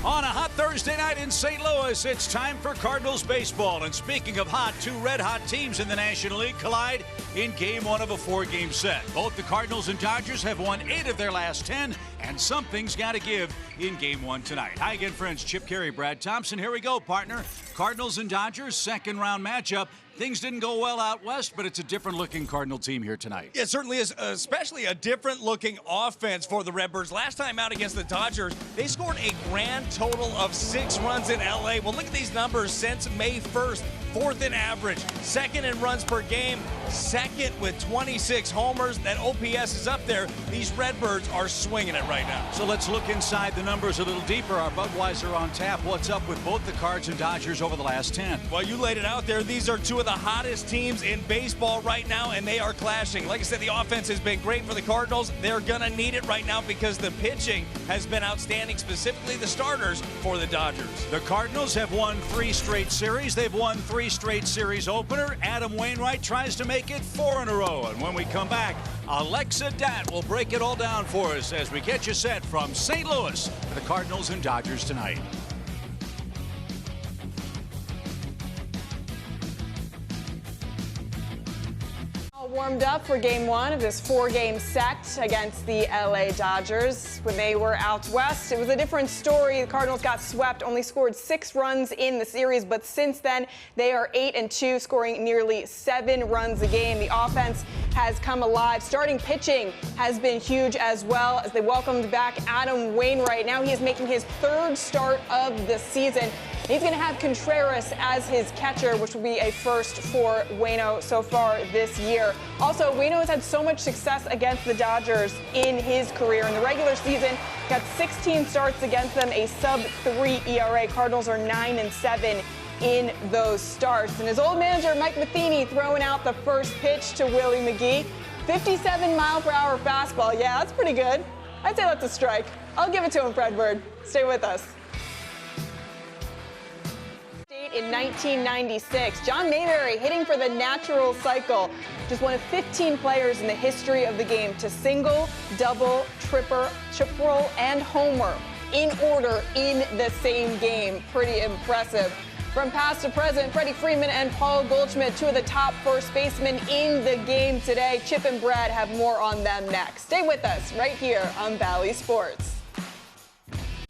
On a hot Thursday night in St. Louis, it's time for Cardinals baseball. And speaking of hot, two red-hot teams in the National League collide in Game 1 of a 4-game set. Both the Cardinals and Dodgers have won 8 of their last 10, and something's got to give in Game 1 tonight. Hi again, friends. Chip Carey, Brad Thompson. Here we go, partner. Cardinals and Dodgers, second-round matchup. Things didn't go well out west, but it's a different-looking Cardinal team here tonight. It certainly is, especially a different-looking offense for the Redbirds. Last time out against the Dodgers, they scored a grand total of 6 runs in L.A. Well, look at these numbers since May 1st. 4th in average, 2nd in runs per game, 2nd with 26 homers. That OPS is up there. These Redbirds are swinging it right now. So let's look inside the numbers a little deeper. Our Budweiser on tap. What's up with both the Cards and Dodgers over the last 10? Well, you laid it out there. These are two of the hottest teams in baseball right now, and they are clashing. Like I said, the offense has been great for the Cardinals. They're going to need it right now because the pitching has been outstanding, specifically the starters for the Dodgers. The Cardinals have won 3 straight series. They've won 3 straight series opener. Adam Wainwright tries to make it 4 in a row. And when we come back, Alexa Dat will break it all down for us as we get you set from St. Louis for the Cardinals and Dodgers tonight. Warmed up for Game 1 of this 4-game set against the LA Dodgers. When they were out west, it was a different story. The Cardinals got swept, only scored 6 runs in the series, but since then they are 8-2, scoring nearly 7 runs a game. The offense has come alive. Starting pitching has been huge as well as they welcomed back Adam Wainwright. Now he is making his 3rd start of the season. He's going to have Contreras as his catcher, which will be a first for Waino so far this year. Also, Waino has had so much success against the Dodgers in his career. In the regular season, got 16 starts against them, a sub-3 ERA. Cardinals are 9-7 in those starts. And his old manager, Mike Matheny, throwing out the first pitch to Willie McGee. 57-mile-per-hour fastball. Yeah, that's pretty good. I'd say that's a strike. I'll give it to him, Fredbird. Stay with us. In 1996, John Mayberry hitting for the natural cycle. Just one of 15 players in the history of the game to single, double, triple, and homer in order in the same game. Pretty impressive. From past to present, Freddie Freeman and Paul Goldschmidt, 2 of the top first basemen in the game today. Chip and Brad have more on them next. Stay with us right here on Bally Sports.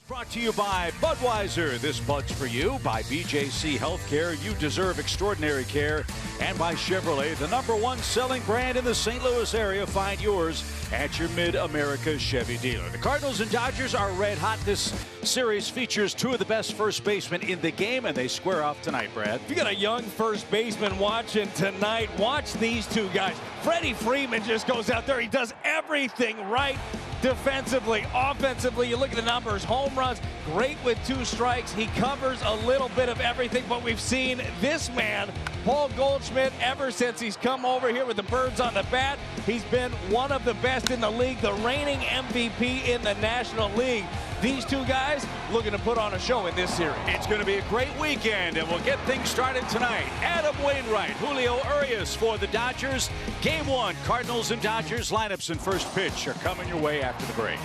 Brought to you by Budweiser. This Bud's for you. By BJC Healthcare. You deserve extraordinary care. And by Chevrolet, the #1 selling brand in the St. Louis area. Find yours at your Mid-America Chevy dealer. The Cardinals and Dodgers are red hot. This series features 2 of the best first basemen in the game, and they square off tonight, Brad. If you got a young first baseman watching tonight, watch these 2 guys. Freddie Freeman just goes out there. He does everything right. Defensively, offensively, you look at the numbers, home runs, great with 2 strikes. He covers a little bit of everything, but we've seen this man, Paul Goldschmidt, ever since he's come over here with the Birds on the bat. He's been one of the best in the league, the reigning MVP in the National League. These 2 guys looking to put on a show in this series. It's going to be a great weekend, and we'll get things started tonight. Adam Wainwright, Julio Urias for the Dodgers. Game 1, Cardinals and Dodgers lineups and first pitch are coming your way after the break.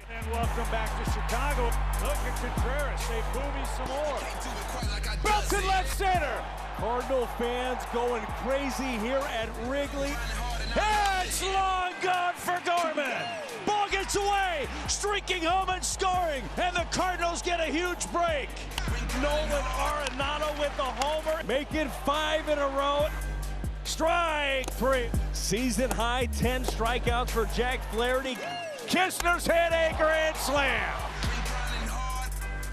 And welcome back to Chicago. Look at Contreras. They boomy some more. Belton left center. Cardinal fans going crazy here at Wrigley. It's long gone for Gorman. Ball gets away, streaking home and scoring, and the Cardinals get a huge break. Nolan Arenado with the homer, make it 5 in a row. Strike 3. Season high 10 strikeouts for Jack Flaherty. Kistner's hit a grand slam.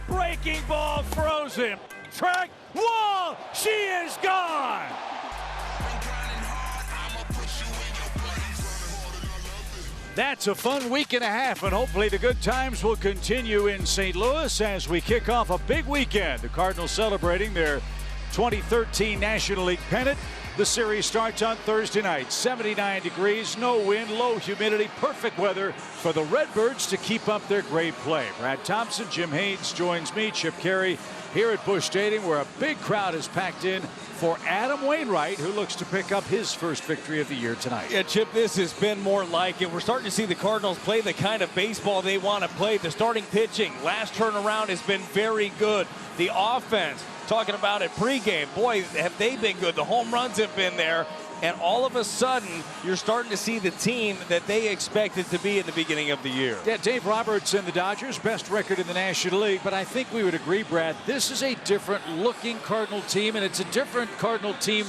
Breaking ball frozen. Track wall, she is gone. That's a fun week and a half, and hopefully the good times will continue in St. Louis as we kick off a big weekend. The Cardinals celebrating their 2013 National League pennant. The series starts on Thursday night. 79 degrees, no wind, low humidity, perfect weather for the Redbirds to keep up their great play. Brad Thompson, Jim Haynes joins me, Chip Carey, here at Busch Stadium, where a big crowd is packed in for Adam Wainwright, who looks to pick up his first victory of the year tonight. Yeah, Chip, this has been more like it. We're starting to see the Cardinals play the kind of baseball they want to play. The starting pitching, last turnaround has been very good. The offense, talking about it pregame, boy, have they been good. The home runs have been there. And all of a sudden, you're starting to see the team that they expected to be in the beginning of the year. Yeah, Dave Roberts and the Dodgers, best record in the National League. But I think we would agree, Brad, this is a different looking Cardinal team, and it's a different Cardinal team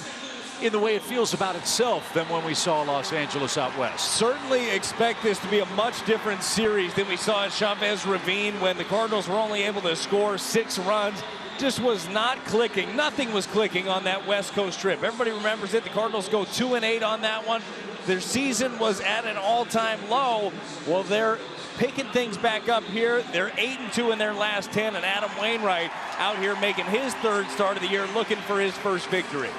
in the way it feels about itself than when we saw Los Angeles out west. Certainly expect this to be a much different series than we saw at Chavez Ravine when the Cardinals were only able to score 6 runs. Just was not clicking. Nothing was clicking on that West Coast trip. Everybody remembers it. The Cardinals go 2-8 on that one. Their season was at an all-time low. Well, they're picking things back up here. They're 8-2 in their last 10, and Adam Wainwright out here making his 3rd start of the year, looking for his first victory.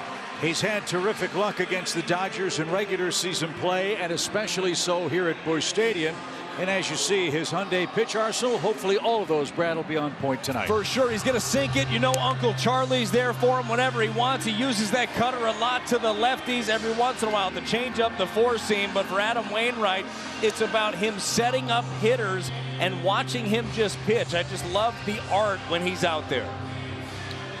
He's had terrific luck against the Dodgers in regular season play, and especially so here at Busch Stadium. And as you see, his Hyundai pitch arsenal, hopefully all of those, Brad, will be on point tonight. For sure, he's going to sink it. You know, Uncle Charlie's there for him whenever he wants. He uses that cutter a lot to the lefties every once in a while to change up the 4-seam. But for Adam Wainwright, it's about him setting up hitters and watching him just pitch. I just love the art when he's out there.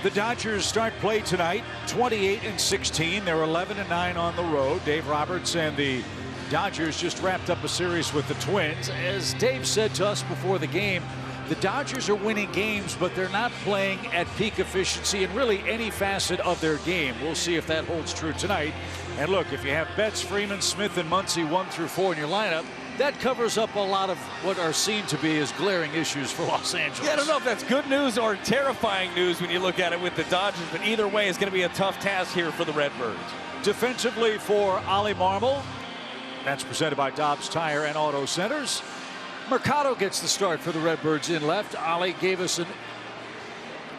The Dodgers start play tonight, 28-16. They're 11-9 on the road. Dave Roberts and the Dodgers just wrapped up a series with the Twins. As Dave said to us before the game, the Dodgers are winning games, but they're not playing at peak efficiency in really any facet of their game. We'll see if that holds true tonight. And look, if you have Betts, Freeman, Smith, and Muncy 1 through 4 in your lineup, that covers up a lot of what are seen to be as glaring issues for Los Angeles. Yeah, I don't know if that's good news or terrifying news when you look at it with the Dodgers, but either way, it's going to be a tough task here for the Redbirds. Defensively for Ollie Marmol, that's presented by Dobbs Tire and Auto Centers. Mercado gets the start for the Redbirds in left. Ollie gave us a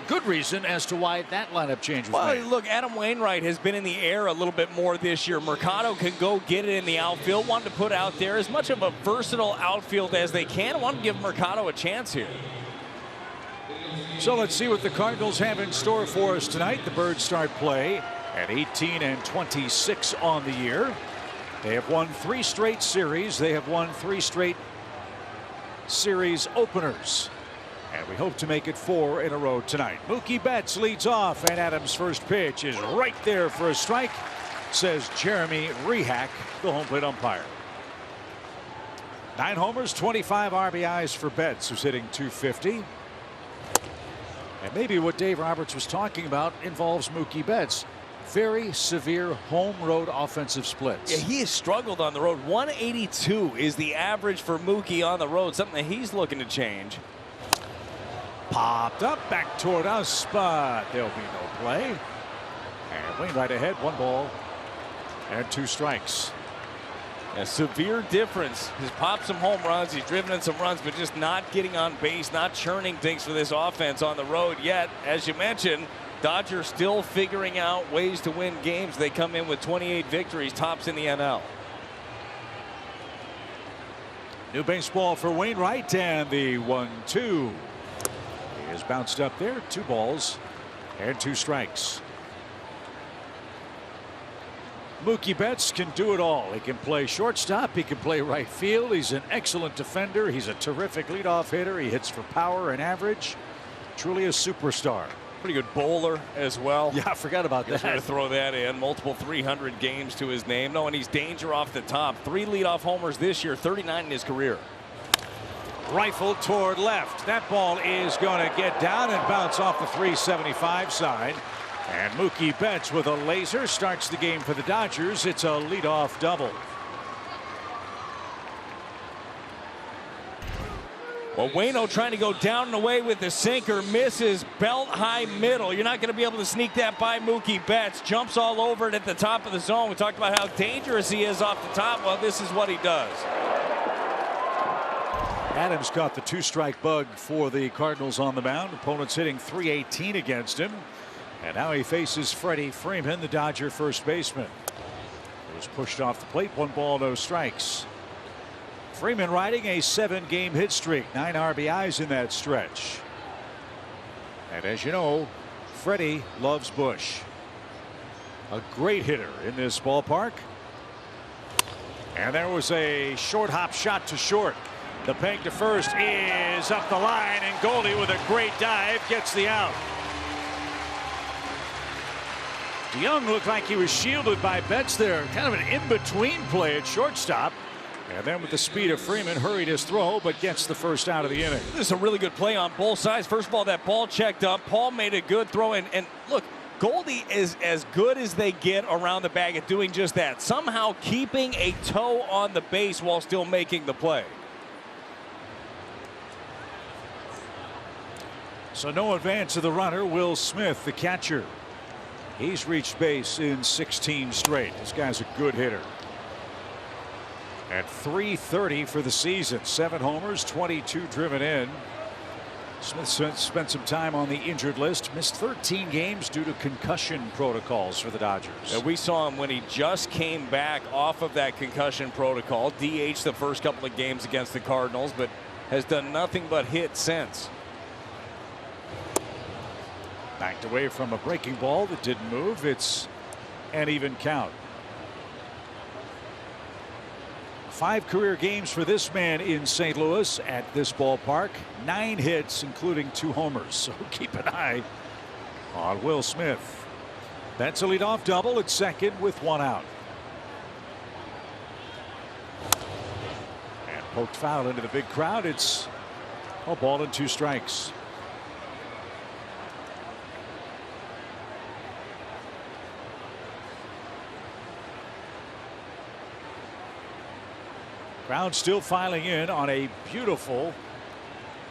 good reason as to why that lineup change was made. Well, look, Adam Wainwright has been in the air a little bit more this year. Mercado can go get it in the outfield. Wanted to put out there as much of a versatile outfield as they can. Want to give Mercado a chance here. So let's see what the Cardinals have in store for us tonight. The Birds start play at 18-26 on the year. They have won 3 straight series. They have won 3 straight series openers. And we hope to make it 4 in a row tonight. Mookie Betts leads off, and Adams' first pitch is right there for a strike, says Jeremy Rehack, the home plate umpire. 9 homers, 25 RBIs for Betts, who's hitting .250. And maybe what Dave Roberts was talking about involves Mookie Betts. Very severe home road offensive splits. Yeah, he has struggled on the road. 182 is the average for Mookie on the road, something that he's looking to change. Popped up back toward us, but there'll be no play. And Wainwright ahead, 1 ball and 2 strikes. A severe difference. He's popped some home runs. He's driven in some runs, but just not getting on base, not churning things for this offense on the road yet. As you mentioned, Dodgers still figuring out ways to win games. They come in with 28 victories, tops in the NL. New baseball for Wainwright, and the 1-2 is bounced up there. 2 balls and 2 strikes. Mookie Betts can do it all. He can play shortstop. He can play right field. He's an excellent defender. He's a terrific leadoff hitter. He hits for power and average. Truly a superstar. Pretty good bowler as well. Yeah, I forgot about that. Going to throw that in. Multiple 300 games to his name. No, and he's danger off the top. 3 leadoff homers this year, 39 in his career. Rifle toward left. That ball is going to get down and bounce off the 375 side. And Mookie Betts with a laser starts the game for the Dodgers. It's a leadoff double. Well, Waino trying to go down and away with the sinker, misses belt high middle. You're not going to be able to sneak that by Mookie Betts. Jumps all over it at the top of the zone. We talked about how dangerous he is off the top. Well, this is what he does. Adams caught the 2-strike bug for the Cardinals on the mound. Opponents hitting .318 against him. And now he faces Freddie Freeman, the Dodger first baseman. It was pushed off the plate. 1 ball, no strikes. Freeman riding a 7-game hit streak, 9 RBIs in that stretch. And as you know, Freddie loves Busch. A great hitter in this ballpark. And there was a short hop shot to short. The peg to first is up the line, and Goldie with a great dive gets the out. DeYoung looked like he was shielded by Betts there. Kind of an in-between play at shortstop. And then with the speed of Freeman, hurried his throw, but gets the first out of the inning. This is a really good play on both sides. First of all, that ball checked up. Paul made a good throw. And look, Goldie is as good as they get around the bag at doing just that. Somehow keeping a toe on the base while still making the play. So no advance of the runner. Will Smith, the catcher. He's reached base in 16 straight. This guy's a good hitter. At .330 for the season, 7 homers, 22 driven in. Smith spent some time on the injured list, missed 13 games due to concussion protocols for the Dodgers. And we saw him when he just came back off of that concussion protocol. DH the first couple of games against the Cardinals, but has done nothing but hit since. Backed away from a breaking ball that didn't move. It's an even count. 5 career games for this man in St. Louis at this ballpark. 9 hits, including 2 homers. So keep an eye on Will Smith. That's a leadoff double at second with 1 out. And poked foul into the big crowd. It's a ball and 2 strikes. Crowd still filing in on a beautiful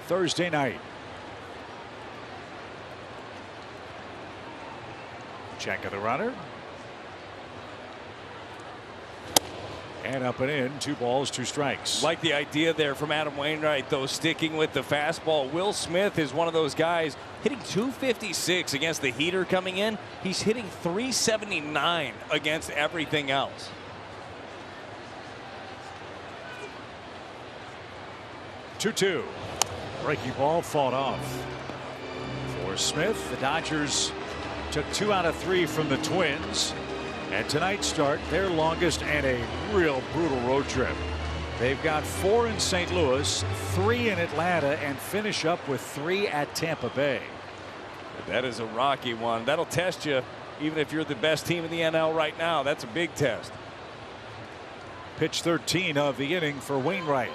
Thursday night. Check of the runner. And up and in. 2 balls, 2 strikes. Like the idea there from Adam Wainwright, though, sticking with the fastball. Will Smith is one of those guys hitting .256 against the heater coming in. He's hitting .379 against everything else. 2-2. Breaking ball fought off for Smith. The Dodgers took 2 out of 3 from the Twins, and tonight start their longest and a real brutal road trip. They've got 4 in St. Louis, 3 in Atlanta, and finish up with 3 at Tampa Bay. That is a rocky one. That'll test you even if you're the best team in the NL right now. That's a big test. Pitch 13 of the inning for Wainwright.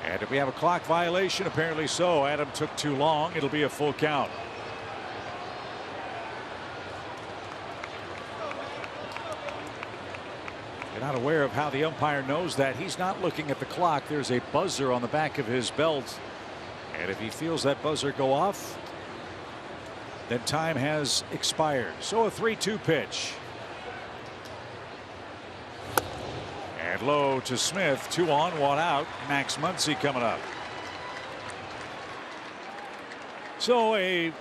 And if we have a clock violation, apparently so. Adam took too long. It'll be a full count. You're not aware of how the umpire knows that. He's not looking at the clock. There's a buzzer on the back of his belt. And if he feels that buzzer go off, then time has expired. So a 3-2 pitch. And low to Smith. 2 on, 1 out. Max Muncy coming up. So a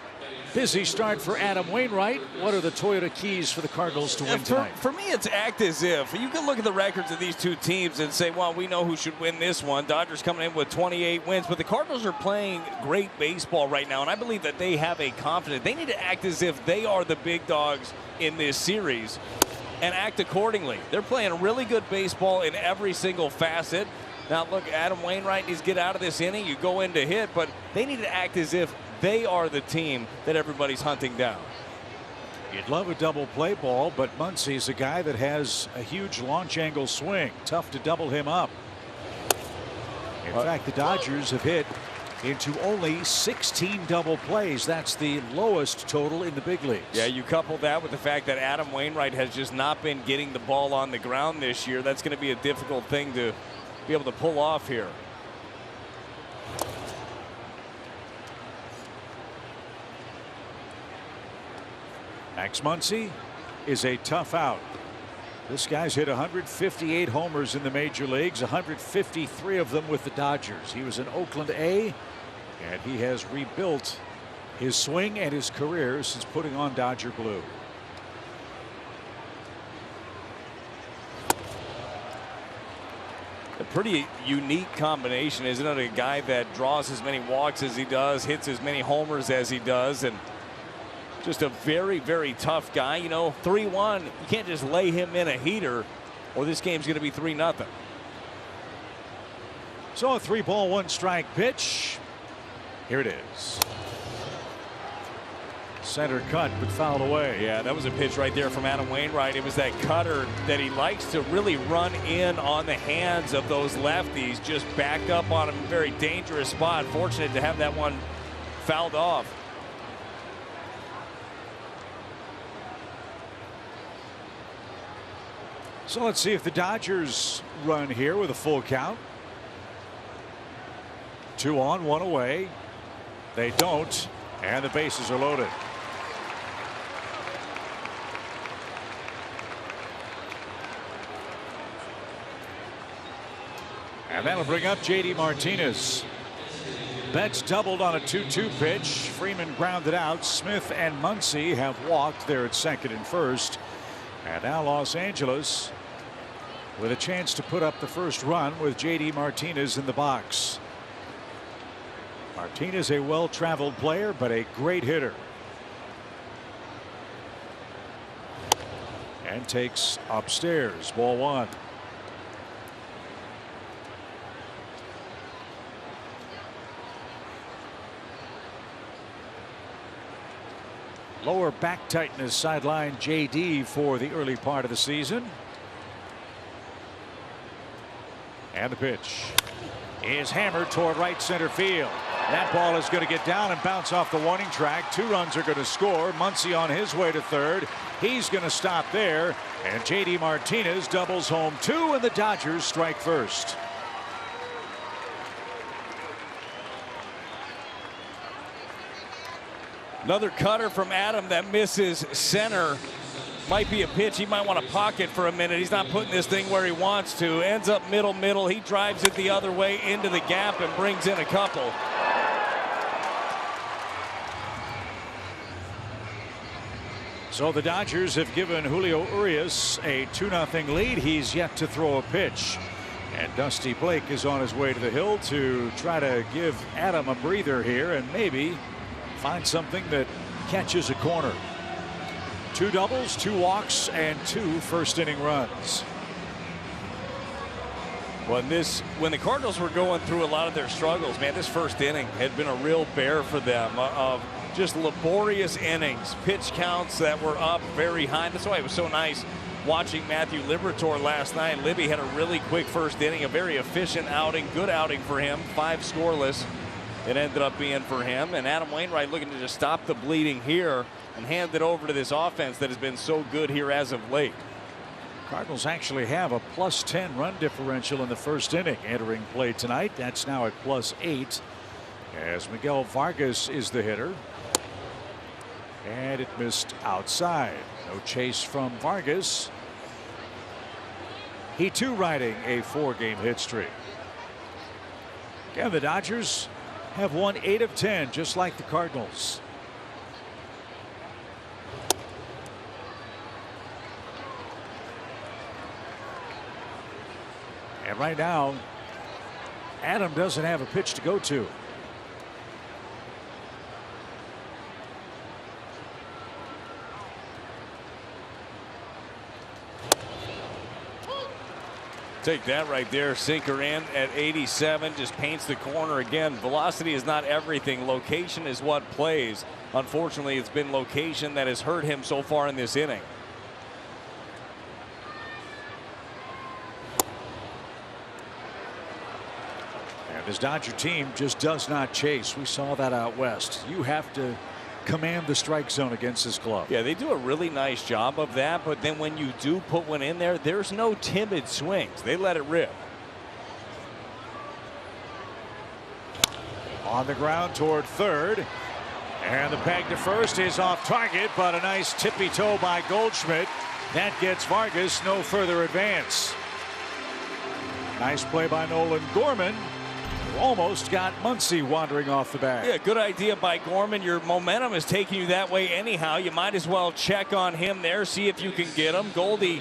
busy start for Adam Wainwright. What are the Toyota keys for the Cardinals to win tonight? For me, it's act as if. You can look at the records of these 2 teams and say, well, we know who should win this one. Dodgers coming in with 28 wins, but the Cardinals are playing great baseball right now, and I believe that they have a confidence. They need to act as if they are the big dogs in this series and act accordingly. They're playing really good baseball in every single facet. Now, look, Adam Wainwright needs to get out of this inning. You go in to hit, but they need to act as if they are the team that everybody's hunting down. You'd love a double play ball, but Muncy's a guy that has a huge launch angle swing. Tough to double him up. In fact, the Dodgers have hit into only 16 double plays. That's the lowest total in the big leagues. Yeah, you couple that with the fact that Adam Wainwright has just not been getting the ball on the ground this year. That's going to be a difficult thing to be able to pull off here. Max Muncy is a tough out. This guy's hit 158 homers in the major leagues, 153 of them with the Dodgers. He was an Oakland A, and he has rebuilt his swing and his career since putting on Dodger blue. A pretty unique combination, isn't it? A guy that draws as many walks as he does, hits as many homers as he does, and Just a very, very tough guy. You know, 3-1, you can't just lay him in a heater or this game's going to be 3-0. So a 3-ball, 1-strike pitch. Here it is. Center cut, but fouled away. Yeah, that was a pitch right there from Adam Wainwright. It was that cutter that he likes to really run in on the hands of those lefties. Just backed up on him, very dangerous spot. Fortunate to have that one fouled off. So let's see if the Dodgers run here with a full count. 2 on, 1 away. They don't, and the bases are loaded. And that'll bring up J.D. Martinez. Betts doubled on a 2-2 pitch. Freeman grounded out. Smith and Muncy have walked there at second and first. And now Los Angeles with a chance to put up the first run with J.D. Martinez in the box. Martinez, a well-traveled player, but a great hitter. And takes upstairs. Ball 1. Lower back tightness sidelined J.D. for the early part of the season. And the pitch is hammered toward right center field. That ball is going to get down and bounce off the warning track. 2 runs are going to score. Muncy on his way to third. He's going to stop there. And J.D. Martinez doubles home 2, and the Dodgers strike first. Another cutter from Adam that misses center. Might be a pitch he might want to pocket for a minute. He's not putting this thing where he wants to. Ends up middle. He drives it the other way into the gap and brings in a couple. So the Dodgers have given Julio Urias a 2-0 lead. He's yet to throw a pitch. And Dusty Blake is on his way to the hill to try to give Adam a breather here and maybe find something that catches a corner. 2 doubles, 2 walks, and 2 first-inning runs. When the Cardinals were going through a lot of their struggles, man, this first inning had been a real bear for them of just laborious innings, pitch counts that were up very high. That's why it was so nice watching Matthew Liberatore last night. Libby had a really quick first inning, a very efficient outing, good outing for him, 5 scoreless. It ended up being for him, and Adam Wainwright looking to just stop the bleeding here and hand it over to this offense that has been so good here as of late. Cardinals actually have a +10 run differential in the first inning entering play tonight. That's now at +8 as Miguel Vargas is the hitter. And it missed outside. No chase from Vargas. He too riding a 4-game hit streak. Again, the Dodgers have won 8 of 10, just like the Cardinals. And right now, Adam doesn't have a pitch to go to. Take that right there. Sinker in at 87. Just paints the corner again. Velocity is not everything. Location is what plays. Unfortunately, it's been location that has hurt him so far in this inning. And this Dodger team just does not chase. We saw that out west. You have to command the strike zone against this club. Yeah, they do a really nice job of that, but then when you do put one in there, there's no timid swings. They let it rip. On the ground toward third, and the peg to first is off target, but a nice tippy toe by Goldschmidt that gets Vargas no further advance. Nice play by Nolan Gorman. Almost got Muncy wandering off the bag. Yeah, good idea by Gorman. Your momentum is taking you that way anyhow. You might as well check on him there, see if you can get him. Goldie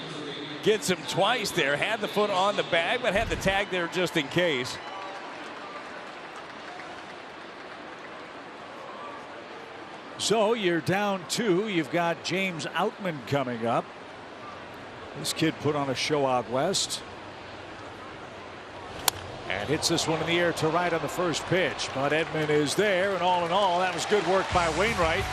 gets him twice there. Had the foot on the bag, but had the tag there just in case. So you're down 2. You've got James Outman coming up. This kid put on a show out west. And hits this one in the air to right on the first pitch. But Edman is there, and all in all, that was good work by Wainwright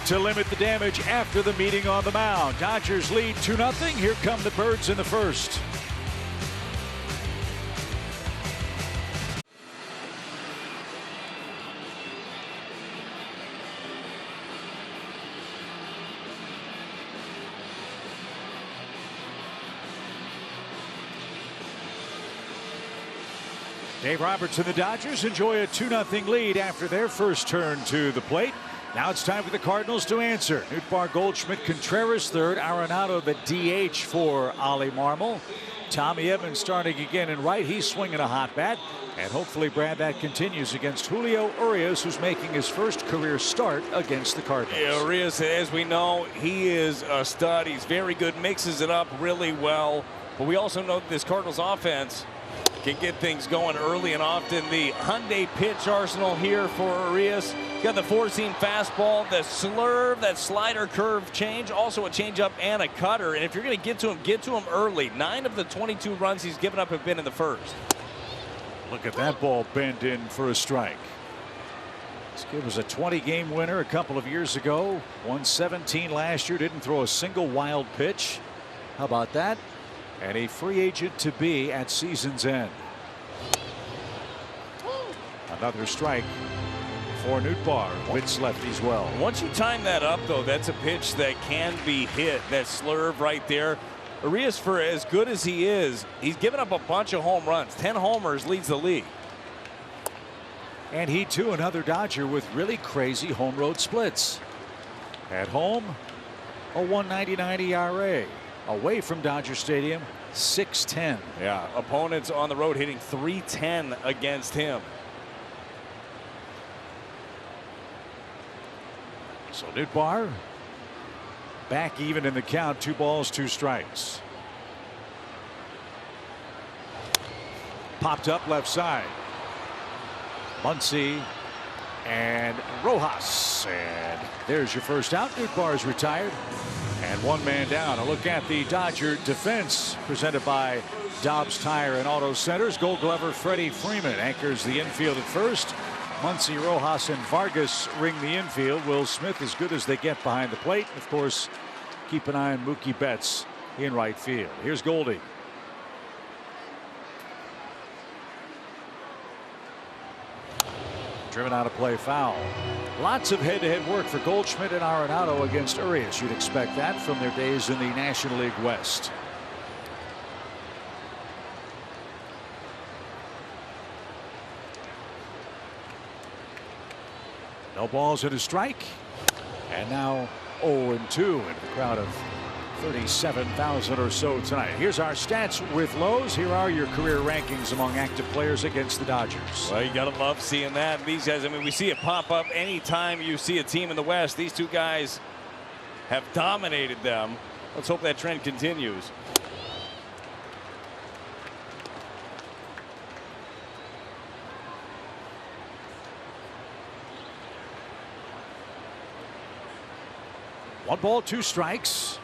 to limit the damage after the meeting on the mound. Dodgers lead 2-0. Here come the Birds in the first. Dave Roberts and the Dodgers enjoy a 2-0 lead after their first turn to the plate. Now it's time for the Cardinals to answer. Nootbaar, Goldschmidt, Contreras third. Arenado the DH for Ollie Marmol. Tommy Evans starting again in right. He's swinging a hot bat. And hopefully, Brad, that continues against Julio Urias, who's making his first career start against the Cardinals. Yeah, Urias, as we know, he is a stud. He's very good, mixes it up really well. But we also know that this Cardinals offense can get things going early and often. The Hyundai pitch arsenal here for Urias. Got the four-seam fastball, the slurve, that slider curve change, also a changeup and a cutter. And if you're going to get to him early. 9 of the 22 runs he's given up have been in the first. Look at that ball bent in for a strike. This kid was a 20-game winner a couple of years ago. Won 17 last year. Didn't throw a single wild pitch. How about that? And a free agent to be at season's end. Another strike for Nootbaar. Wits lefties well. Once you time that up, though, that's a pitch that can be hit. That slurve right there. Urias, for as good as he is, he's given up a bunch of home runs. 10 homers, leads the league. And he, too, another Dodger with really crazy home road splits. At home, a 1.99 ERA. Away from Dodger Stadium, 6.10. Yeah, opponents on the road hitting .310 against him. So Nootbaar back even in the count. 2 balls, 2 strikes. Popped up left side. Muncy and Rojas, and there's your first out. Nootbaar's retired. And 1 man down. A look at the Dodger defense presented by Dobbs Tire and Auto Centers. Gold Glover Freddie Freeman anchors the infield at first. Muncy, Rojas, and Vargas ring the infield. Will Smith as good as they get behind the plate. Of course, keep an eye on Mookie Betts in right field. Here's Goldie. Driven out of play, foul. Lots of head-to-head work for Goldschmidt and Arenado against Urias. You'd expect that from their days in the National League West. No balls and a strike. And now 0-2 into the crowd of 37,000 or so tonight. Here's our stats with Lowe's. Here are your career rankings among active players against the Dodgers. Well, you gotta love seeing that. These guys, I mean, we see it pop up anytime you see a team in the West. These two guys have dominated them. Let's hope that trend continues. One ball, 2 strikes.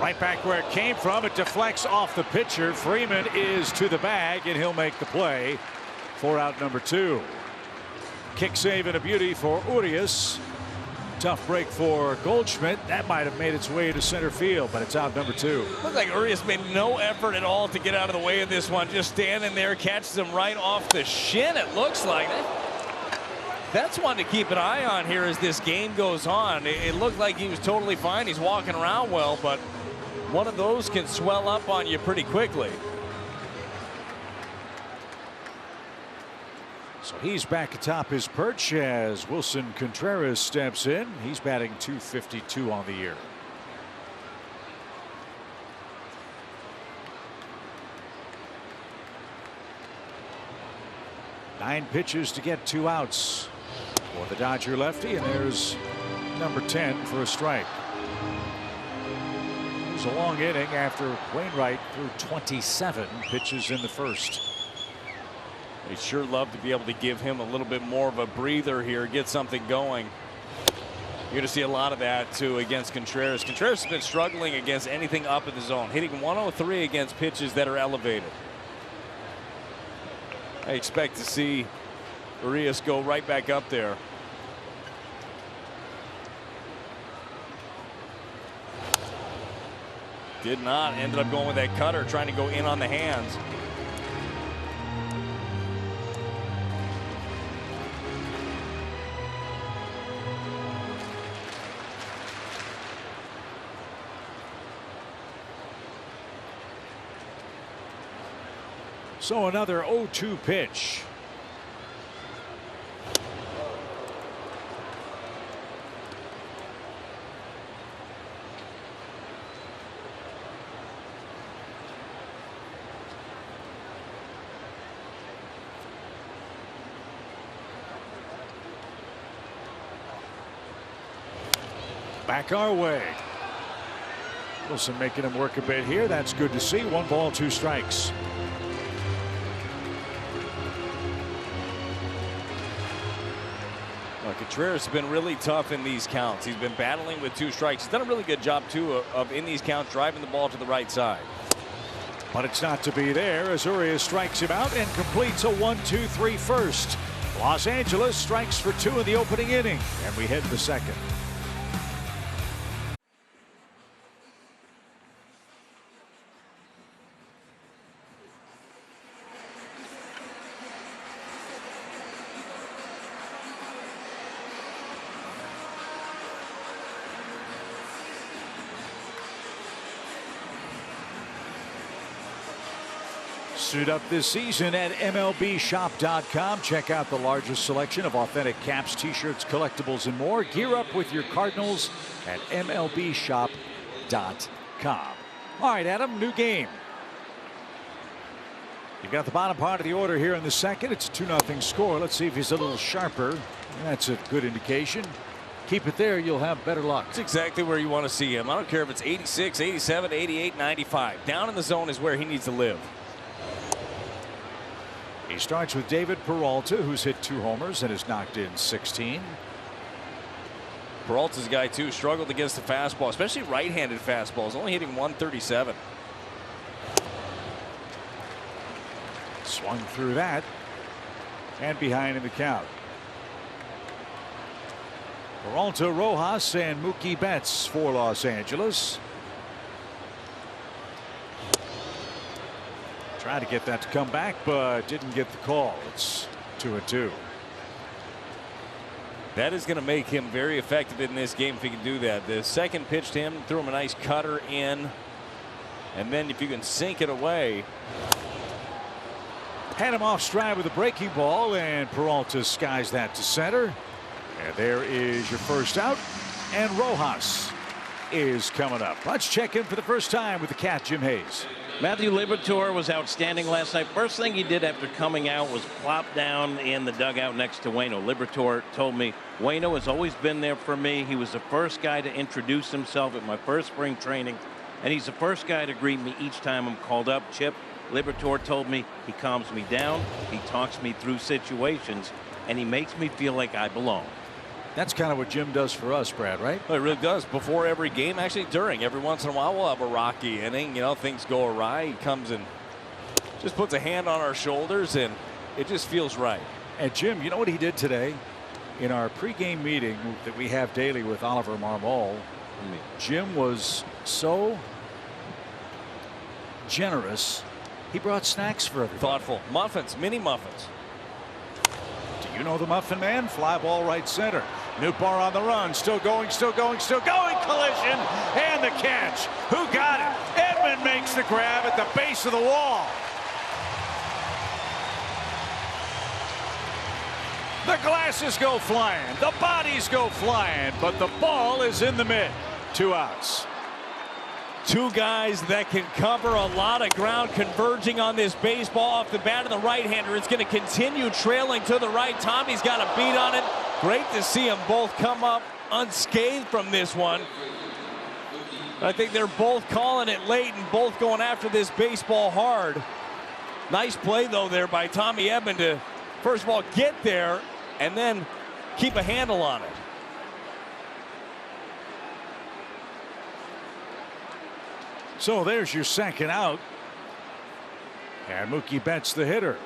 Right back where it came from. It deflects off the pitcher. Freeman is to the bag, and he'll make the play for out number 2. Kick save and a beauty for Urias. Tough break for Goldschmidt. That might have made its way to center field, but it's out number 2. Looks like Urias made no effort at all to get out of the way of this one. Just standing there, catches him right off the shin, it looks like. That's one to keep an eye on here as this game goes on. It looked like he was totally fine. He's walking around well, but one of those can swell up on you pretty quickly. So he's back atop his perch as Wilson Contreras steps in. He's batting .252 on the year. Nine pitches to get 2 outs for the Dodger lefty, and there's number 10 for a strike. It was a long inning after Wainwright threw 27 pitches in the first. They sure love to be able to give him a little bit more of a breather here, get something going. You're going to see a lot of that, too, against Contreras. Contreras has been struggling against anything up in the zone, hitting 103 against pitches that are elevated. I expect to see Urias go right back up there. Did not. Ended up going with that cutter, trying to go in on the hands. So another 0-2 pitch. Back our way. Wilson making him work a bit here. That's good to see. 1 ball, 2 strikes. Contreras has been really tough in these counts. He's been battling with 2 strikes. He's done a really good job, too, of in these counts driving the ball to the right side. But it's not to be there as Urias strikes him out and completes a 1-2-3 first. Los Angeles strikes for 2 in the opening inning, and we head to the second. Suit up this season at MLBshop.com. Check out the largest selection of authentic caps, t-shirts, collectibles, and more. Gear up with your Cardinals at MLBshop.com. All right, Adam, new game. You've got the bottom part of the order here in the second. It's a 2-0 score. Let's see if he's a little sharper. That's a good indication. Keep it there, you'll have better luck. That's exactly where you want to see him. I don't care if it's 86, 87, 88, 95. Down in the zone is where he needs to live. He starts with David Peralta, who's hit 2 homers and has knocked in 16. Peralta's a guy, too, struggled against the fastball, especially right-handed fastballs, only hitting 137. Swung through that and behind in the count. Peralta, Rojas, and Mookie Betts for Los Angeles. Tried to get that to come back, but didn't get the call. It's 2-2. That is going to make him very effective in this game if he can do that. The second pitch to him, threw him a nice cutter in, and then if you can sink it away. Had him off stride with a breaking ball, and Peralta skies that to center. And there is your first out, and Rojas is coming up. Let's check in for the first time with the cat, Jim Hayes. Matthew Liberatore was outstanding last night. First thing he did after coming out was plop down in the dugout next to Waino. Liberatore told me, Waino has always been there for me. He was the first guy to introduce himself at my first spring training, and he's the first guy to greet me each time I'm called up. Chip, Liberatore told me he calms me down, he talks me through situations, and he makes me feel like I belong. That's kind of what Jim does for us, Brad, right? Well, it really does. Before every game, actually during. Every once in a while, we'll have a rocky inning. You know, things go awry. He comes and just puts a hand on our shoulders, and it just feels right. And, Jim, you know what he did today? In our pregame meeting that we have daily with Oliver Marmol, Jim was so generous. He brought snacks for everybody. Thoughtful. Muffins, mini muffins. Do you know the Muffin Man? Fly ball right center. Nootbaar on the run. Still going, still going, still going. Collision and the catch. Who got it? Edman makes the grab at the base of the wall. The glasses go flying. The bodies go flying. But the ball is in the mid. 2 outs. 2 guys that can cover a lot of ground, converging on this baseball off the bat of the right-hander. It's going to continue trailing to the right. Tommy's got a beat on it. Great to see them both come up unscathed from this one. I think they're both calling it late and both going after this baseball hard. Nice play, though, there by Tommy Edman to, first of all, get there and then keep a handle on it. So there's your second out. And Mookie Betts the hitter.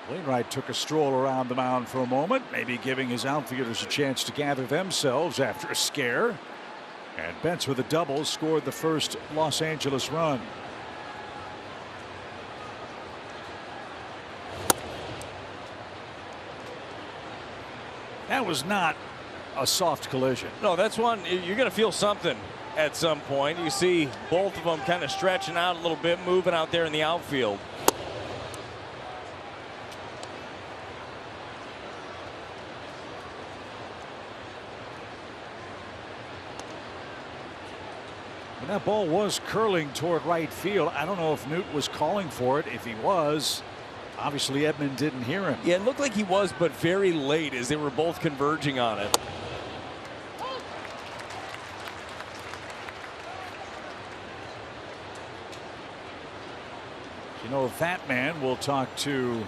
Wainwright took a stroll around the mound for a moment, maybe giving his outfielders a chance to gather themselves after a scare. And Betts with a double scored the first Los Angeles run. That was not a soft collision. No, that's one you're going to feel something at some point. You see both of them kind of stretching out a little bit, moving out there in the outfield. And that ball was curling toward right field. I don't know if Newt was calling for it. If he was, obviously Edman didn't hear him. Yeah, it looked like he was, but very late as they were both converging on it. You know, that man will talk to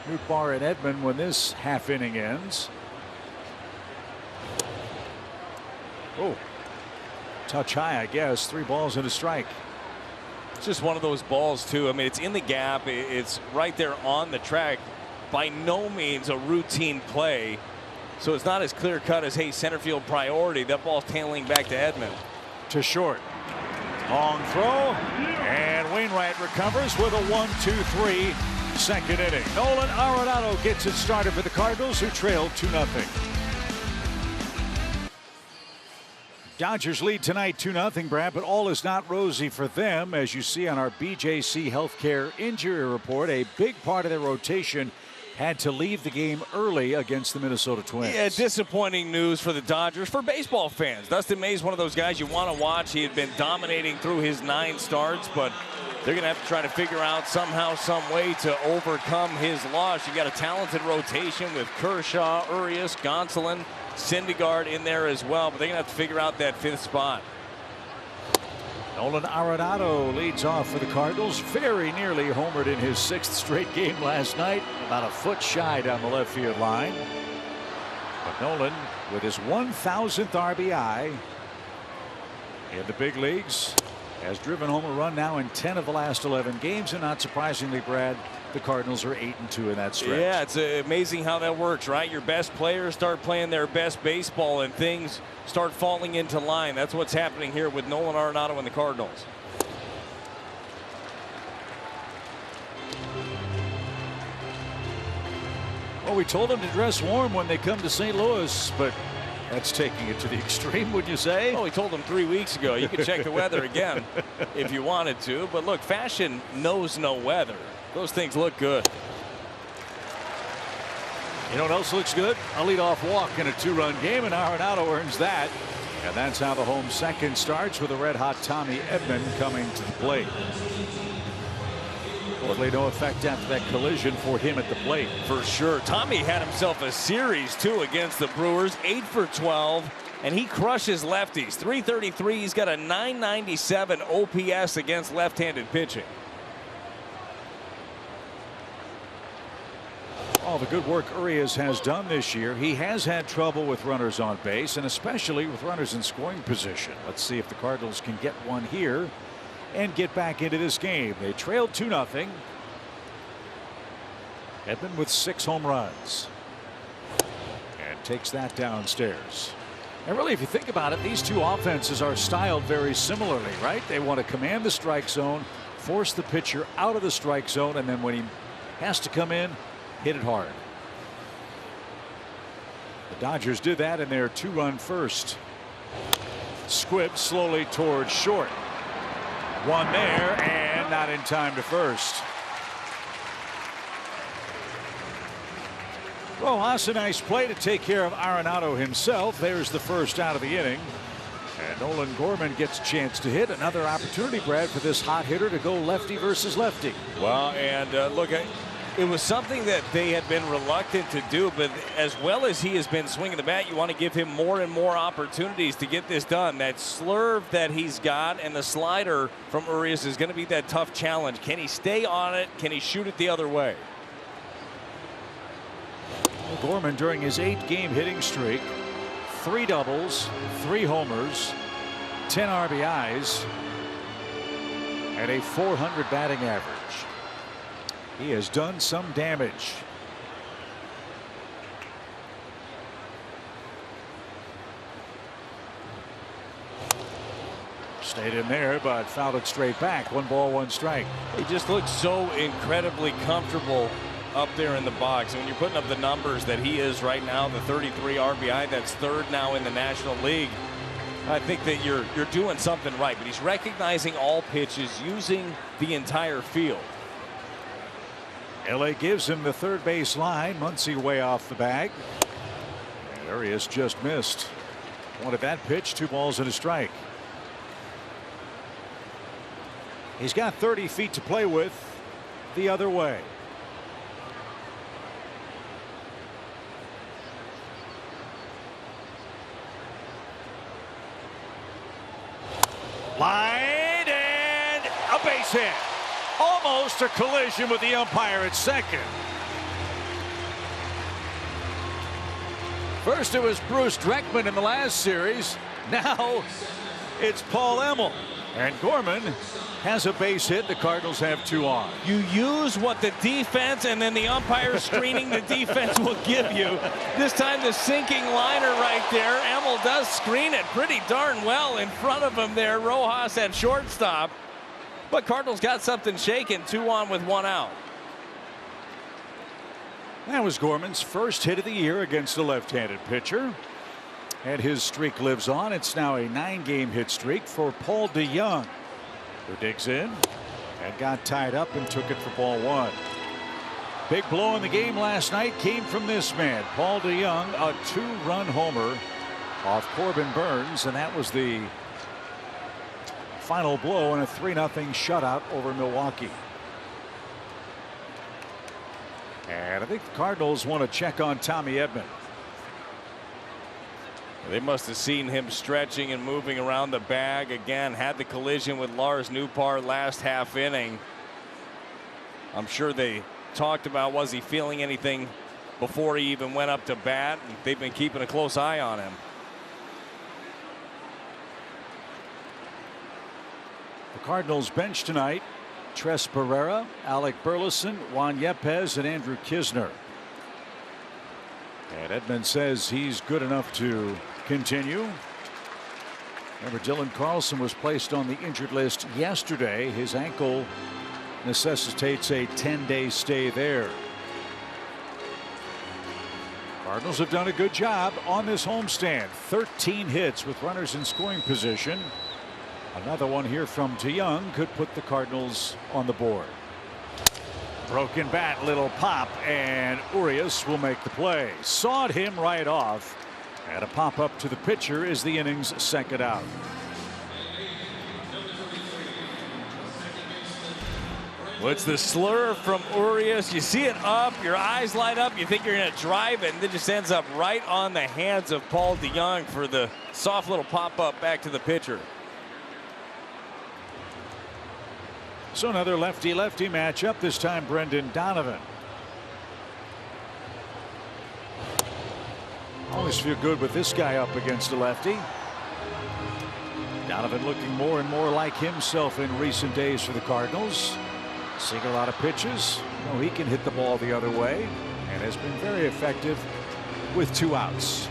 Newt Barr and Edman when this half inning ends. Oh, touch high, I guess. 3 balls and a strike. It's just one of those balls, too. I mean, it's in the gap. It's right there on the track. By no means a routine play. So it's not as clear cut as, hey, center field priority. That ball's tailing back to Edman. To short. Long throw. And Wainwright recovers with a 1-2-3 second inning. Nolan Arenado gets it started for the Cardinals, who trailed 2-0. Dodgers lead tonight 2-0, Brad, but all is not rosy for them. As you see on our BJC Healthcare injury report, a big part of their rotation had to leave the game early against the Minnesota Twins. Yeah, disappointing news for the Dodgers, for baseball fans. Dustin May's one of those guys you want to watch. He had been dominating through his 9 starts, but they're going to have to try to figure out somehow, some way to overcome his loss. You got a talented rotation with Kershaw, Urias, Gonsolin, Syndergaard in there as well, but they're going to have to figure out that 5th spot. Nolan Arenado leads off for the Cardinals. Very nearly homered in his 6th straight game last night. About a foot shy down the left field line. But Nolan, with his 1,000th RBI in the big leagues, has driven home a run now in 10 of the last 11 games. And not surprisingly, Brad, the Cardinals are 8-2 in that stretch. Yeah, it's amazing how that works, right? Your best players start playing their best baseball and things start falling into line. That's what's happening here with Nolan Arenado and the Cardinals. Well, we told them to dress warm when they come to St. Louis, but that's taking it to the extreme, would you say? Oh, we told them 3 weeks ago. You could check the weather again if you wanted to. But look, fashion knows no weather. Those things look good. You know what else looks good? A leadoff walk in a 2-run game, and Arenado earns that. And that's how the home second starts, with a red-hot Tommy Edman coming to the plate. Hopefully no effect after that collision for him at the plate. For sure. Tommy had himself a series, too, against the Brewers. 8 for 12, and he crushes lefties. 333. He's got a 997 OPS against left-handed pitching. All the good work Urias has done this year. He has had trouble with runners on base, and especially with runners in scoring position. Let's see if the Cardinals can get one here and get back into this game. They trailed 2-0. Edman with 6 home runs and takes that downstairs. And really, if you think about it, these two offenses are styled very similarly, right? They want to command the strike zone, force the pitcher out of the strike zone, and then when he has to come in, hit it hard. The Dodgers did that in their 2-run first. Squibb slowly towards short. One there, and not in time to first. Rojas, a nice play to take care of Arenado himself. There's the first out of the inning. And Nolan Gorman gets a chance to hit. Another opportunity, Brad, for this hot hitter to go lefty versus lefty. Well, and look, It was something that they had been reluctant to do, but as well as he has been swinging the bat, you want to give him more and more opportunities to get this done. That slurve that he's got and the slider from Urias is going to be that tough challenge. Can he stay on it? Can he shoot it the other way? Gorman, during his 8-game hitting streak, 3 doubles, 3 homers, 10 RBIs, and a .400 batting average. He has done some damage. Stayed in there, but fouled it straight back. 1 ball, 1 strike. He just looks so incredibly comfortable up there in the box. And when you're putting up the numbers that he is right now, the 33 RBI, that's 3rd now in the National League. I think that you're doing something right, but he's recognizing all pitches, using the entire field. LA gives him the third base line. Muncy way off the bag. And Urias just missed. Wanted that pitch. 2 balls and a strike. He's got 30 feet to play with the other way. Line and a base hit. Almost a collision with the umpire at second. First it was Bruce Dreckman in the last series. Now it's Paul Emmel. And Gorman has a base hit. The Cardinals have 2 on. You use what the defense and then the umpire screening the defense will give you. This time the sinking liner right there. Emmel does screen it pretty darn well in front of him there. Rojas at shortstop. But Cardinals got something shaken. 2 on with 1 out. That was Gorman's first hit of the year against a left-handed pitcher. And his streak lives on. It's now a 9-game hit streak for Paul DeJong, who digs in and got tied up and took it for ball 1. Big blow in the game last night came from this man, Paul DeJong, a 2-run homer off Corbin Burns, and that was the final blow in a 3-0 shutout over Milwaukee. And I think the Cardinals want to check on Tommy Edman. They must have seen him stretching and moving around the bag again. Had the collision with Lars Nootbaar last half inning. I'm sure they talked about, was he feeling anything before he even went up to bat? And they've been keeping a close eye on him. The Cardinals bench tonight: Tres Barrera, Alec Burleson, Juan Yepez, and Andrew Kisner. And Edman says he's good enough to continue. Remember, Dylan Carlson was placed on the injured list yesterday. His ankle necessitates a 10-day stay there. Cardinals have done a good job on this homestand. 13 hits with runners in scoring position. Another one here from DeJong could put the Cardinals on the board. Broken bat, little pop, and Urias will make the play. Sawed him right off. And a pop up to the pitcher is the inning's second out. Well, it's the slurve from Urias. You see it up, your eyes light up, you think you're going to drive it, and then it just ends up right on the hands of Paul DeJong for the soft little pop up back to the pitcher. So another lefty-lefty matchup, this time Brendan Donovan. Always feel good with this guy up against a lefty. Donovan looking more and more like himself in recent days for the Cardinals. Seeing a lot of pitches. You know, he can hit the ball the other way and has been very effective with 2 outs.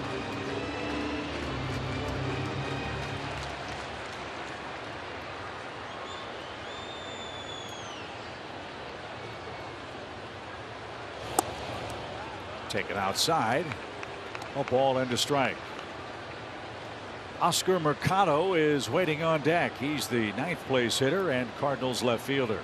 Taken outside. A ball and a strike. Oscar Mercado is waiting on deck. He's the 9th place hitter and Cardinals left fielder.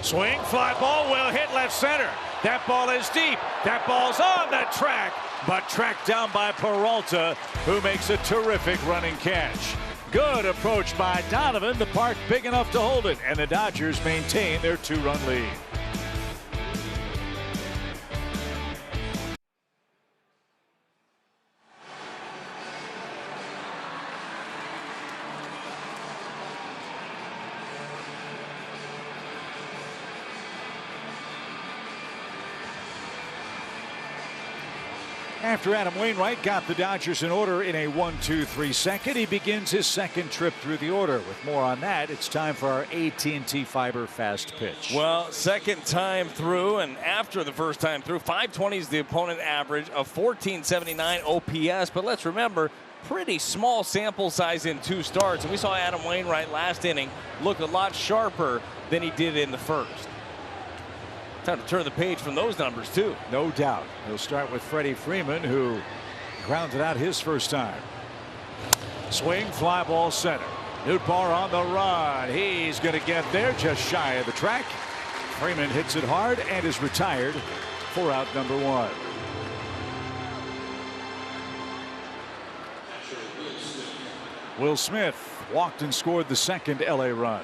Swing, fly ball, will hit left center. That ball is deep. That ball's on the track. but tracked down by Peralta, who makes a terrific running catch. Good approach by Donovan. The park big enough to hold it, and the Dodgers maintain their 2-run lead. After Adam Wainwright got the Dodgers in order in a 1-2-3 second, he begins his second trip through the order. With more on that, it's time for our AT&T Fiber fast pitch. Well, second time through, and after the first time through, 520 is the opponent average of 1479 OPS. But let's remember, pretty small sample size in 2 starts. And we saw Adam Wainwright last inning look a lot sharper than he did in the first. Time to turn the page from those numbers, too. No doubt. He'll start with Freddie Freeman, who grounded out his first time. Swing, fly ball center. Nootbaar on the run. He's going to get there just shy of the track. Freeman hits it hard and is retired for out number 1. Will Smith walked and scored the second LA run.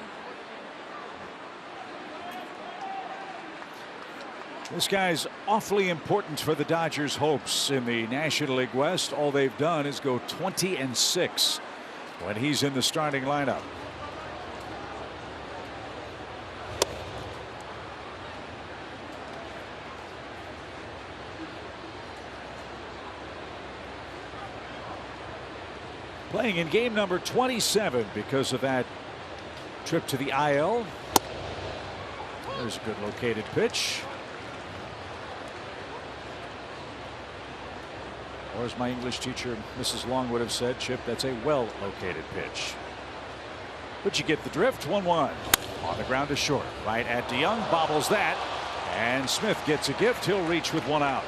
This guy's awfully important for the Dodgers' hopes in the National League West. All they've done is go 20-6 when he's in the starting lineup. Playing in game number 27 because of that trip to the IL. There's a good located pitch. Or as my English teacher, Mrs. Long, would have said, Chip, that's a well-located pitch. But you get the drift. 1-1. On the ground to short. Right at DeYoung. Bobbles that. And Smith gets a gift. He'll reach with 1 out.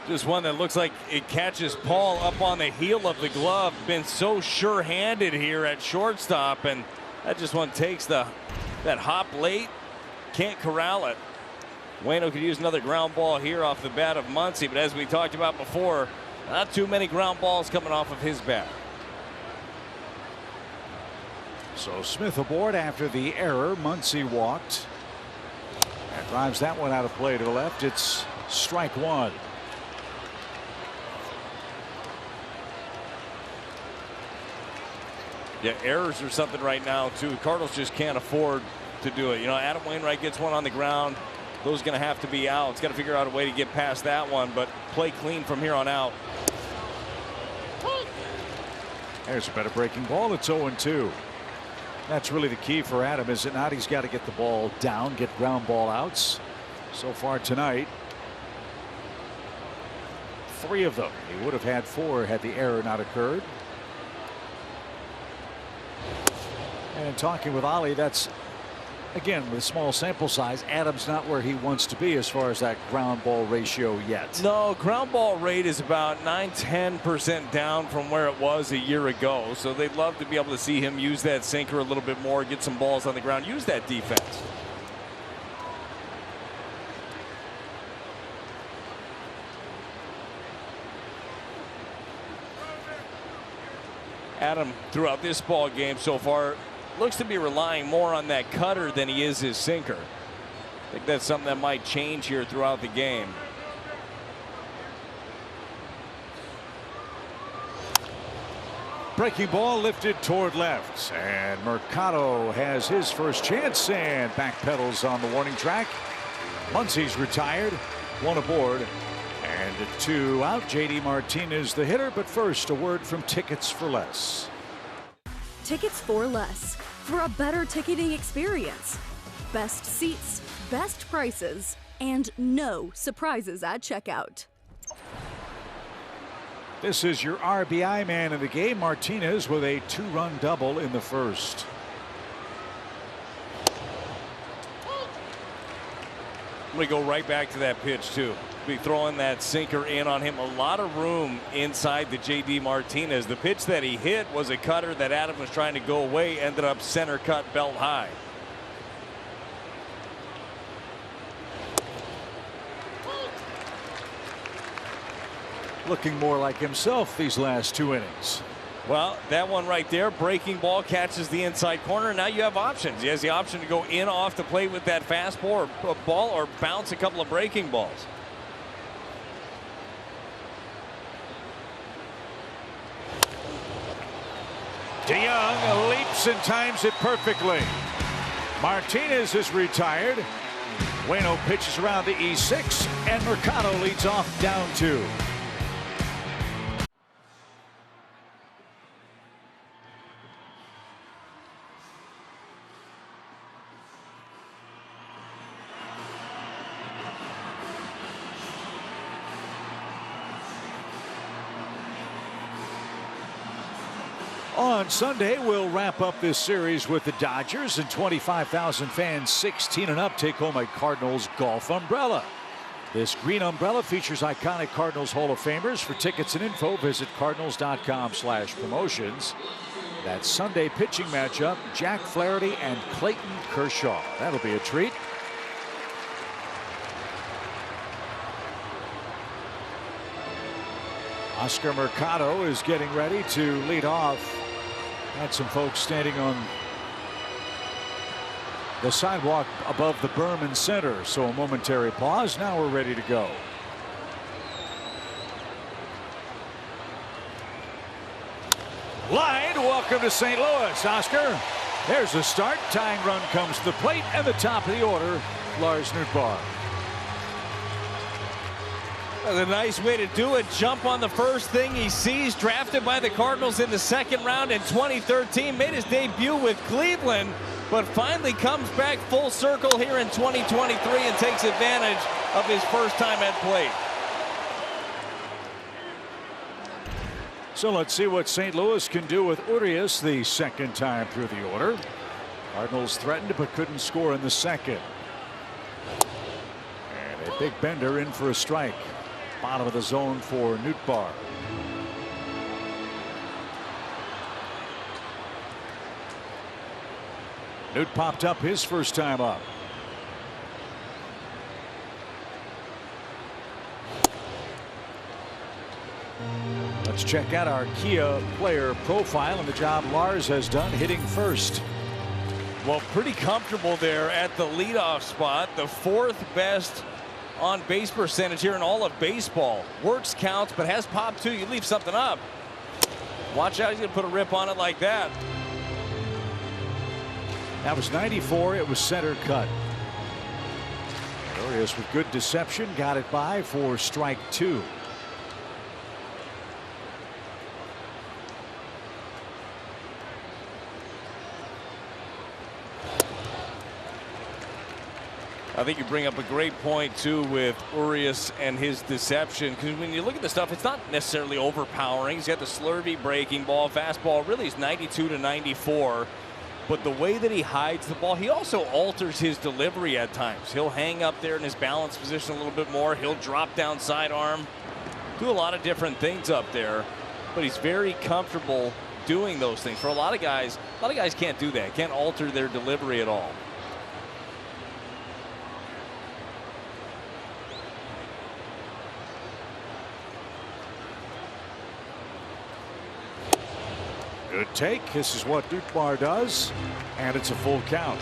Just one that looks like it catches Paul up on the heel of the glove. Been so sure-handed here at shortstop. And that just one takes that hop late. Can't corral it. Waino could use another ground ball here off the bat of Muncy, but as we talked about before, not too many ground balls coming off of his bat. So Smith aboard after the error. Muncy walked. And drives that one out of play to the left. It's strike 1. Yeah, errors are something right now, too. Cardinals just can't afford to do it. You know, Adam Wainwright gets one on the ground. Those are going to have to be out. It's got to figure out a way to get past that one, but play clean from here on out. There's a better breaking ball. It's 0-2. That's really the key for Adam, is it not? He's got to get the ball down, get ground ball outs. So far tonight, 3 of them. He would have had 4 had the error not occurred. And in talking with Ollie, that's, again, with small sample size, Adams not where he wants to be as far as that ground ball ratio yet. No, ground ball rate is about 9–10% down from where it was a year ago. So they'd love to be able to see him use that sinker a little bit more, get some balls on the ground, use that defense. Adam, throughout this ball game so far, looks to be relying more on that cutter than he is his sinker. I think that's something that might change here throughout the game. Breaking ball lifted toward left, and Mercado has his first chance and backpedals on the warning track. Muncy's retired, 1 aboard, and 2 out. JD Martinez the hitter, but first a word from Tickets for Less. Tickets for Less, for a better ticketing experience. Best seats, best prices, and no surprises at checkout. This is your RBI man in the game, Martinez, with a 2-run double in the first. I'm going to go right back to that pitch, too. Be throwing that sinker in on him. A lot of room inside the JD Martinez. The pitch that he hit was a cutter that Adam was trying to go away, ended up center cut belt high. looking more like himself these last 2 innings. Well, that one right there, breaking ball, catches the inside corner. Now you have options. He has the option to go in off the plate with that fastball or bounce a couple of breaking balls. DeYoung leaps and times it perfectly. Martinez is retired. Waino pitches around the E6, and Mercado leads off down 2. On Sunday, we'll wrap up this series with the Dodgers, and 25,000 fans 16 and up take home a Cardinals golf umbrella. This green umbrella features iconic Cardinals Hall of Famers. For tickets and info, visit cardinals.com/promotions. That Sunday pitching matchup, Jack Flaherty and Clayton Kershaw. That'll be a treat. Oscar Mercado is getting ready to lead off. Had some folks standing on the sidewalk above the berm in center, so a momentary pause. Now we're ready to go. Line, welcome to St. Louis, Oscar. There's a start. Tying run comes to the plate, and the top of the order, Lars Nootbaar. A nice way to do it. Jump on the first thing he sees. Drafted by the Cardinals in the second round in 2013. Made his debut with Cleveland, but finally comes back full circle here in 2023 and takes advantage of his first time at plate. So let's see what St. Louis can do with Urias the second time through the order. Cardinals threatened but couldn't score in the second. And a big bender in for a strike. Bottom of the zone for Nootbaar. Newt popped up his first time up. Let's check out our Kia player profile and the job Lars has done hitting first. Well, pretty comfortable there at the leadoff spot. The 4th best on base percentage here in all of baseball. Works counts, but has pop too. You leave something up. Watch out, he's gonna put a rip on it like that. That was 94. It was center cut. Urias with good deception got it by for strike 2. I think you bring up a great point too with Urias and his deception, because when you look at the stuff, it's not necessarily overpowering. He's got the slurvy breaking ball, fastball really is 92 to 94, but the way that he hides the ball, he also alters his delivery at times. He'll hang up there in his balance position a little bit more. He'll drop down sidearm, do a lot of different things up there, but he's very comfortable doing those things. For a lot of guys can't do that, can't alter their delivery at all. Good take. This is what Nootbaar does, and it's a full count.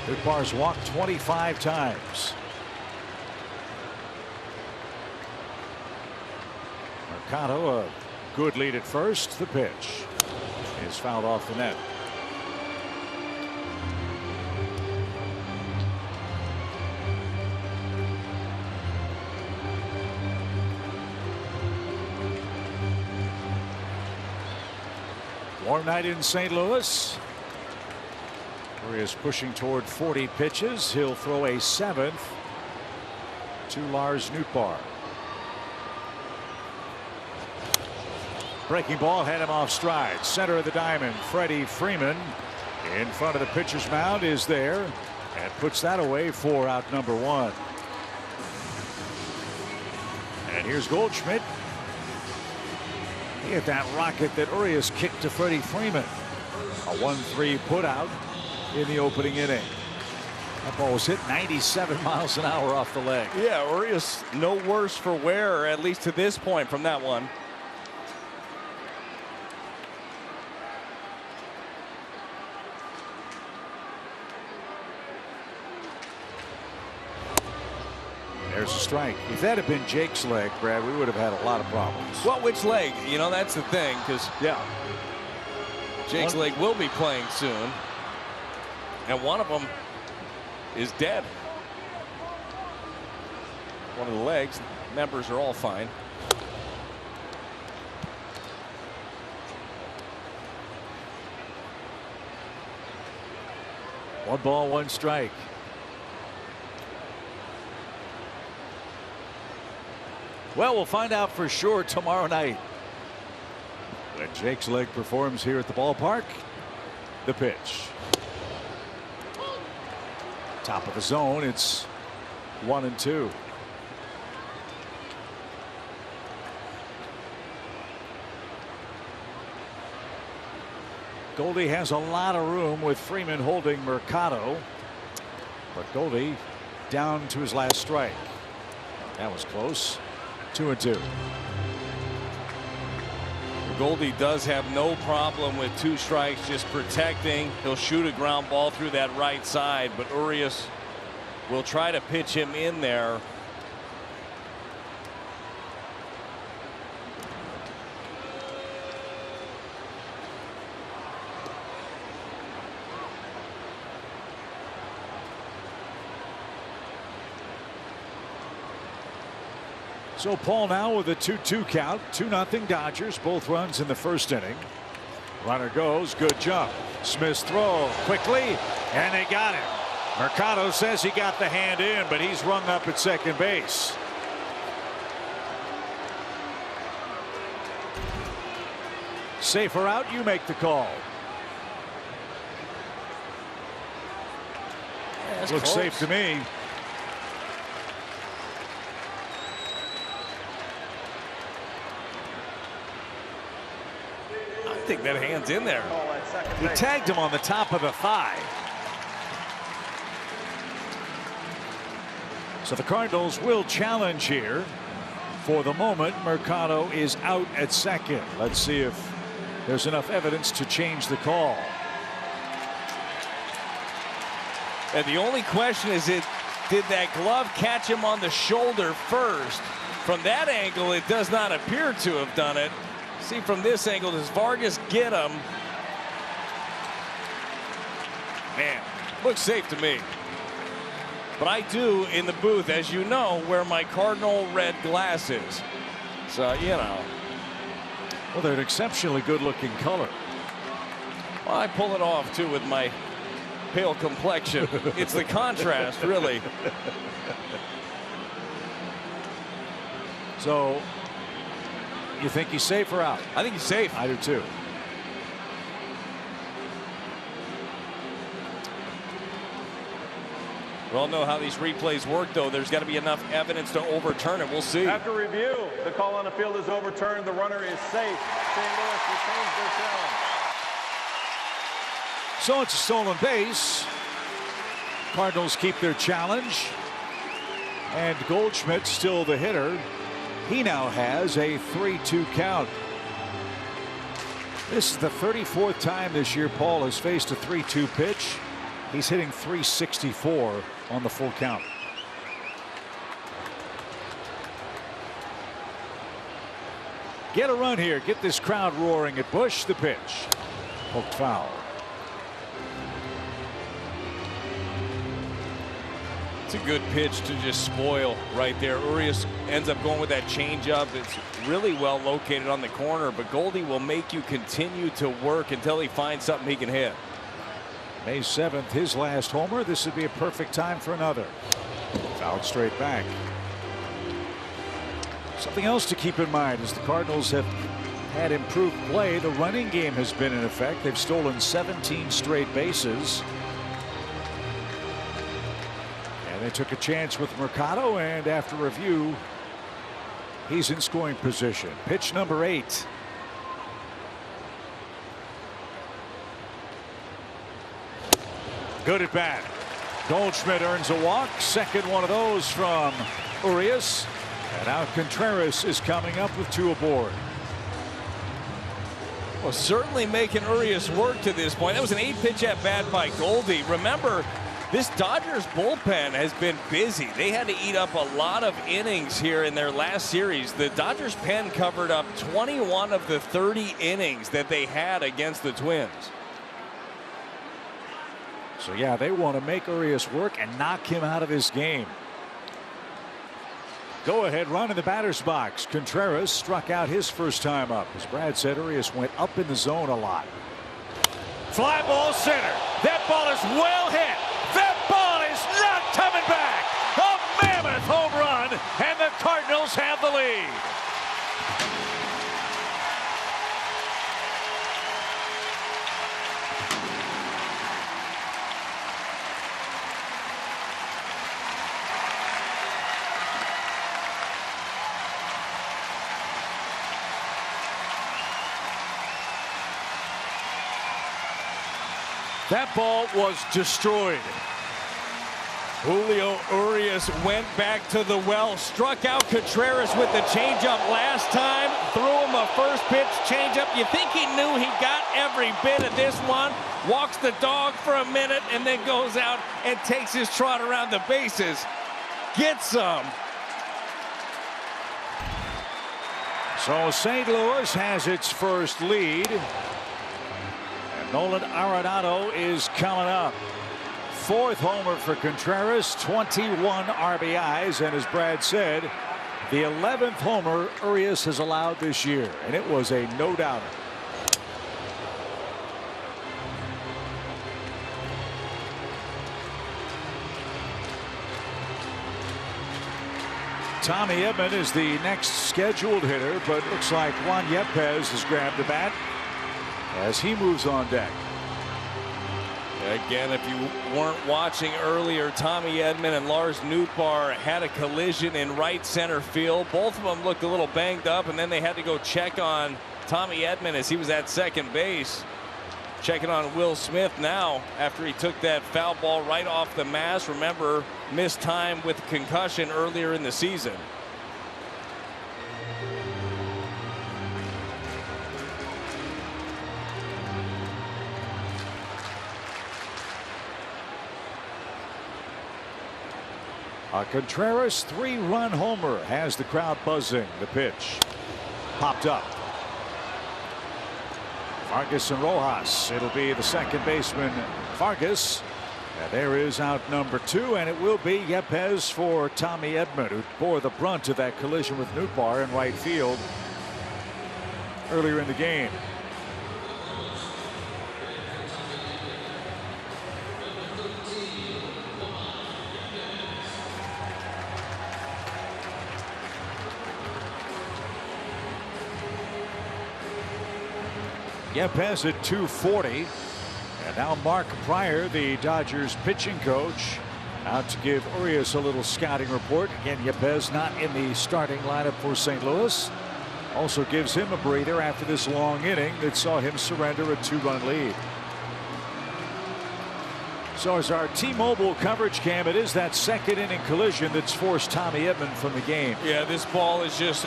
Nootbaar's walked 25 times. Mercado, a good lead at first. The pitch is fouled off the net. Warm night in St. Louis. Urias pushing toward 40 pitches. He'll throw a 7th to Lars Nootbaar. Breaking ball had him off stride. Center of the diamond, Freddie Freeman in front of the pitcher's mound is there and puts that away for out number 1. And here's Goldschmidt. He hit that rocket that Urias kicked to Freddie Freeman. A 1-3 put out in the opening inning. That ball was hit 97 miles an hour off the leg. Yeah, Urias no worse for wear, at least to this point, from that one. There's a strike. If that had been Jake's leg, Brad, we would have had a lot of problems. Well, which leg? You know, that's the thing, because yeah, Jake's leg will be playing soon, and one of them is dead. One of the legs. Members are all fine. One ball, one strike. Well, we'll find out for sure tomorrow night when Jake's leg performs here at the ballpark. The pitch. Top of the zone. It's 1-2. Goldie has a lot of room with Freeman holding Mercado, but Goldie down to his last strike. That was close. 2-2. Goldie does have no problem with 2 strikes, just protecting. He'll shoot a ground ball through that right side, but Urias will try to pitch him in there. So Paul now with a 2-2 count. 2-0 Dodgers. Both runs in the first inning. Runner goes. Good jump. Smith's throw quickly, and they got him. Mercado says he got the hand in, but he's rung up at second base. Safer out. You make the call. Yeah, looks close. safe to me. I think that hand's in there. He tagged him on the top of the thigh. So the Cardinals will challenge here. For the moment, Mercado is out at second. Let's see if there's enough evidence to change the call. And the only question is, did that glove catch him on the shoulder first? From that angle, it does not appear to have done it. See, from this angle, does Vargas get him? Man, looks safe to me. But I do, in the booth, as you know, wear my Cardinal red glasses. So, you know. Well, they're an exceptionally good-looking color. Well, I pull it off, too, with my pale complexion. It's the contrast, really. So, you think he's safe or out? I think he's safe. I do, too. We all know how these replays work, though. There's got to be enough evidence to overturn it. We'll see. After review, the call on the field is overturned. The runner is safe. St. Louis retains their challenge. So it's a stolen base. Cardinals keep their challenge. And Goldschmidt still the hitter. He now has a 3-2 count. This is the 34th time this year Paul has faced a 3-2 pitch. He's hitting .364 on the full count. Get a run here. Get this crowd roaring at Busch. The pitch. Poked foul. It's a good pitch to just spoil right there. Urias ends up going with that changeup. It's really well located on the corner, but Goldie will make you continue to work until he finds something he can hit. May 7th, his last homer. This would be a perfect time for another. Fouled straight back. Something else to keep in mind is the Cardinals have had improved play. The running game has been in effect. They've stolen 17 straight bases. And they took a chance with Mercado, and after review, he's in scoring position. Pitch number 8. Good at bat. Goldschmidt earns a walk. Second one of those from Urias. And now Contreras is coming up with 2 aboard. Well, certainly making Urias work to this point. That was an 8-pitch at bat by Goldie. Remember, this Dodgers bullpen has been busy. They had to eat up a lot of innings here in their last series. The Dodgers pen covered up 21 of the 30 innings that they had against the Twins. So yeah, they want to make Urias work and knock him out of this game. Go ahead run in the batter's box. Contreras struck out his first time up. As Brad said, Urias went up in the zone a lot. Fly ball center. That ball is well hit. That ball is not coming back. A mammoth home run, and the Cardinals have the lead. That ball was destroyed. Julio Urias went back to the well, struck out Contreras with the changeup last time, threw him a first pitch changeup. You think he knew he got every bit of this one, walks the dog for a minute, and then goes out and takes his trot around the bases. Get some. So St. Louis has its first lead. Nolan Arenado is coming up. 4th homer for Contreras, 21 RBIs, and as Brad said, the 11th homer Urias has allowed this year, and it was a no-doubter. Tommy Edman is the next scheduled hitter, but it looks like Juan Yepez has grabbed the bat as he moves on deck. Again, if you weren't watching earlier, Tommy Edman and Lars Nootbaar had a collision in right center field. Both of them looked a little banged up, and then they had to go check on Tommy Edman as he was at second base. Checking on Will Smith now after he took that foul ball right off the mask. Remember, missed time with concussion earlier in the season. A Contreras 3-run homer has the crowd buzzing. The pitch popped up. Vargas and Rojas. It'll be the second baseman Vargas. And there is out number 2, and it will be Yepez for Tommy Edman, who bore the brunt of that collision with Nootbaar in right field earlier in the game. Yepez at 240. And now Mark Pryor, the Dodgers pitching coach, out to give Urias a little scouting report. Again, Yepez not in the starting lineup for St. Louis. Also gives him a breather after this long inning that saw him surrender a 2-run lead. So as our T-Mobile coverage cam, it is that second inning collision that's forced Tommy Edman from the game. Yeah, this ball is just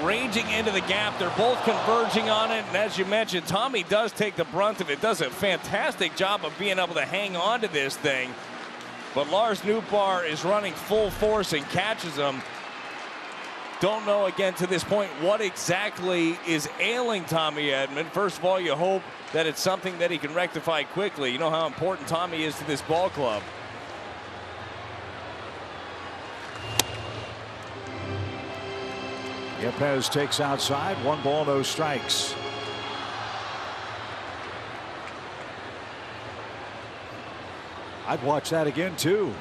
ranging into the gap. They're both converging on it, and as you mentioned, Tommy does take the brunt of it. Does a fantastic job of being able to hang on to this thing, but Lars Nootbaar is running full force and catches him. Don't know again to this point what exactly is ailing Tommy Edman. First of all, you hope that it's something that he can rectify quickly. You know how important Tommy is to this ball club. Yepez takes outside. 1 ball, no strikes. I'd watch that again too.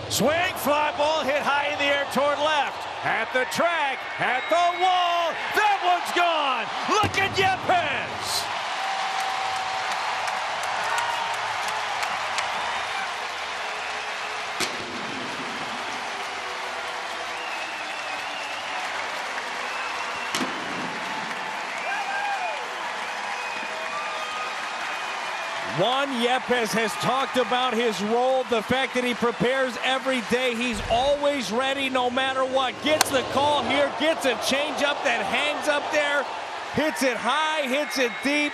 Swing, fly ball hit high in the air toward left. At the track, at the wall. That one's gone. Look at Yepez. Juan Yepez has talked about his role, the fact that he prepares every day. He's always ready no matter what. Gets the call here, gets a changeup that hangs up there, hits it high, hits it deep.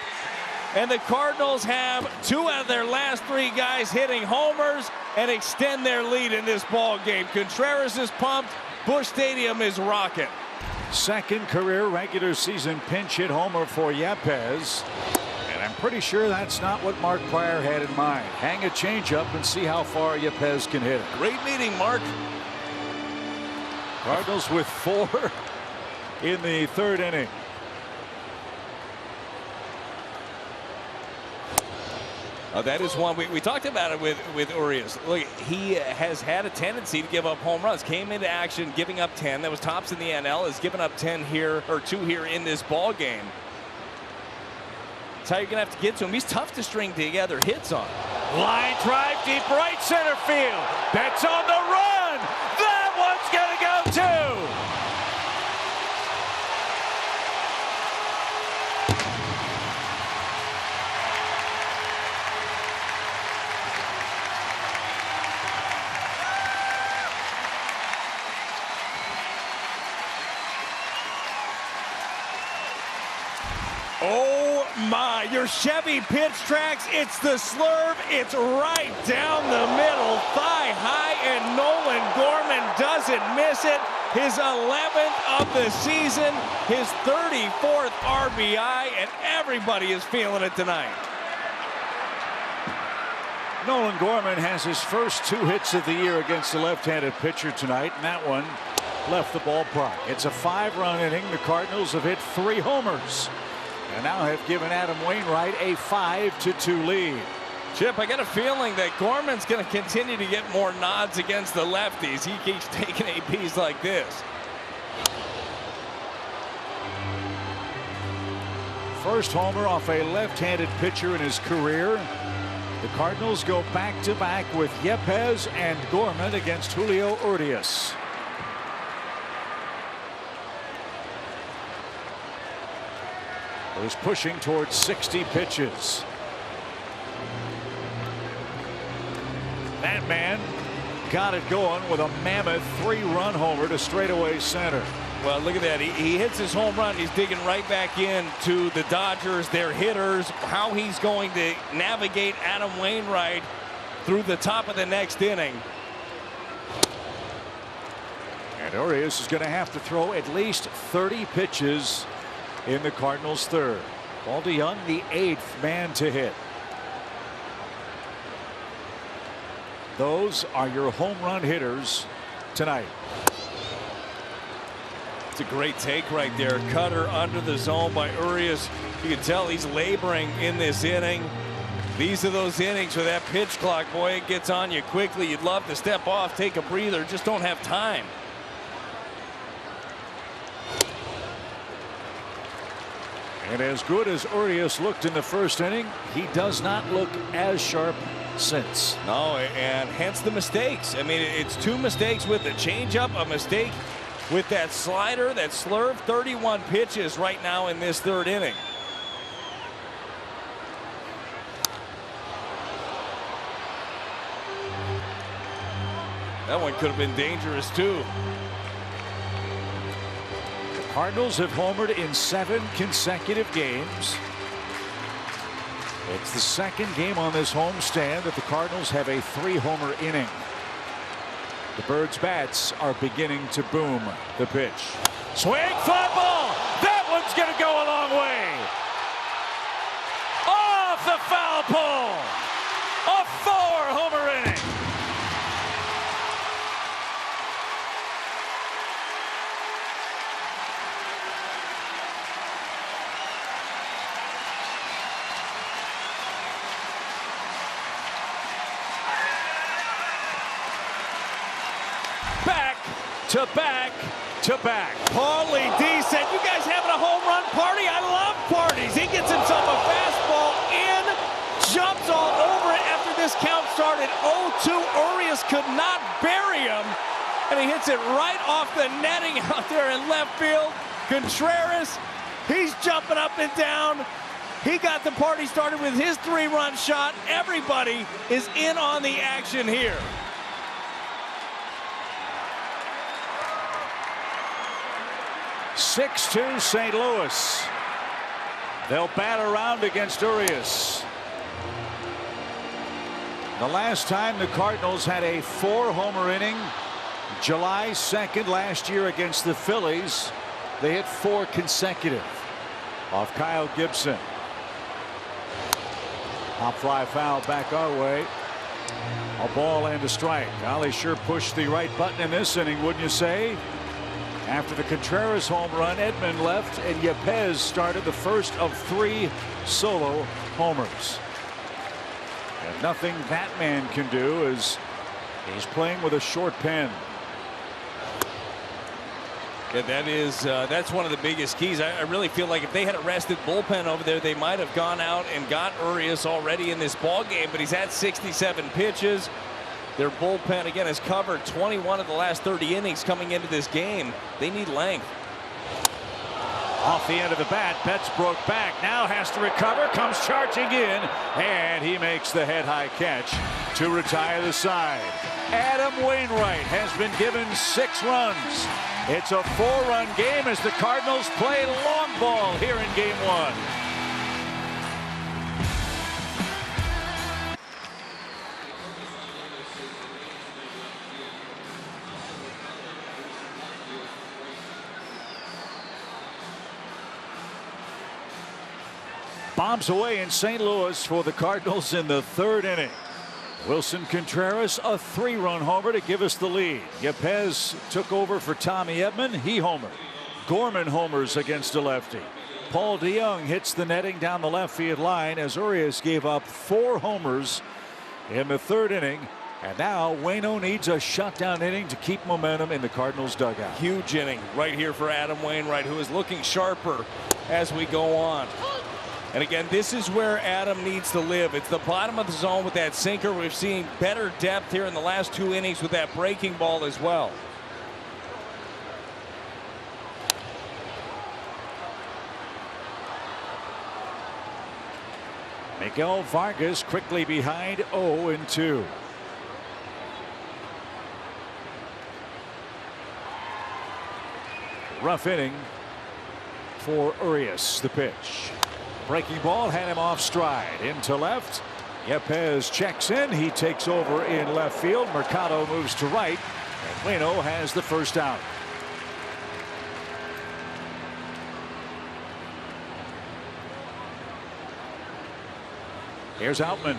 And the Cardinals have 2 out of their last 3 guys hitting homers and extend their lead in this ball game. Contreras is pumped. Busch Stadium is rocking. Second career regular season pinch hit homer for Yepez. And I'm pretty sure that's not what Mark Pryor had in mind. Hang a changeup and see how far Yepez can hit it. Great meeting, Mark. Cardinals with 4 in the 3rd inning. That is one we talked about it with Urias. Look, he has had a tendency to give up home runs. Came into action giving up 10. That was tops in the NL. Has given up 10 here, or 2 here in this ball game. That's how you're gonna have to get to him. He's tough to string together hits on. Line drive deep right center field. That's on the run. That one's gonna go too. Oh my, your Chevy pitch tracks, it's the slurve, it's right down the middle, thigh high, and Nolan Gorman doesn't miss it. His 11th of the season, his 34th RBI, and everybody is feeling it tonight. Nolan Gorman has his first 2 hits of the year against the left-handed pitcher tonight, and that one left the ballpark. It's a 5-run inning. The Cardinals have hit 3 homers. And now have given Adam Wainwright a 5-2 lead. Chip, I got a feeling that Gorman's going to continue to get more nods against the lefties. He keeps taking APs like this. First homer off a left-handed pitcher in his career. The Cardinals go back-to-back with Yepez and Gorman against Julio Urias. Was pushing towards 60 pitches. That man got it going with a mammoth 3-run homer to straightaway center. Well, look at that. He hits his home run. He's digging right back into the Dodgers, their hitters, how he's going to navigate Adam Wainwright through the top of the next inning. And Urias is going to have to throw at least 30 pitches in the Cardinals' 3rd. Paul DeYoung, the 8th man to hit. Those are your home run hitters tonight. It's a great take right there. Cutter under the zone by Urias. You can tell he's laboring in this inning. These are those innings where that pitch clock, boy, it gets on you quickly. You'd love to step off, take a breather, just don't have time. And as good as Urias looked in the 1st inning, he does not look as sharp since. No, and hence the mistakes. I mean, it's 2 mistakes with the changeup, a mistake with that slider, that slurve. 31 pitches right now in this 3rd inning. That one could have been dangerous too. Cardinals have homered in 7 consecutive games. It's the 2nd game on this homestand that the Cardinals have a 3-homer inning. The Birds' bats are beginning to boom. The pitch. Swing, fly ball. That one's going to go a long way. Off the foul pole. A 4-homer inning. To back to back. Paulie D said, "You guys having a home run party? I love parties." He gets himself a fastball in, jumps all over it after this count started 0-2. Urias could not bury him, and he hits it right off the netting out there in left field. Contreras, he's jumping up and down. He got the party started with his 3-run shot. Everybody is in on the action here. (6-2) St. Louis. They'll bat around against Urias. The last time the Cardinals had a 4-homer inning, July 2nd last year against the Phillies. They hit 4 consecutive off Kyle Gibson. Hop fly foul back our way. A ball and a strike. Now they sure pushed the right button in this inning, wouldn't you say? After the Contreras home run, Edman left and Yepez started the first of 3 solo homers. And nothing that man can do as he's playing with a short pen. Yeah, that's one of the biggest keys. I really feel like if they had a rested bullpen over there, they might have gone out and got Urias already in this ball game. But he's had 67 pitches. Their bullpen again has covered 21 of the last 30 innings coming into this game. They need length. Off the end of the bat, Betts broke back, now has to recover, comes charging in, and he makes the head-high catch to retire the side. Adam Wainwright has been given 6 runs. It's a 4-run game as the Cardinals play long ball here in Game 1. Bombs away in St. Louis for the Cardinals in the 3rd inning. Wilson Contreras, a 3-run homer to give us the lead. Yepez took over for Tommy Edman. He homered. Gorman homers against a lefty. Paul DeYoung hits the netting down the left field line as Urias gave up 4 homers in the 3rd inning. And now Waino needs a shutdown inning to keep momentum in the Cardinals dugout. Huge inning right here for Adam Wainwright, who is looking sharper as we go on. And again, this is where Adam needs to live. It's the bottom of the zone with that sinker. We've seen better depth here in the last 2 innings with that breaking ball as well. Miguel Vargas quickly behind 0-2. Rough inning for Urias. The pitch. Breaking ball had him off stride into left. Yepez checks in. He takes over in left field. Mercado moves to right. And Waino has the first out. Here's Outman.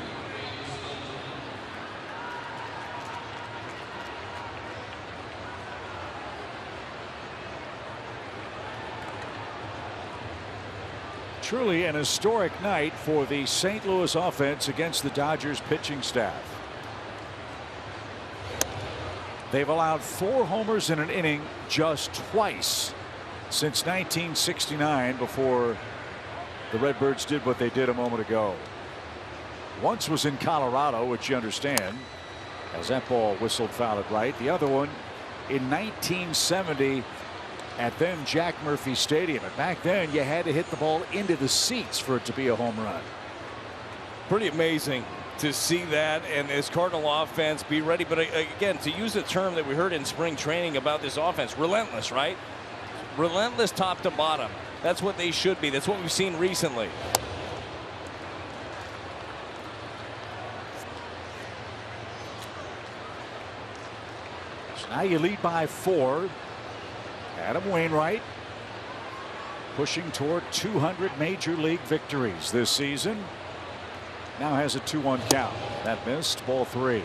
Truly an historic night for the St. Louis offense against the Dodgers pitching staff. They've allowed 4 homers in an inning just twice since 1969, before the Redbirds did what they did a moment ago. Once was in Colorado, which you understand, as that ball whistled foul it right. The other one in 1970 at then Jack Murphy Stadium. And back then you had to hit the ball into the seats for it to be a home run. Pretty amazing to see that, and this Cardinal offense be ready. But again, to use a term that we heard in spring training about this offense, relentless, right? Relentless top to bottom. That's what they should be. That's what we've seen recently. So now you lead by 4. Adam Wainwright pushing toward 200 major league victories this season. Now has a 2-1 count. That missed. Ball 3.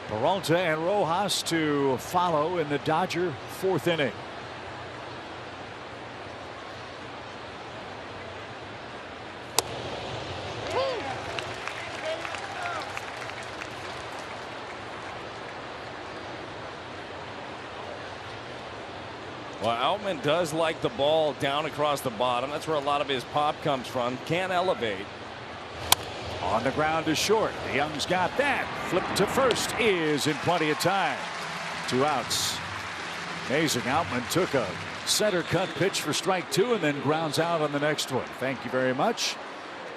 Peralta and Rojas to follow in the Dodger 4th inning. Well, Outman does like the ball down across the bottom. That's where a lot of his pop comes from. Can't elevate. On the ground to short. DeYoung's got that. Flip to first is in plenty of time. 2 outs. Amazing. Outman took a center cut pitch for strike 2 and then grounds out on the next one. Thank you very much.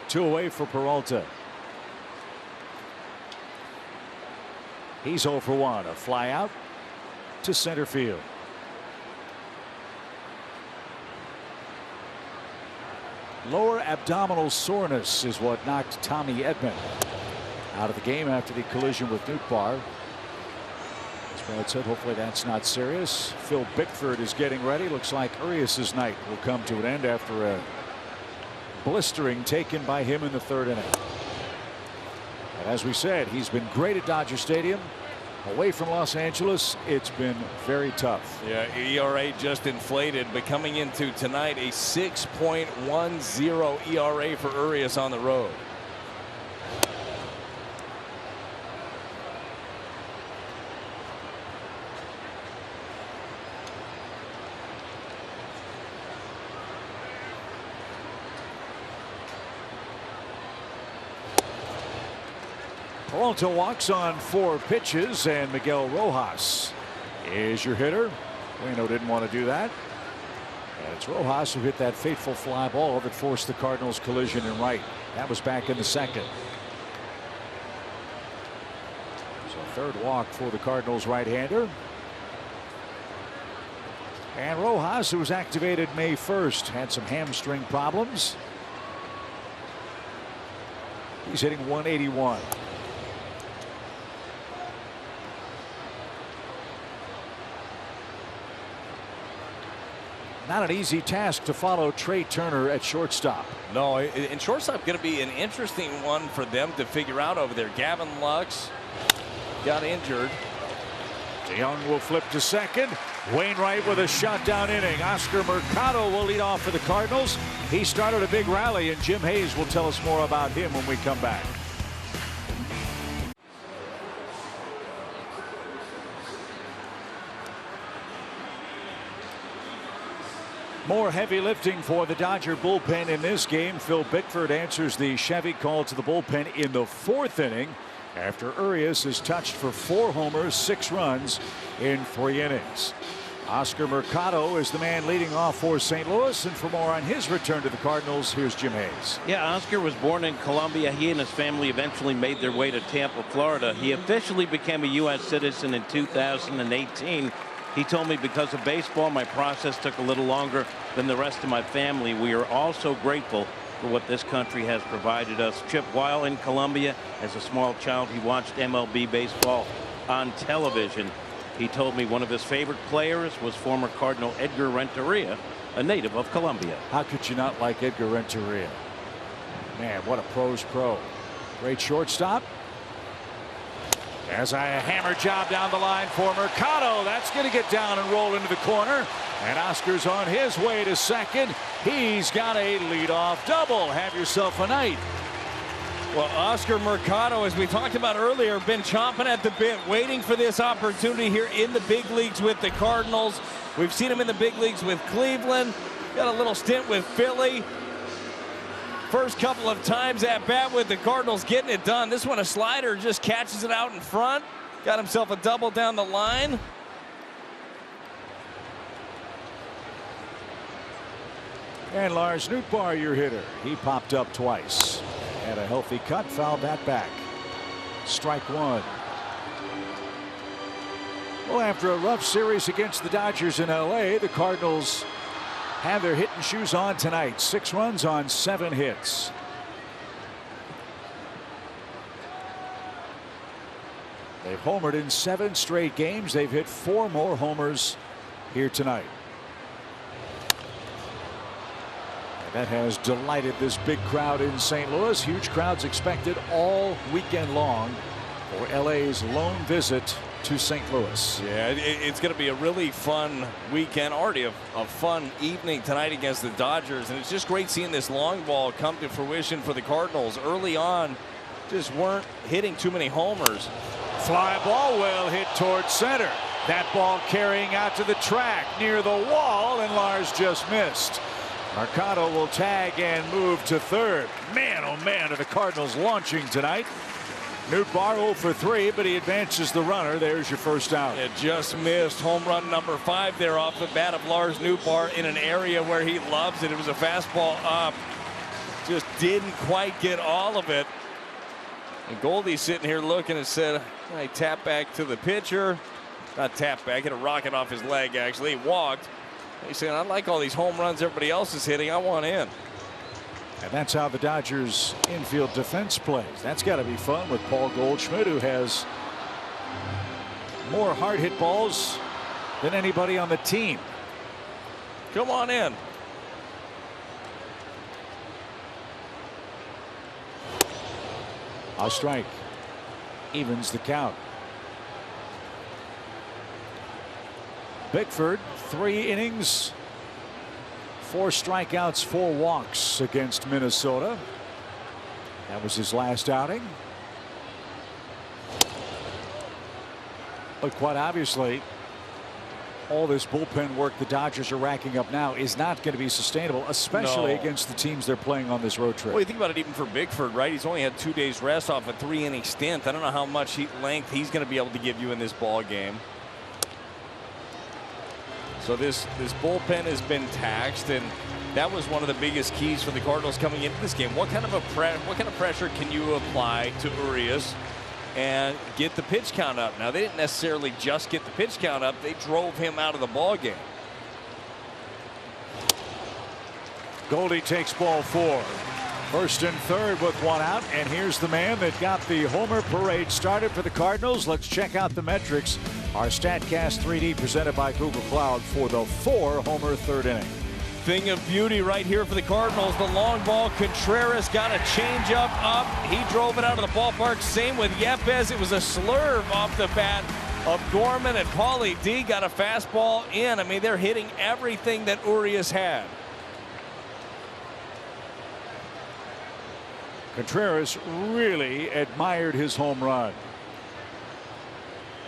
2 away for Peralta. He's 0 for 1. A fly out to center field. Lower abdominal soreness is what knocked Tommy Edman out of the game after the collision with Nootbaar. As Brad said, hopefully that's not serious. Phil Bickford is getting ready. Looks like Urias's night will come to an end after a blistering taken by him in the 3rd inning. And as we said, he's been great at Dodger Stadium. Away from Los Angeles, it's been very tough. Yeah, ERA just inflated, but coming into tonight, a 6.10 ERA for Urias on the road. Peralta walks on 4 pitches, and Miguel Rojas is your hitter. Waino didn't want to do that. And it's Rojas who hit that fateful fly ball that forced the Cardinals collision in right. That was back in the 2nd. So 3rd walk for the Cardinals right-hander. And Rojas, who was activated May 1st, had some hamstring problems. He's hitting 181. Not an easy task to follow Trey Turner at shortstop. No, and shortstop going to be an interesting one for them to figure out over there. Gavin Lux got injured. DeYoung will flip to second. Wainwright with a shutdown inning. Oscar Mercado will lead off for the Cardinals. He started a big rally, and Jim Hayes will tell us more about him when we come back. More heavy lifting for the Dodger bullpen in this game. Phil Bickford answers the Chevy call to the bullpen in the 4th inning after Urias is touched for 4 homers, 6 runs in 3 innings. Oscar Mercado is the man leading off for St. Louis, and for more on his return to the Cardinals, here's Jim Hayes. Yeah, Oscar was born in Colombia. He and his family eventually made their way to Tampa, Florida. He officially became a U.S. citizen in 2018. He told me because of baseball, my process took a little longer than the rest of my family. We are all so grateful for what this country has provided us. Chip, while in Colombia, as a small child, he watched MLB baseball on television. He told me one of his favorite players was former Cardinal Edgar Renteria, a native of Colombia. How could you not like Edgar Renteria? Man, what a pro's pro. Great shortstop. As a hammer job down the line for Mercado. That's going to get down and roll into the corner. And Oscar's on his way to second. He's got a leadoff double. Have yourself a night. Well, Oscar Mercado, as we talked about earlier, been chomping at the bit, waiting for this opportunity here in the big leagues with the Cardinals. We've seen him in the big leagues with Cleveland. Got a little stint with Philly. First couple of times at bat with the Cardinals getting it done. This one, a slider, just catches it out in front. Got himself a double down the line. And Lars Nootbaar, your hitter. He popped up twice. Had a healthy cut, fouled that back. Strike 1. Well, after a rough series against the Dodgers in LA, the Cardinals have their hitting shoes on tonight. 6 runs on 7 hits. They've homered in 7 straight games. They've hit 4 more homers here tonight. And that has delighted this big crowd in St. Louis. Huge crowds expected all weekend long for LA's lone visit to St. Louis. Yeah, it's going to be a really fun weekend, already a fun evening tonight against the Dodgers, and it's just great seeing this long ball come to fruition for the Cardinals. Early on, just weren't hitting too many homers. Fly ball well hit towards center. That ball carrying out to the track near the wall, and Lars just missed. Mercado will tag and move to third. Man, oh man, are the Cardinals launching tonight. Nootbaar 0 for 3, but he advances the runner. There's your first out. It just missed home run number 5 there off the bat of Lars Nootbaar in an area where he loves it. It was a fastball up. Just didn't quite get all of it. And Goldie's sitting here looking and said, I tap back to the pitcher. Not tap back, hit a rocket off his leg, actually. He walked. He's saying, I like all these home runs everybody else is hitting. I want in. And that's how the Dodgers infield defense plays. That's got to be fun with Paul Goldschmidt, who has more hard hit balls than anybody on the team. Come on in. A strike evens the count. Bickford, 3 innings, 4 strikeouts, 4 walks against Minnesota. That was his last outing. But quite obviously, all this bullpen work the Dodgers are racking up now is not going to be sustainable, especially against the teams they're playing on this road trip. Well, you think about it, even for Bickford, right? He's only had 2 days rest off a 3-inning stint. I don't know how much length he's going to be able to give you in this ball game. So this bullpen has been taxed, and that was one of the biggest keys for the Cardinals coming into this game. What kind of pressure can you apply to Urias and get the pitch count up? Now, they didn't necessarily just get the pitch count up. They drove him out of the ball game. Goldie takes ball 4. First and third with 1 out, and here's the man that got the homer parade started for the Cardinals. Let's check out the metrics. Our StatCast 3D presented by Google Cloud for the 4-homer third inning. Thing of beauty right here for the Cardinals. The long ball. Contreras got a changeup up. He drove it out of the ballpark. Same with Yepez. It was a slurve off the bat of Gorman, and Paulie D got a fastball in. I mean, they're hitting everything that Urias had. Contreras really admired his home run.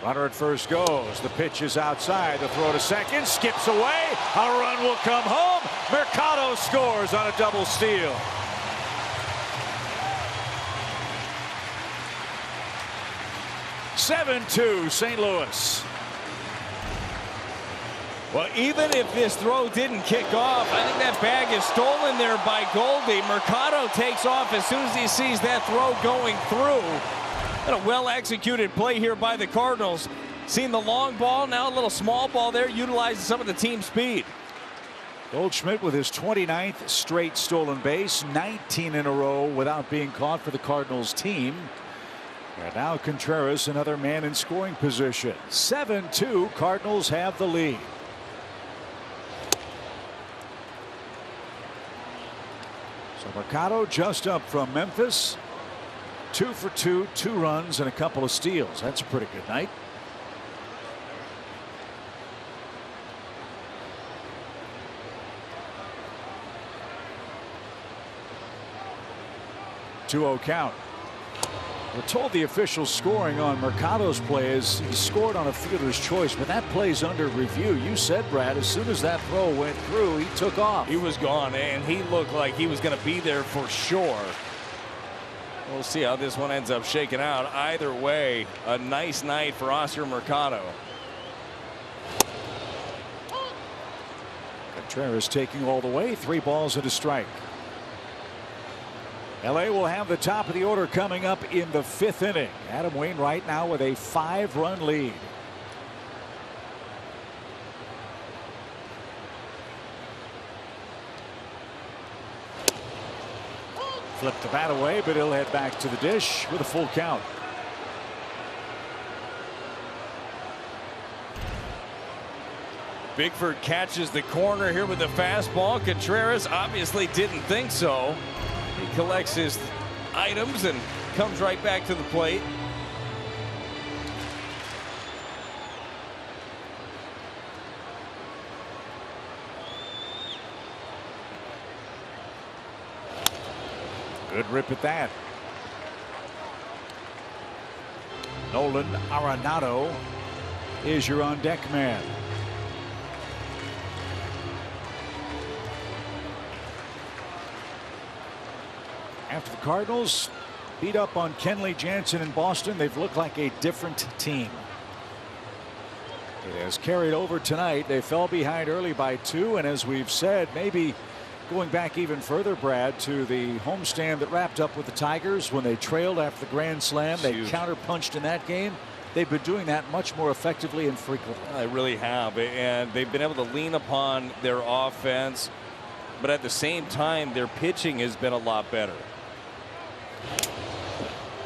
Runner at first goes. The pitch is outside. The throw to second. Skips away. A run will come home. Mercado scores on a double steal. (7-2) St. Louis. Well, even if this throw didn't kick off, I think that bag is stolen there by Goldie. Mercado takes off as soon as he sees that throw going through. And a well-executed play here by the Cardinals. Seeing the long ball, now a little small ball there, utilizing some of the team speed. Goldschmidt with his 29th straight stolen base, 19 in a row without being caught for the Cardinals team. And now Contreras, another man in scoring position. 7-2, Cardinals have the lead. So Mercado just up from Memphis. 2 for 2, 2 runs and a couple of steals. That's a pretty good night. (2-0) count. We're told the official scoring on Mercado's play is he scored on a fielder's choice, but that play's under review. You said, Brad, as soon as that throw went through, he took off. He was gone, and he looked like he was going to be there for sure. We'll see how this one ends up shaking out. Either way, a nice night for Oscar Mercado. Contreras taking all the way. 3 balls and a strike. LA will have the top of the order coming up in the 5th inning. Adam Wainwright now with a 5-run lead. Flipped the bat away, but he'll head back to the dish with a full count. Bickford catches the corner here with the fastball. Contreras obviously didn't think so. He collects his items and comes right back to the plate. Good rip at that. Nolan Arenado is your on deck man. After the Cardinals beat up on Kenley Jansen in Boston, they've looked like a different team. It has carried over tonight. They fell behind early by 2, and as we've said, maybe going back even further, Brad, to the homestand that wrapped up with the Tigers when they trailed after the Grand Slam. They counterpunched in that game. They've been doing that much more effectively and frequently. They really have, and they've been able to lean upon their offense, but at the same time, their pitching has been a lot better.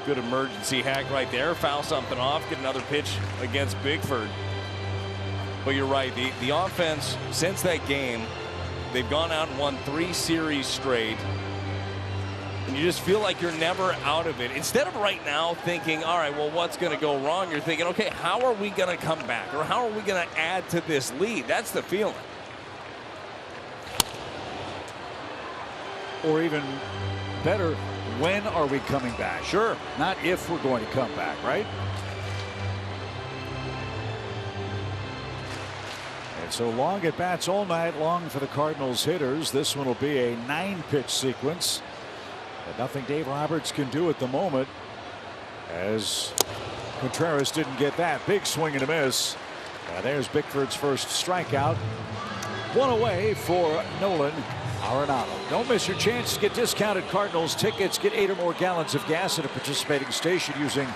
Good emergency hack right there. Foul something off. Get another pitch against Bigford. But you're right. The offense since that game, they've gone out and won 3 series straight. And you just feel like you're never out of it. Instead of right now thinking, all right, well, what's going to go wrong? You're thinking, okay, how are we going to come back? Or how are we going to add to this lead? That's the feeling. Or even better, when are we coming back? Sure. Not if we're going to come back, right? And so long at bats all night long for the Cardinals hitters. This one will be a 9-pitch sequence. But nothing Dave Roberts can do at the moment, as Contreras didn't get that. Big swing and a miss. There's Bickford's first strikeout. 1 away for Nolan Arenado. Don't miss your chance to get discounted Cardinals tickets. Get 8 or more gallons of gas at a participating station using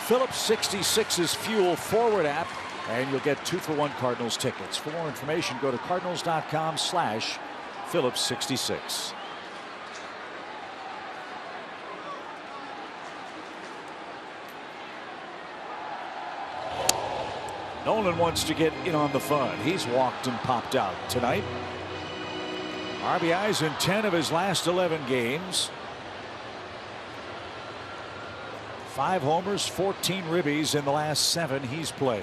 Phillips 66's Fuel Forward app, and you'll get 2-for-1 Cardinals tickets. For more information, go to cardinals.com/Phillips66. Nolan wants to get in on the fun. He's walked and popped out tonight. RBIs in 10 of his last 11 games. 5 homers, 14 ribbies in the last 7 he's played.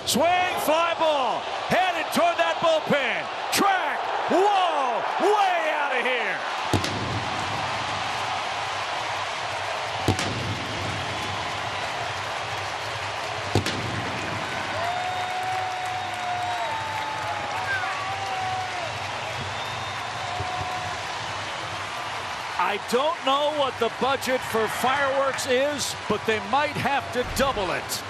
Swing, fly ball, headed toward that bullpen. Track, whoa, way out of here. I don't know what the budget for fireworks is, but they might have to double it.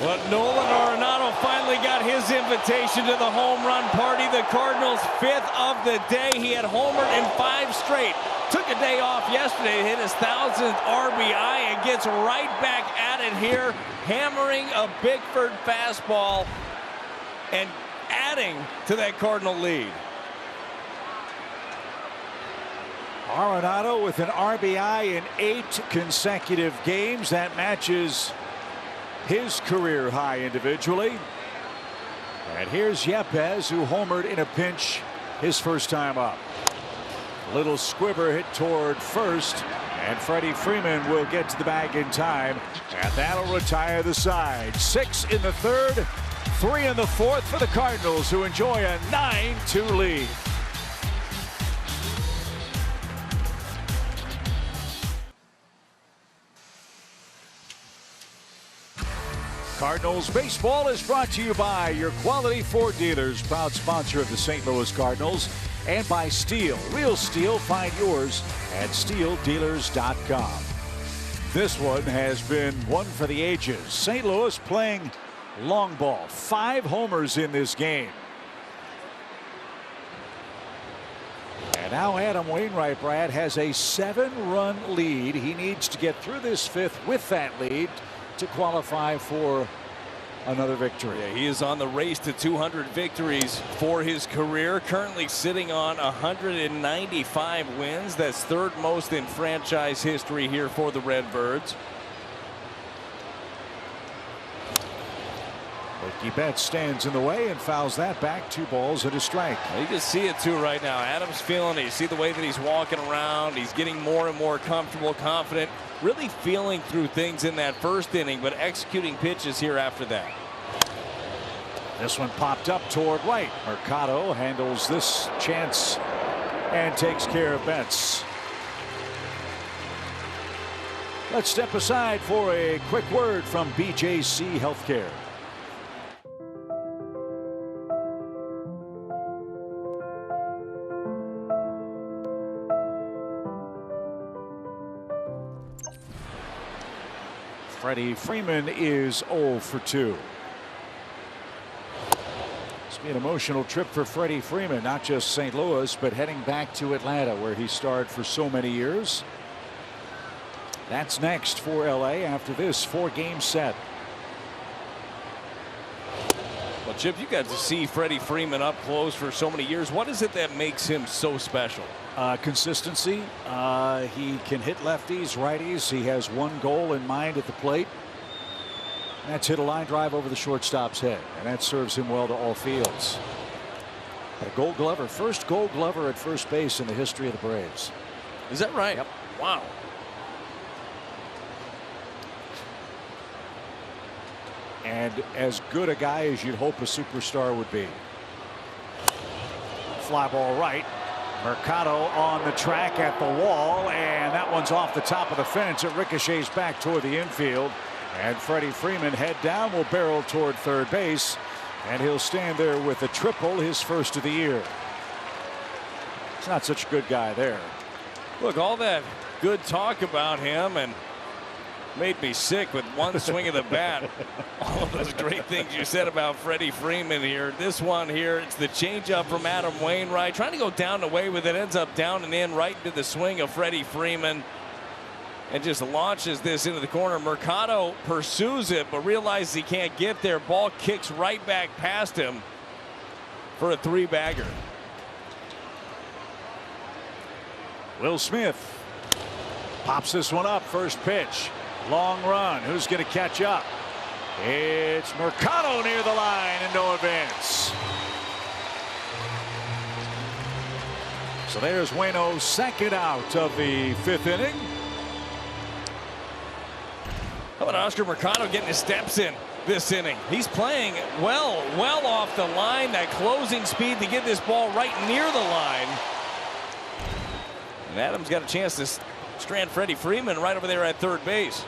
Well, Nolan Arenado finally got his invitation to the home run party. The Cardinals' 5th of the day. He had homered in 5 straight. Took a day off yesterday to hit his 1000th RBI and gets right back at it here, hammering a Bickford fastball and adding to that Cardinal lead. Arenado with an RBI in 8 consecutive games. That matches his career high individually. And here's Yepez, who homered in a pinch his first time up. Little squibber hit toward first, and Freddie Freeman will get to the bag in time, and that'll retire the side. 6 in the 3rd, 3 in the 4th for the Cardinals, who enjoy a 9-2 lead. Cardinals baseball is brought to you by your Quality Ford dealers, proud sponsor of the St. Louis Cardinals, and by Steel. Real Steel, find yours at steeldealers.com. This one has been one for the ages. St. Louis playing long ball. 5 homers in this game. And now Adam Wainwright, Brad, has a 7-run lead. He needs to get through this 5th with that lead to qualify for another victory. Yeah, he is on the race to 200 victories for his career, currently sitting on 195 wins. That's 3rd most in franchise history here for the Redbirds. Mookie Betts stands in the way and fouls that back. 2 balls and a strike. You can see it too right now. Adams feeling it. You see the way that he's walking around. He's getting more and more comfortable, confident, really feeling through things in that 1st inning, but executing pitches here after that. This one popped up toward right. Mercado handles this chance and takes care of Betts. Let's step aside for a quick word from BJC Healthcare. Freddie Freeman is 0 for 2. It's been an emotional trip for Freddie Freeman, not just St. Louis, but heading back to Atlanta, where he starred for so many years. That's next for LA after this 4-game set. Well, Chip, you got to see Freddie Freeman up close for so many years. What is it that makes him so special? Consistency. He can hit lefties, righties. He has one goal in mind at the plate. That's hit a line drive over the shortstop's head, and that serves him well to all fields. But a Gold Glover, first Gold Glover at first base in the history of the Braves. Is that right? Yep. Wow. And as good a guy as you'd hope a superstar would be. Fly ball right. Mercado on the track at the wall, and that one's off the top of the fence. It ricochets back toward the infield, and Freddie Freeman, head down, will barrel toward third base, and he'll stand there with a triple, his first of the year. He's not such a good guy there. Look, all that good talk about him and made me sick with one swing of the bat. All of those great things you said about Freddie Freeman here. This one here, it's the changeup from Adam Wainwright. Trying to go down the way with it, ends up down and in right into the swing of Freddie Freeman. And just launches this into the corner. Mercado pursues it, but realizes he can't get there. Ball kicks right back past him for a 3-bagger. Will Smith pops this one up. First pitch. Long run. Who's going to catch up? It's Mercado near the line and no advance. So there's Waino's second out of the 5th inning. How about Oscar Mercado getting his steps in this inning? He's playing well off the line. That closing speed to get this ball right near the line. And Adams got a chance to strand Freddie Freeman right over there at third base.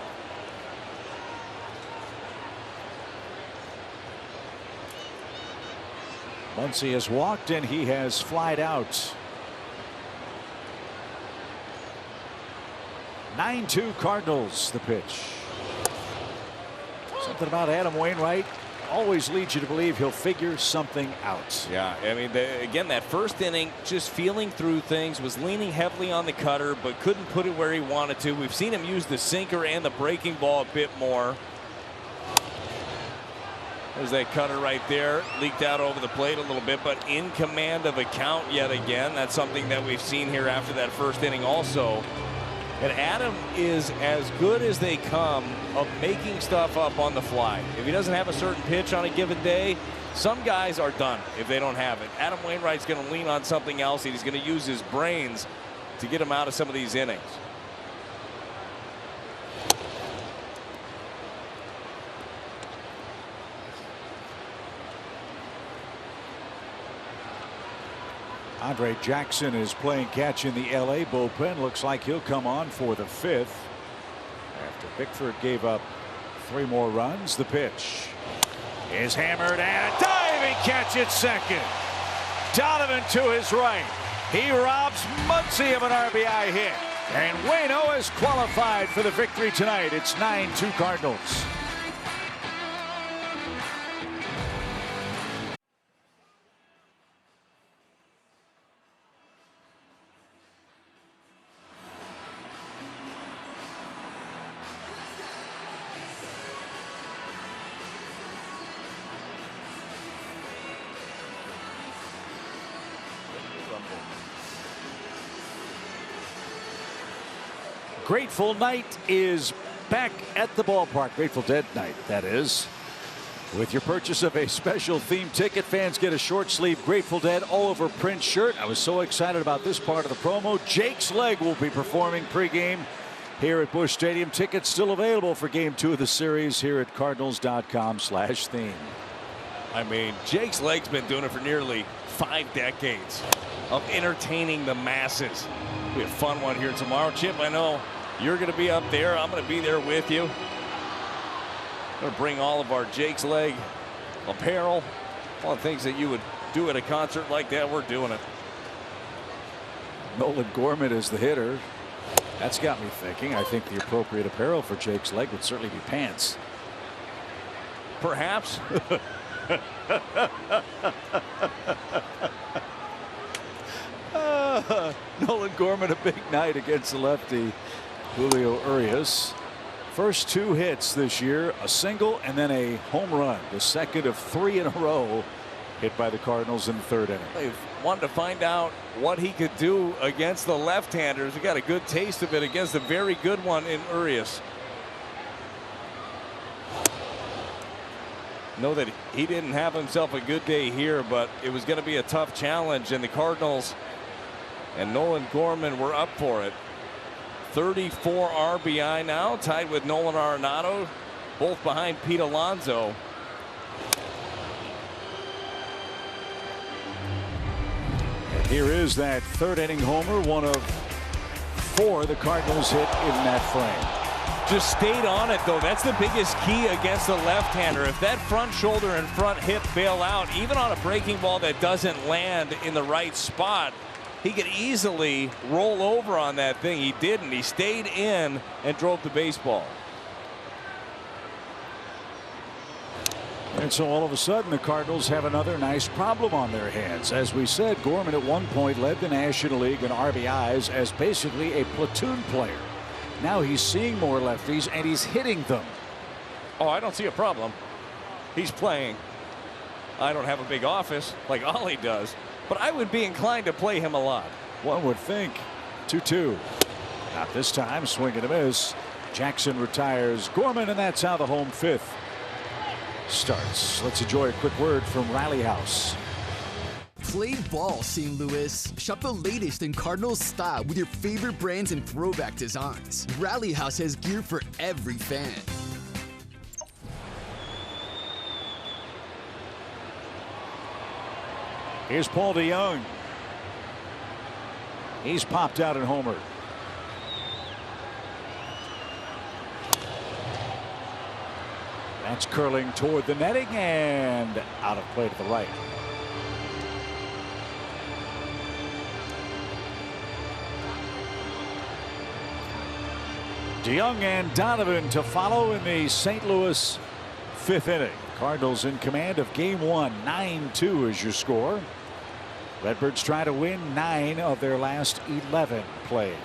Muncy has walked and he has flied out. 9-2 Cardinals. The pitch. Something about Adam Wainwright always leads you to believe he'll figure something out. Yeah, I mean, again, that first inning, just feeling through things, was leaning heavily on the cutter, but couldn't put it where he wanted to. We've seen him use the sinker and the breaking ball a bit more. There's that cutter right there, leaked out over the plate a little bit, but in command of a count yet again. That's something that we've seen here after that first inning also. And Adam is as good as they come of making stuff up on the fly. If he doesn't have a certain pitch on a given day, some guys are done if they don't have it. Adam Wainwright's going to lean on something else, and he's going to use his brains to get him out of some of these innings. Andre Jackson is playing catch in the LA bullpen. Looks like he'll come on for the 5th. After Bickford gave up 3 more runs. The pitch is hammered and a diving catch at second. Donovan to his right. He robs Muncy of an RBI hit. And Waino is qualified for the victory tonight. It's 9-2 Cardinals. Grateful Night is back at the ballpark. Grateful Dead Night, that is. With your purchase of a special themed ticket, fans get a short sleeve Grateful Dead all over print shirt. I was so excited about this part of the promo. Jake's Leg will be performing pregame here at Busch Stadium. Tickets still available for Game 2 of the series here at Cardinals.com/theme. I mean, Jake's Leg's been doing it for nearly 5 decades of entertaining the masses. It'll be a fun one here tomorrow. Chip, I know you're going to be up there. I'm going to be there with you. Going to bring all of our Jake's Leg apparel, all the things that you would do at a concert like that. We're doing it. Nolan Gorman is the hitter. That's got me thinking. I think the appropriate apparel for Jake's leg would certainly be pants. Perhaps. Nolan Gorman, a big night against the lefty Julio Urias. First 2 hits this year, a single and then a home run, the second of 3 in a row hit by the Cardinals in the 3rd inning. They've wanted to find out what he could do against the left-handers. We got a good taste of it against a very good one in Urias. Know that he didn't have himself a good day here, but it was going to be a tough challenge, and the Cardinals and Nolan Gorman were up for it. 34 RBI now, tied with Nolan Arenado, both behind Pete Alonso. And here is that 3rd inning homer, one of 4 the Cardinals hit in that frame. Just stayed on it, though. That's the biggest key against the left-hander. If that front shoulder and front hip bail out, even on a breaking ball that doesn't land in the right spot, he could easily roll over on that thing. He didn't. He stayed in and drove the baseball. And so all of a sudden the Cardinals have another nice problem on their hands. As we said, Gorman at one point led the National League in RBIs as basically a platoon player. Now he's seeing more lefties and he's hitting them. Oh, I don't see a problem. He's playing. I don't have a big office like Ollie does, but I would be inclined to play him a lot. One would think. 2-2. Not this time. Swing and a miss. Jackson retires Gorman, and that's how the home 5th starts. Let's enjoy a quick word from Rally House. Play ball, St. Louis. Shop the latest in Cardinals style with your favorite brands and throwback designs. Rally House has gear for every fan. Here's Paul DeYoung. He's popped out and homered. That's curling toward the netting and out of play to the right. DeYoung and Donovan to follow in the St. Louis 5th inning. Cardinals in command of game 1. 9-2 is your score. Redbirds try to win 9 of their last 11 played.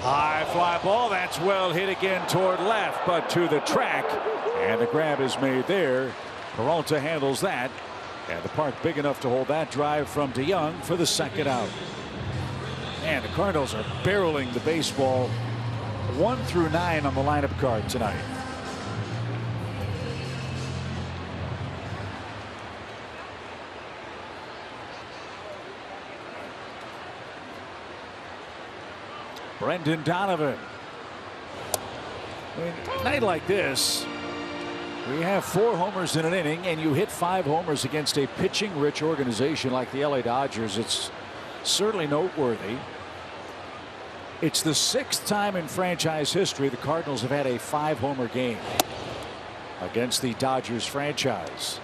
High fly ball. That's well hit again toward left, but to the track. And the grab is made there. Peralta handles that. And the park big enough to hold that drive from DeYoung for the 2nd out. And the Cardinals are barreling the baseball 1 through 9 on the lineup card tonight. Brendan Donovan. I mean, a night like this, we have 4 homers in an inning, and you hit 5 homers against a pitching-rich organization like the LA Dodgers. It's certainly noteworthy. It's the 6th time in franchise history the Cardinals have had a 5-homer game against the Dodgers franchise.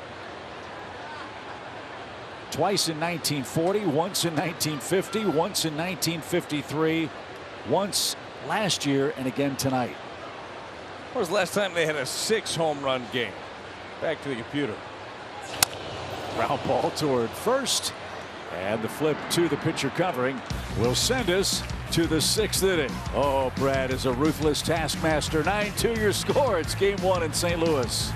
Twice in 1940, once in 1950, once in 1953, once last year, and again tonight. When was the last time they had a 6-home run game? Back to the computer. Ground ball toward first, and the flip to the pitcher covering will send us to the 6th inning. Oh, Brad is a ruthless taskmaster. 9-2 your score. It's game 1 in St. Louis.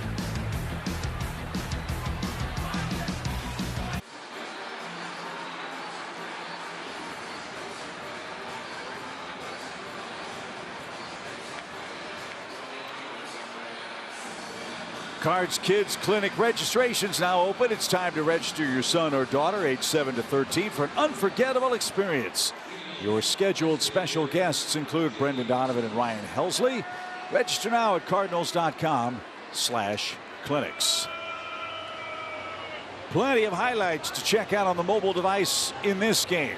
Cards Kids Clinic registrations now open. It's time to register your son or daughter aged 7 to 13 for an unforgettable experience. Your scheduled special guests include Brendan Donovan and Ryan Helsley. Register now at cardinals.com/clinics. Plenty of highlights to check out on the mobile device in this game.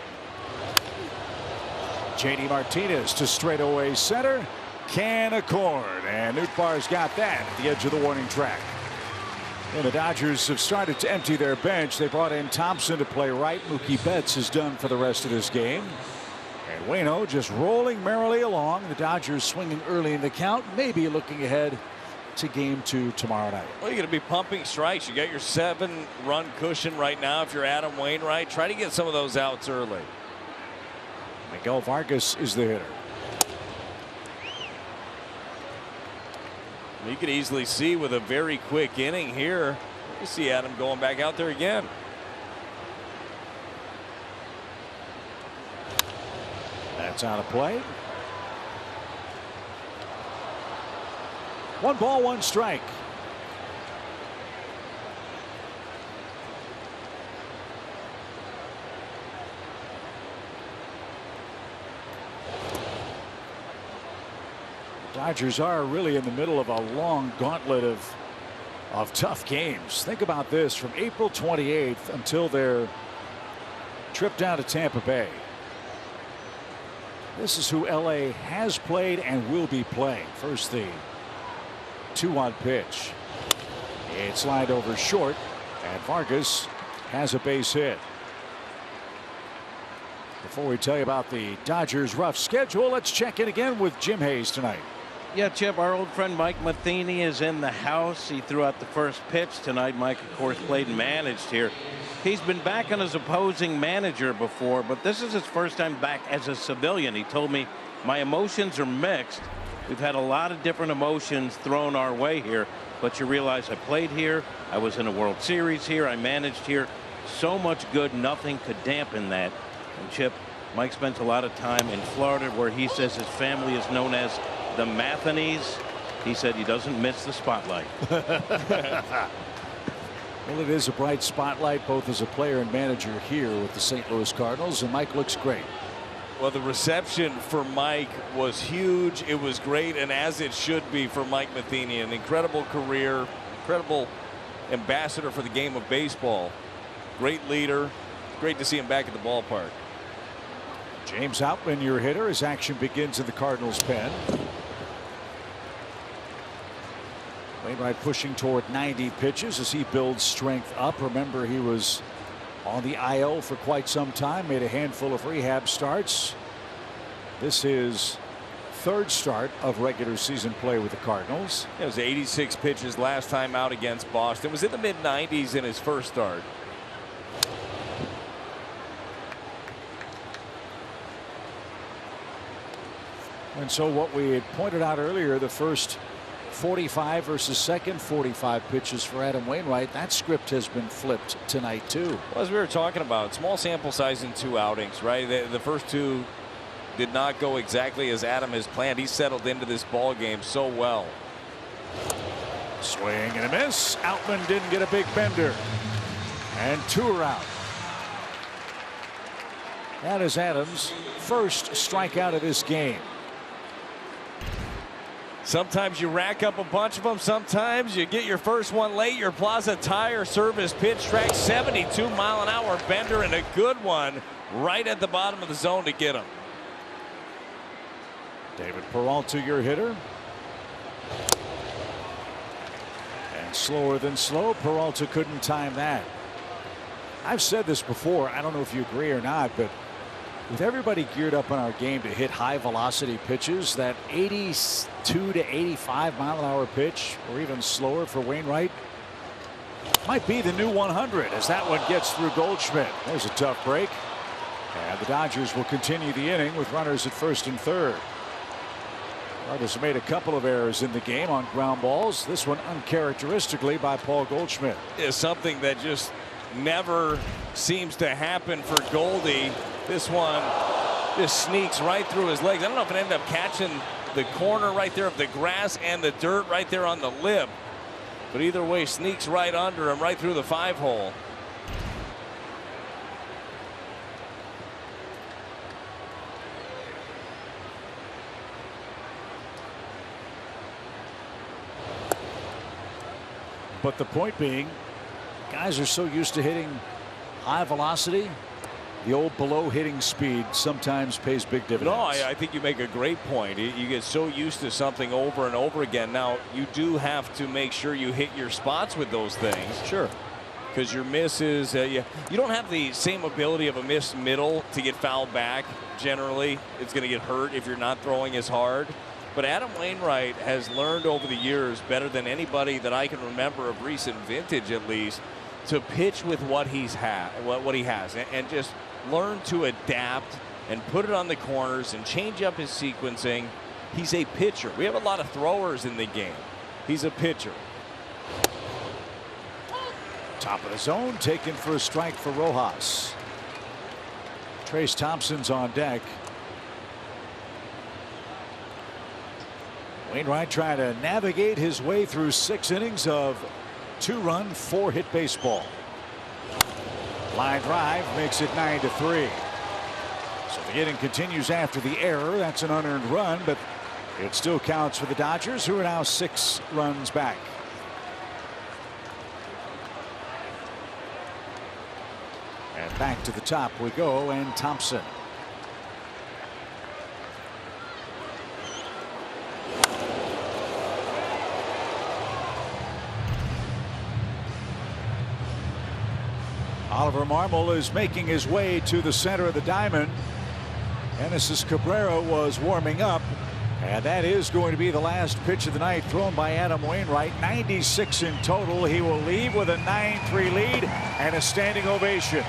JD Martinez to straightaway center. Can of corn, and Nootbaar's got that at the edge of the warning track. And the Dodgers have started to empty their bench. They brought in Thompson to play right. Mookie Betts is done for the rest of this game. And Waino just rolling merrily along. The Dodgers swinging early in the count, maybe looking ahead to game 2 tomorrow night. Well, you're going to be pumping strikes. You got your 7-run cushion right now. If you're Adam Wainwright, try to get some of those outs early. Miguel Vargas is the hitter. You could easily see with a very quick inning here. You see Adam going back out there again. That's out of play. 1 ball, 1 strike. Dodgers are really in the middle of a long gauntlet of tough games. Think about this, from April 28th until their trip down to Tampa Bay. This is who LA has played and will be playing. First, the 2-1 pitch. It's lined over short, and Vargas has a base hit. Before we tell you about the Dodgers' rough schedule, let's check in again with Jim Hayes tonight. Yeah, Chip, our old friend Mike Matheny is in the house. He threw out the first pitch tonight. Mike, of course, played and managed here. He's been back on his opposing manager before, but this is his first time back as a civilian. He told me, my emotions are mixed. We've had a lot of different emotions thrown our way here, but you realize I played here. I was in a World Series here. I managed here. So much good, nothing could dampen that. And Chip, Mike spends a lot of time in Florida where he says his family is known as the Matheneys. He said he doesn't miss the spotlight. Well, it is a bright spotlight both as a player and manager here with the St. Louis Cardinals, and Mike looks great. Well, the reception for Mike was huge. It was great, and as it should be for Mike Matheny. An incredible career, incredible ambassador for the game of baseball. Great leader. Great to see him back at the ballpark. James Outman, your hitter, as action begins in the Cardinals' pen. Wainwright pushing toward 90 pitches as he builds strength up. Remember, he was on the IL for quite some time, made a handful of rehab starts. This is 3rd start of regular season play with the Cardinals. It was 86 pitches last time out against Boston. It was in the mid-90s in his first start. And so what we had pointed out earlier, the first 45 versus second 45 pitches for Adam Wainwright, that script has been flipped tonight too. Well, as we were talking about, small sample size in 2 outings, right? The first 2 did not go exactly as Adam has planned. He settled into this ball game so well. Swing and a miss. Outman didn't get a big bender, and 2 are out. That is Adams' first strikeout of this game. Sometimes you rack up a bunch of them. Sometimes you get your first one late. Your Plaza Tire Service pitch track, 72-mile-an-hour bender, and a good one right at the bottom of the zone to get him. David Peralta, your hitter. And slower than slow. Peralta couldn't time that. I've said this before. I don't know if you agree or not, but with everybody geared up in our game to hit high velocity pitches, that 82 to 85 mile-an-hour pitch, or even slower for Wainwright, might be the new 100 as that one gets through Goldschmidt. There's a tough break, and the Dodgers will continue the inning with runners at first and third. Cardinals made a couple of errors in the game on ground balls. This one uncharacteristically by Paul Goldschmidt. Is something that just never seems to happen for Goldie. This one just sneaks right through his legs. I don't know if it ended up catching the corner right there of the grass and the dirt right there on the lip, but either way, sneaks right under him, right through the 5-hole. But the point being, guys are so used to hitting high velocity, the old below hitting speed sometimes pays big dividends. No, I think you make a great point. You get so used to something over and over again. Now, you do have to make sure you hit your spots with those things. Sure. because your misses, you don't have the same ability of a missed middle to get fouled back. Generally, it's going to get hurt if you're not throwing as hard. But Adam Wainwright has learned over the years, better than anybody that I can remember of recent vintage at least, to pitch with what he has, and just learn to adapt and put it on the corners and change up his sequencing. He's a pitcher. We have a lot of throwers in the game. He's a pitcher. Top of the zone, taken for a strike for Rojas. Trace Thompson's on deck. Wainwright trying to navigate his way through 6 innings of 2-run, 4-hit baseball. Line drive makes it 9-3. So the inning continues after the error. That's an unearned run, but it still counts for the Dodgers, who are now 6 runs back. And back to the top we go, and Thompson. Oliver Marmol is making his way to the center of the diamond. Genesis Cabrera was warming up, and that is going to be the last pitch of the night, thrown by Adam Wainwright. 96 in total. He will leave with a 9-3 lead and a standing ovation.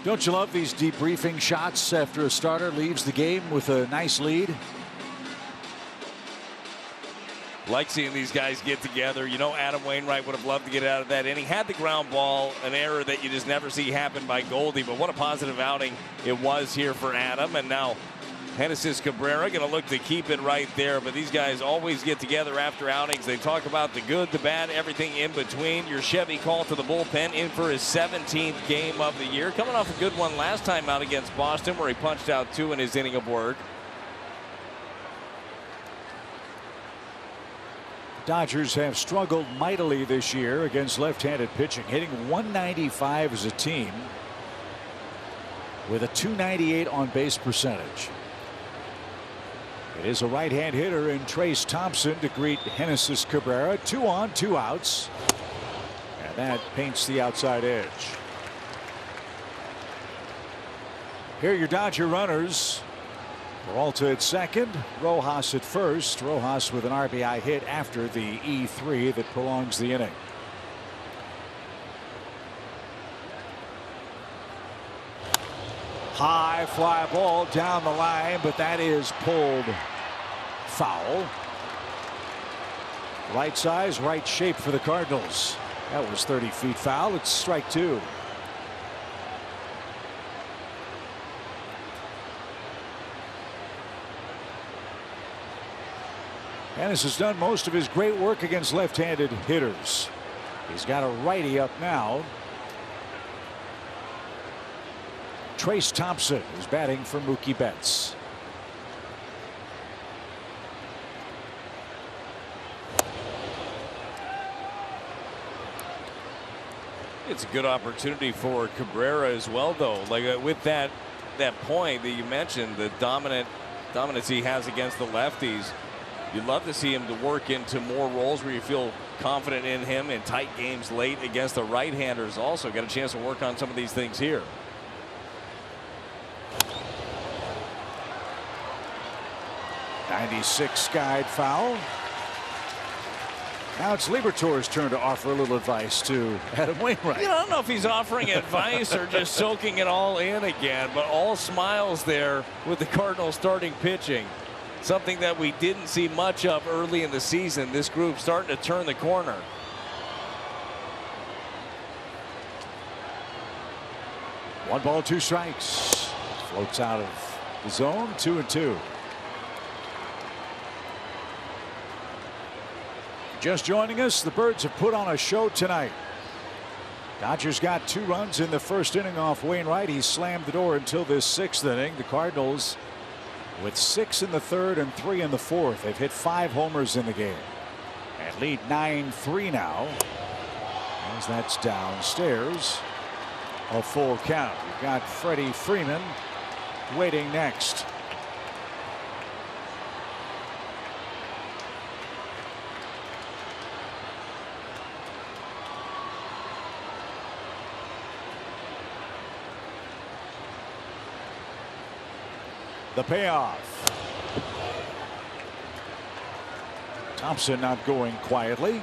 Don't you love these debriefing shots after a starter leaves the game with a nice lead? Like seeing these guys get together. You know, Adam Wainwright would have loved to get out of that inning. Had the ground ball, an error that you just never see happen by Goldie. But what a positive outing it was here for Adam. And now Genesis Cabrera going to look to keep it right there. But these guys always get together after outings. They talk about the good, the bad, everything in between. Your Chevy called to the bullpen, in for his 17th game of the year. Coming off a good one last time out against Boston, where he punched out 2 in his inning of work. Dodgers have struggled mightily this year against left-handed pitching, hitting .195 as a team with a .298 on base percentage. It is a right-hand hitter in Trace Thompson to greet Genesis Cabrera. 2 on, 2 outs, and that paints the outside edge. Here are your Dodger runners. Peralta at second, Rojas at first. Rojas with an RBI hit after the E3 that prolongs the inning. High fly ball down the line, but that is pulled foul. Right size, right shape for the Cardinals. That was 30 feet foul. It's strike 2. Ennis has done most of his great work against left-handed hitters. He's got a righty up now. Trace Thompson is batting for Mookie Betts. It's a good opportunity for Cabrera as well, though. Like with that point that you mentioned, the dominance he has against the lefties. You'd love to see him to work into more roles where you feel confident in him in tight games late against the right-handers. Also got a chance to work on some of these things here. '96 skied foul. Now it's Libertor's turn to offer a little advice to Adam Wainwright. I don't know if he's offering advice or just soaking it all in again, but all smiles there with the Cardinals starting pitching. Something that we didn't see much of early in the season. This group starting to turn the corner. One ball, 2 strikes. Floats out of the zone. 2-2. Just joining us, the Birds have put on a show tonight. Dodgers got 2 runs in the first inning off Wainwright. He slammed the door until this 6th inning. The Cardinals with 6 in the 3rd and 3 in the 4th. They've hit 5 homers in the game and lead 9-3 now. As that's downstairs. A full count. We've got Freddie Freeman waiting next. The payoff. Thompson not going quietly.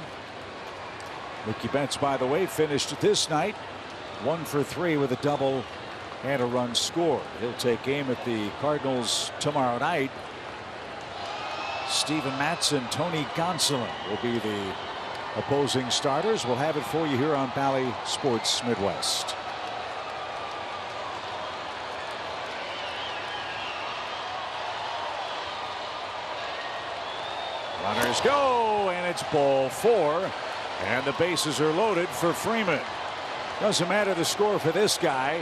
Mookie Betts, by the way, finished this night 1 for 3 with a double and a run scored. He'll take aim at the Cardinals tomorrow night. Steven Matson, Tony Gonsolin will be the opposing starters. We'll have it for you here on Bally Sports Midwest. Runners go, and it's ball 4, and the bases are loaded for Freeman. Doesn't matter the score for this guy.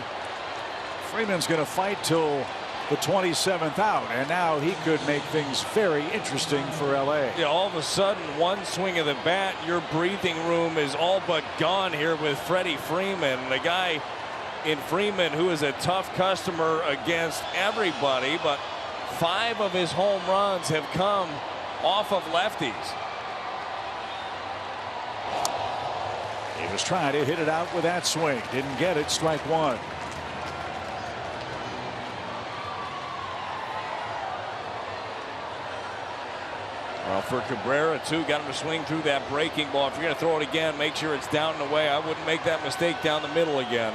Freeman's going to fight till the 27th out, and now he could make things very interesting for LA. Yeah, all of a sudden, one swing of the bat, your breathing room is all but gone here with Freddie Freeman. The guy in Freeman who is a tough customer against everybody, but 5 of his home runs have come off of lefties. He was trying to hit it out with that swing. Didn't get it. Strike 1. Well, for Cabrera, too, got him to swing through that breaking ball. If you're going to throw it again, make sure it's down and away. I wouldn't make that mistake down the middle again.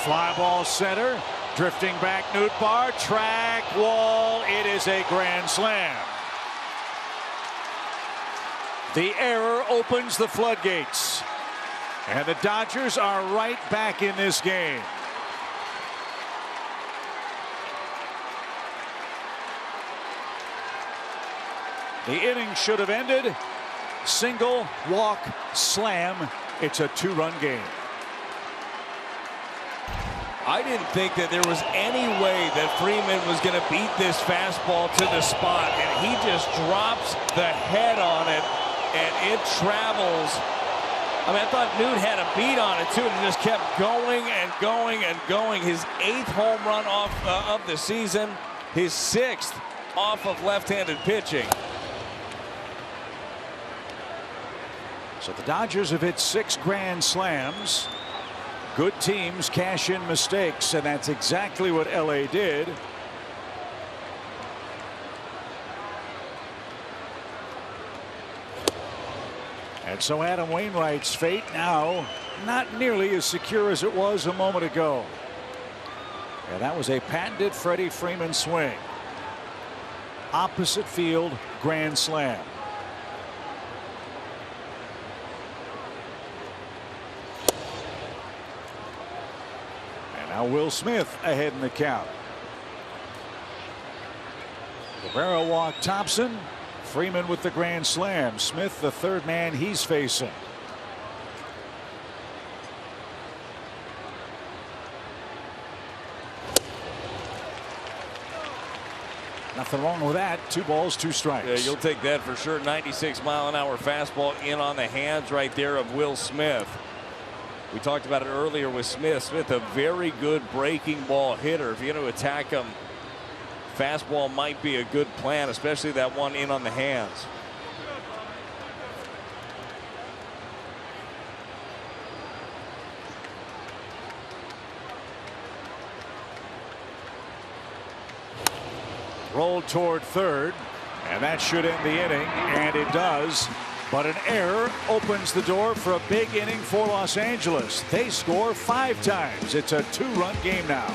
Fly ball center. Drifting back, Nootbaar, track, wall. It is a grand slam. The error opens the floodgates, and the Dodgers are right back in this game. The inning should have ended. Single, walk, slam. It's a 2-run game. I didn't think that there was any way that Freeman was going to beat this fastball to the spot, and he just drops the head on it, and it travels. I mean, I thought Newt had a beat on it too, and just kept going and going and going. His 8th home run off of the season, his 6th off of left-handed pitching. So the Dodgers have hit 6 grand slams. Good teams cash in mistakes, and that's exactly what LA did. And so Adam Wainwright's fate now not nearly as secure as it was a moment ago. And that was a patented Freddie Freeman swing. Opposite field grand slam. Now Will Smith ahead in the count. Cabrera walked Thompson. Freeman with the grand slam. Smith the 3rd man he's facing. Nothing wrong with that. 2 balls, 2 strikes. Yeah, you'll take that for sure. 96-mile-an-hour fastball in on the hands right there of Will Smith. We talked about it earlier with Smith. Smith, a very good breaking ball hitter. If you're going to attack him, fastball might be a good plan, especially that one in on the hands. Rolled toward 3rd, and that should end the inning, and it does. But an error opens the door for a big inning for Los Angeles. They score 5 times. It's a 2-run game now.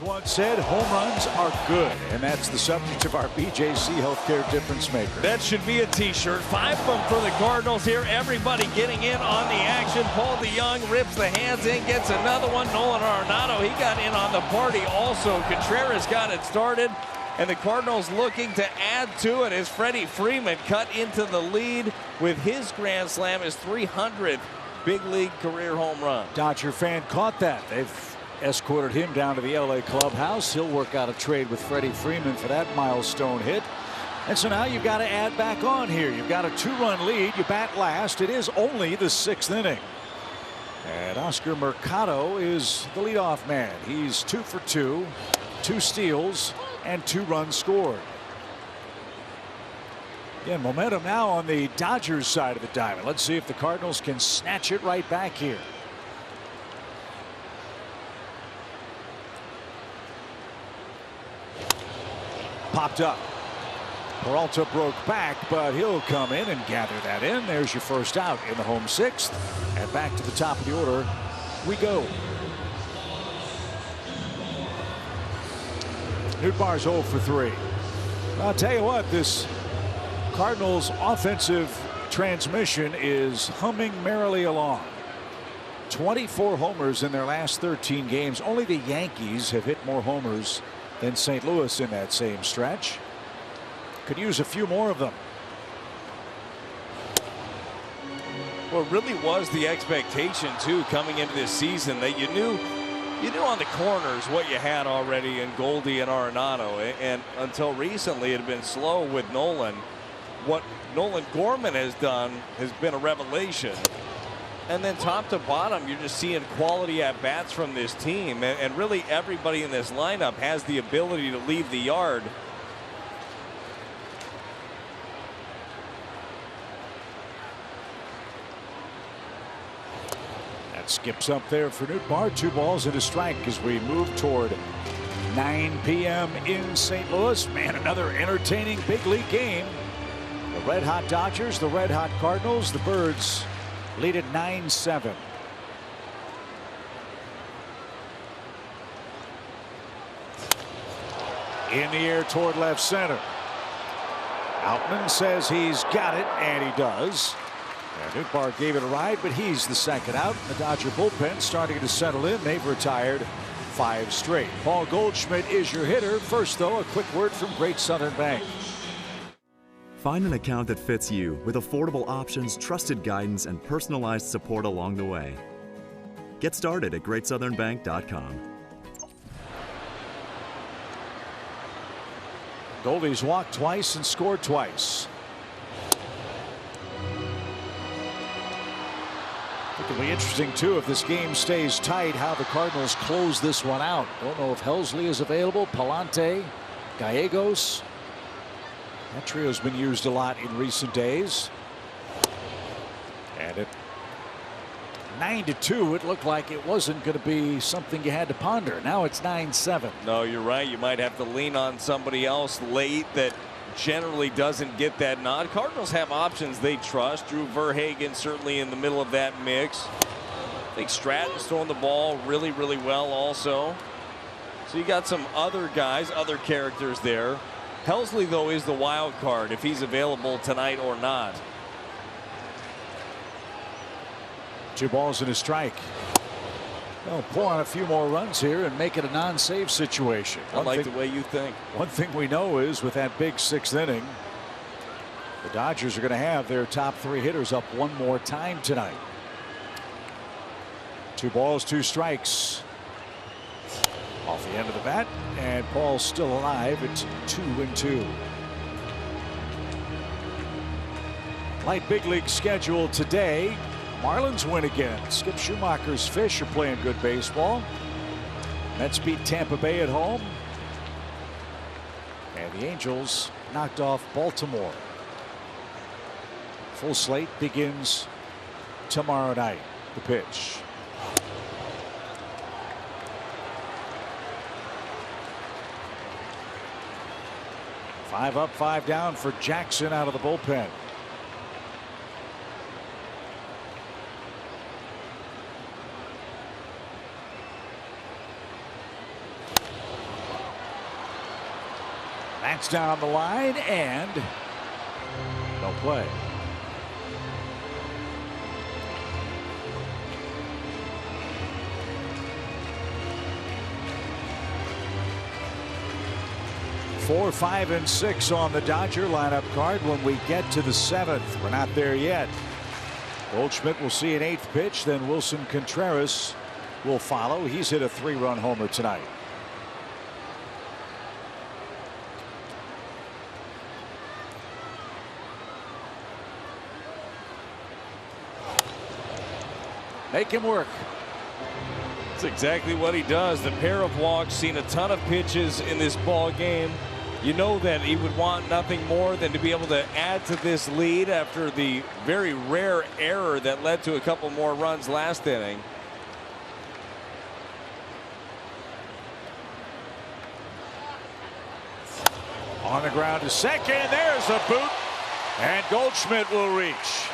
Once said home runs are good, and that's the subject of our BJC Healthcare Difference Maker. That should be a t-shirt. 5 of them for the Cardinals here. Everybody getting in on the action. Paul DeYoung rips the hands in, gets another one. Nolan Arenado, he got in on the party also. Contreras got it started. And the Cardinals looking to add to it as Freddie Freeman cut into the lead with his grand slam, his 300th big league career home run. Dodger fan caught that. They've escorted him down to the LA clubhouse. He'll work out a trade with Freddie Freeman for that milestone hit. And so now you've got to add back on here. You've got a 2-run lead. You bat last. It is only the 6th inning. And Oscar Mercado is the leadoff man. He's 2 for 2, 2 steals, and 2 runs scored. Again, momentum now on the Dodgers side of the diamond. Let's see if the Cardinals can snatch it right back here. Popped up. Peralta broke back, but he'll come in and gather that in. There's your first out in the home 6th. And back to the top of the order we go. Nootbaar's 0 for 3. I'll tell you what, this Cardinals offensive transmission is humming merrily along. 24 homers in their last 13 games. Only the Yankees have hit more homers than St. Louis in that same stretch. Could use a few more of them. Well, it really was the expectation too coming into this season that you knew on the corners what you had already in Goldie and Arenado, and until recently it had been slow with Nolan. What Nolan Gorman has done has been a revelation. And then top to bottom, you're just seeing quality at bats from this team, and really everybody in this lineup has the ability to leave the yard. That skips up there for Nootbaar. 2 balls and a strike as we move toward 9 p.m. in St. Louis. Man, another entertaining big league game. The red hot Dodgers, the red hot Cardinals. The Birds lead at 9-7. In the air toward left center. Outman says he's got it, and he does. And Nootbaar gave it a ride, but he's the second out. The Dodger bullpen starting to settle in. They've retired 5 straight. Paul Goldschmidt is your hitter. First, though, a quick word from Great Southern Bank. Find an account that fits you with affordable options, trusted guidance, and personalized support along the way. Get started at GreatSouthernBank.com. Goldie's walked twice and scored twice. It'll be interesting, too, if this game stays tight, how the Cardinals close this one out. Don't know if Helsley is available. Palante, Gallegos. That trio's been used a lot in recent days. And at 9-2, it looked like it wasn't going to be something you had to ponder. Now it's 9-7. No, you're right. You might have to lean on somebody else late that generally doesn't get that nod. Cardinals have options they trust. Drew Verhagen certainly in the middle of that mix. I think Stratton's throwing the ball really, really well also. So you got some other guys, other characters there. Helsley, though, is the wild card if he's available tonight or not. 2 balls and a strike. They'll pour on a few more runs here and make it a non-save situation. I like the way you think. One thing we know is with that big 6th inning, the Dodgers are going to have their top 3 hitters up one more time tonight. 2 balls, 2 strikes. Off the end of the bat, and Paul's still alive. It's 2-2. Light big league schedule today. Marlins win again. Skip Schumacher's Fish are playing good baseball. Mets beat Tampa Bay at home. And the Angels knocked off Baltimore. Full slate begins tomorrow night. The pitch. Five up, 5 down for Jackson out of the bullpen. That's down the line and no play. Four, 5, and 6 on the Dodger lineup card when we get to the 7th. We're not there yet. Goldschmidt will see an 8th pitch, then Wilson Contreras will follow. He's hit a 3-run homer tonight. Make him work. That's exactly what he does. The pair of walks, seen a ton of pitches in this ball game. You know that he would want nothing more than to be able to add to this lead after the very rare error that led to a couple more runs last inning. On the ground to second. There's a boot. And Goldschmidt will reach.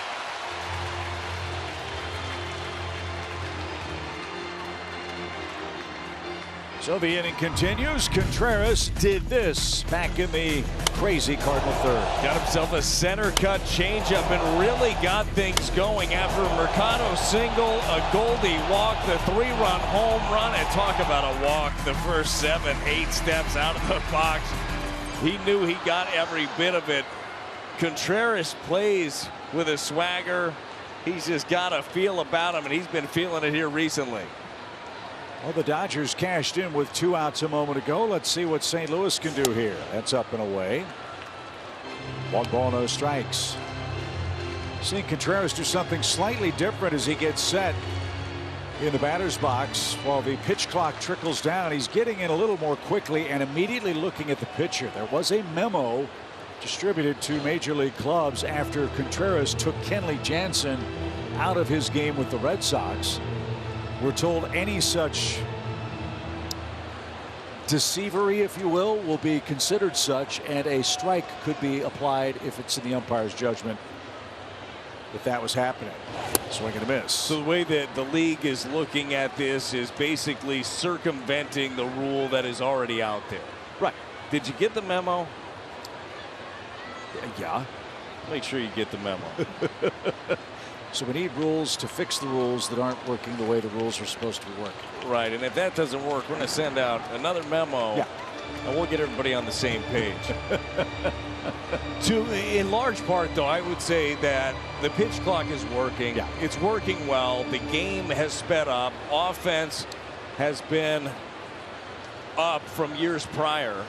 So the inning continues. Contreras did this back in the crazy Cardinal third. Got himself a center cut changeup and really got things going after a Mercado single, a Goldie walk, the 3-run home run, and talk about a walk. The first 7-8 steps out of the box. He knew he got every bit of it. Contreras plays with a swagger. He's just got a feel about him, and he's been feeling it here recently. Well, the Dodgers cashed in with 2 outs a moment ago. Let's see what St. Louis can do here. That's up and away. 1 ball, no strikes. Seeing Contreras do something slightly different as he gets set in the batter's box while the pitch clock trickles down. He's getting in a little more quickly and immediately looking at the pitcher. There was a memo distributed to major league clubs after Contreras took Kenley Jansen out of his game with the Red Sox. We're told any such deceivery, if you will be considered such, and a strike could be applied if it's in the umpire's judgment if that was happening. Swing and a miss. So the way that the league is looking at this is basically circumventing the rule that is already out there. Right. Did you get the memo? Yeah. Make sure you get the memo. So we need rules to fix the rules that aren't working the way the rules are supposed to be working. Right, and if that doesn't work, we're going to send out another memo. Yeah. And we'll get everybody on the same page. In large part, though, I would say that the pitch clock is working. Yeah. It's working well. The game has sped up. Offense has been up from years prior.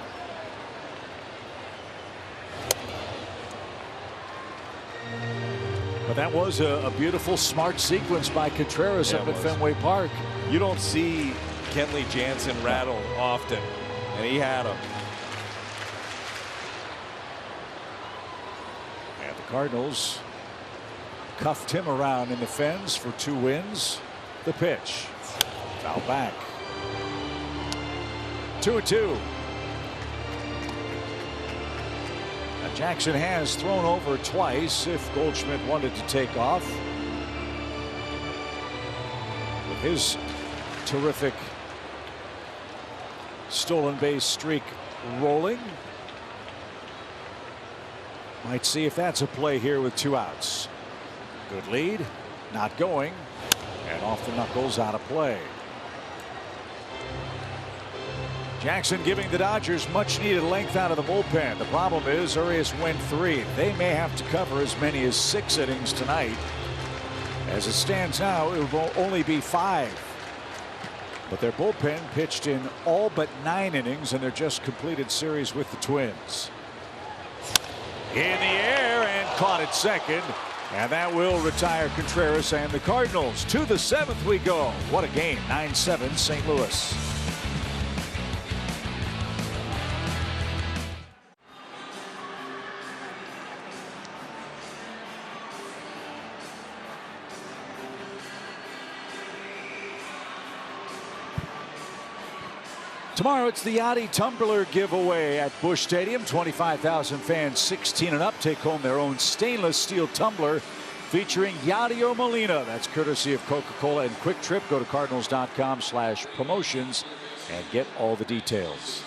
But that was a beautiful, smart sequence by Contreras up at Fenway Park. You don't see Kenley Jansen rattle often, and he had him. And the Cardinals cuffed him around in the fens for 2 wins. The pitch. Foul back. 2-2. Jackson has thrown over twice if Goldschmidt wanted to take off. With his terrific stolen base streak rolling. Might see if that's a play here with 2 outs. Good lead. Not going. And off the knuckles, out of play. Jackson giving the Dodgers much needed length out of the bullpen. The problem is Urias went 3. They may have to cover as many as 6 innings tonight. As it stands now, it will only be 5. But their bullpen pitched in all but 9 innings in their just completed series with the Twins. In the air and caught at second. And that will retire Contreras and the Cardinals. To the 7th we go. What a game. 9-7 St. Louis. Tomorrow it's the Yachty Tumbler giveaway at Busch Stadium. 25,000 fans 16 and up take home their own stainless steel tumbler featuring Yachty or Molina. That's courtesy of Coca-Cola and Quick Trip. Go to cardinals.com/promotions and get all the details.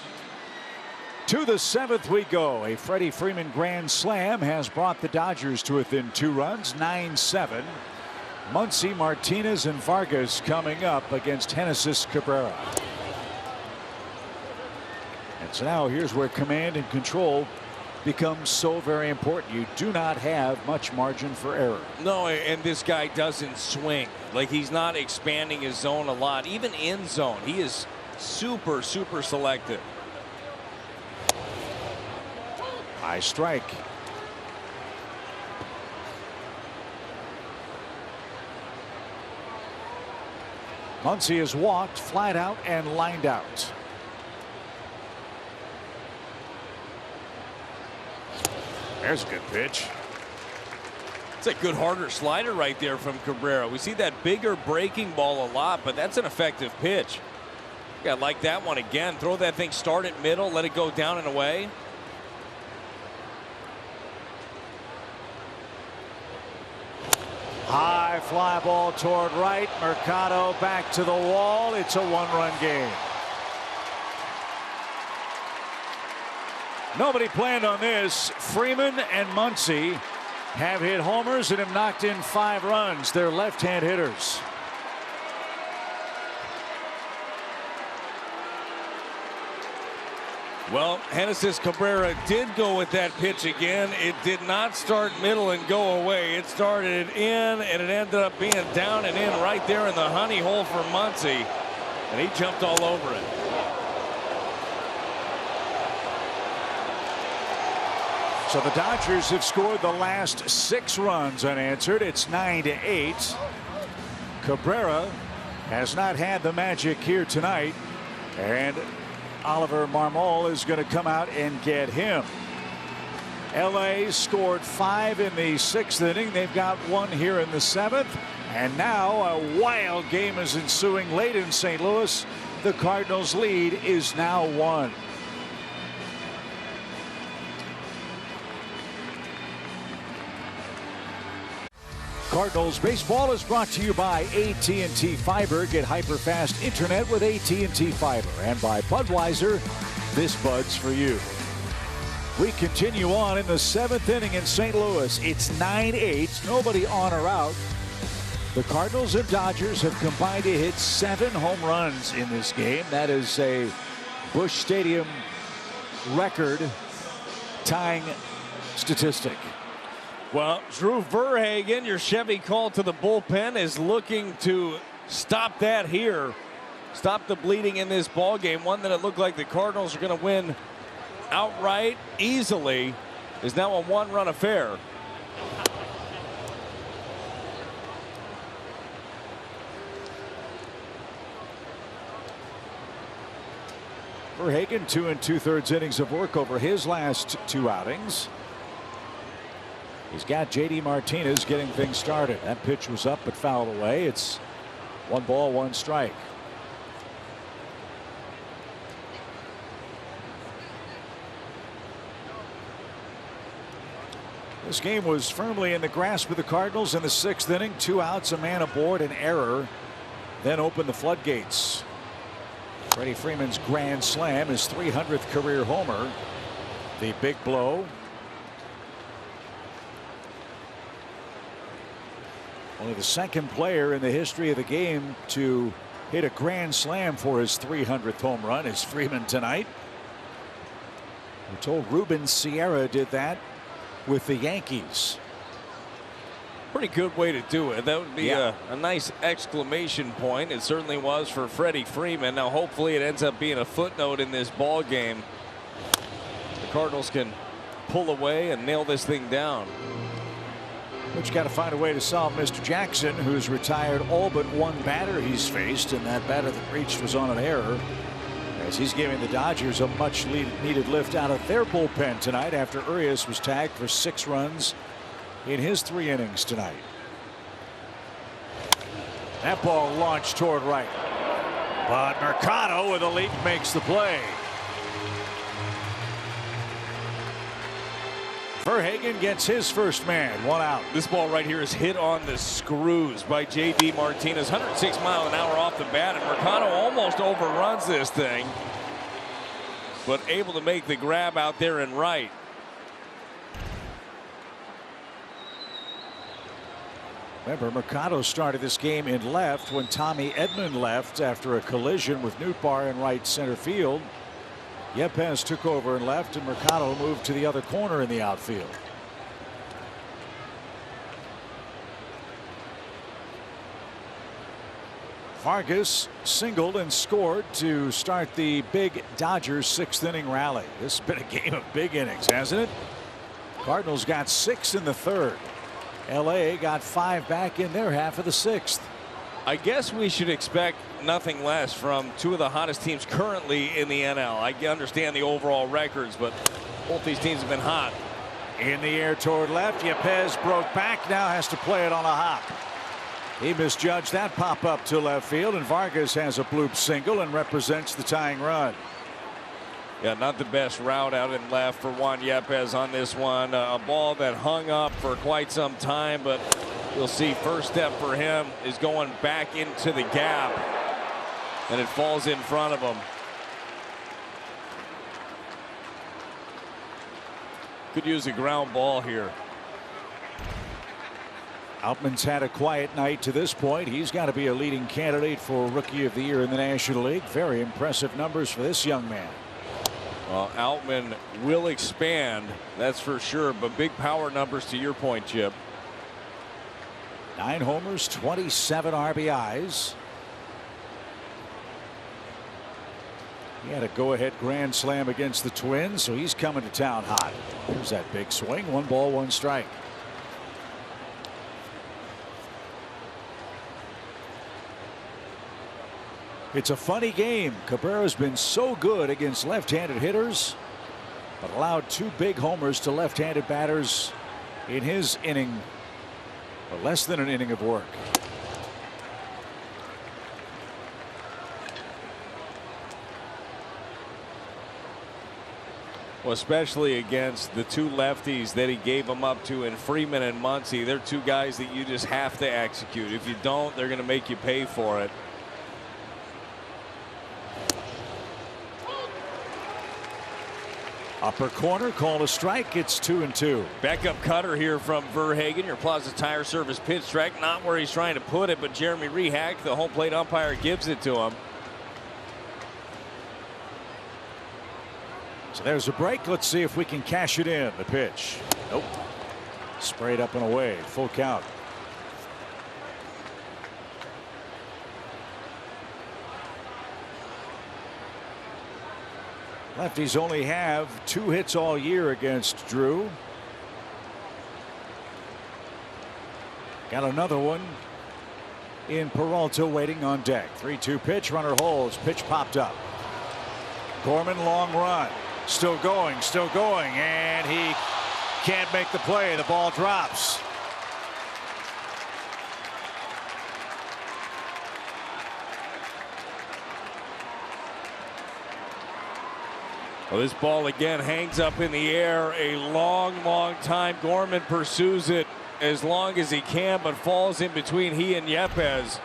To the 7th we go. A Freddie Freeman grand slam has brought the Dodgers to within 2 runs. 9-7. Muncy, Martinez, and Vargas coming up against Genesis Cabrera. And so now here's where command and control becomes so very important. You do not have much margin for error. No, and this guy doesn't swing. Like, he's not expanding his zone a lot. Even in zone, he is super selective. High strike. Muncy is walked, flat out, and lined out. There's a good pitch. It's a good harder slider right there from Cabrera. We see that bigger breaking ball a lot, but that's an effective pitch. You gotta like that one again. Throw that thing, start at middle, let it go down and away. High fly ball toward right. Mercado back to the wall. It's a one-run game. Nobody planned on this. Freeman and Muncy have hit homers and have knocked in 5 runs. They're left-hand hitters. Well, Genesis Cabrera did go with that pitch again. It did not start middle and go away. It started in, and it ended up being down and in right there in the honey hole for Muncy. And he jumped all over it. So the Dodgers have scored the last 6 runs unanswered. It's 9-8. Cabrera has not had the magic here tonight, and Oliver Marmol is going to come out and get him. LA scored 5 in the 6th inning. They've got 1 here in the 7th. And now a wild game is ensuing late in St. Louis. The Cardinals' lead is now 1. Cardinals baseball is brought to you by AT&T Fiber. Get hyper-fast internet with AT&T Fiber. And by Budweiser, this Bud's for you. We continue on in the 7th inning in St. Louis. It's 9-8. Nobody on or out. The Cardinals and Dodgers have combined to hit 7 home runs in this game. That is a Busch Stadium record tying statistic. Well, Drew Verhagen, your Chevy call to the bullpen, is looking to stop that here. Stop the bleeding in this ball game. One that it looked like the Cardinals are going to win outright easily is now a 1-run affair. Verhagen 2 2/3 innings of work over his last 2 outings. He's got J.D. Martinez getting things started. That pitch was up but fouled away. It's 1 ball, 1 strike. This game was firmly in the grasp of the Cardinals in the 6th inning. 2 outs, a man aboard, an error. Then opened the floodgates. Freddie Freeman's grand slam, his 300th career homer. The big blow. Only the 2nd player in the history of the game to hit a grand slam for his 300th home run is Freeman tonight. We're told Ruben Sierra did that with the Yankees. Pretty good way to do it. That would be a nice exclamation point. It certainly was for Freddie Freeman. Now hopefully it ends up being a footnote in this ball game. The Cardinals can pull away and nail this thing down. But you got to find a way to solve Mr. Jackson, who's retired all but 1 batter he's faced, and that batter that reached was on an error, as he's giving the Dodgers a much needed lift out of their bullpen tonight after Urias was tagged for 6 runs in his 3 innings tonight. That ball launched toward right, but Mercado with a leap makes the play. Verhagen gets his first man, 1 out. This ball right here is hit on the screws by J.D. Martinez. 106 miles an hour off the bat, and Mercado almost overruns this thing, but able to make the grab out there in right. Remember, Mercado started this game in left when Tommy Edman left after a collision with Nootbaar in right center field. Yepez took over and left, and Mercado moved to the other corner in the outfield. Vargas singled and scored to start the big Dodgers 6th inning rally. This has been a game of big innings, hasn't it? Cardinals got 6 in the 3rd. LA got 5 back in their half of the 6th. I guess we should expect nothing less from two of the hottest teams currently in the NL. I understand the overall records, but both these teams have been hot. In the air toward left. Yepez broke back, now has to play it on a hop. He misjudged that pop up to left field, and Vargas has a bloop single and represents the tying run. Yeah, not the best route out in left for Juan Yepez on this one. A ball that hung up for quite some time, but you'll see first step for him is going back into the gap, and it falls in front of him. Could use a ground ball here. Outman's had a quiet night to this point. He's got to be a leading candidate for Rookie of the Year in the National League. Very impressive numbers for this young man. Well, Outman will expand, that's for sure, but big power numbers to your point, Chip. 9 homers, 27 RBIs. He had a go-ahead grand slam against the Twins, so he's coming to town hot. Here's that big swing. 1 ball, 1 strike. It's a funny game. Cabrera's been so good against left-handed hitters, but allowed 2 big homers to left-handed batters in his inning, or less than an inning of work. Well, especially against the 2 lefties that he gave them up to in Freeman and Muncy. They're 2 guys that you just have to execute. If you don't, they're going to make you pay for it. Upper corner, called a strike. It's 2-2. Backup cutter here from Verhagen. Your Plaza Tire Service pitch strike. Not where he's trying to put it, but Jeremy Rehack, the home plate umpire, gives it to him. So there's a break. Let's see if we can cash it in. The pitch. Nope. Sprayed up and away. Full count. Lefties only have 2 hits all year against Drew. Got another one in Peralta waiting on deck. 3-2 pitch. Runner holds. Pitch popped up. Gorman, long run. Still going, and he can't make the play. The ball drops. Well, this ball again hangs up in the air a long time. Gorman pursues it as long as he can, but falls in between he and Yepez.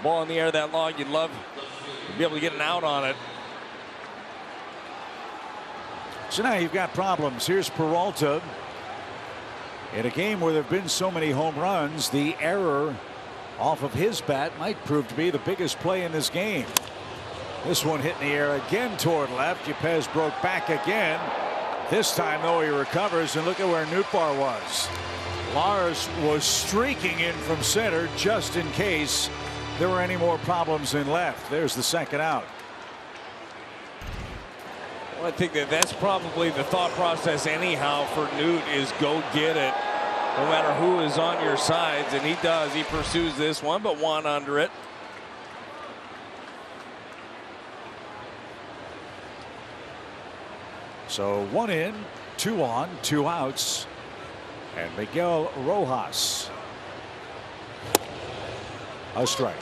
Ball in the air that long, you'd love to be able to get an out on it. So now you've got problems. Here's Peralta. In a game where there have been so many home runs, the error off of his bat might prove to be the biggest play in this game. This one hit in the air again toward left. Yepez broke back again. This time, though, he recovers, and look at where Nootbaar was. Lars was streaking in from center just in case there were any more problems in left. There's the second out. Well, I think that's probably the thought process anyhow for Newt, is go get it no matter who is on your sides, and he does. He pursues this one, but one under it. So 1 in, 2 on, 2 outs, and Miguel Rojas. A strike.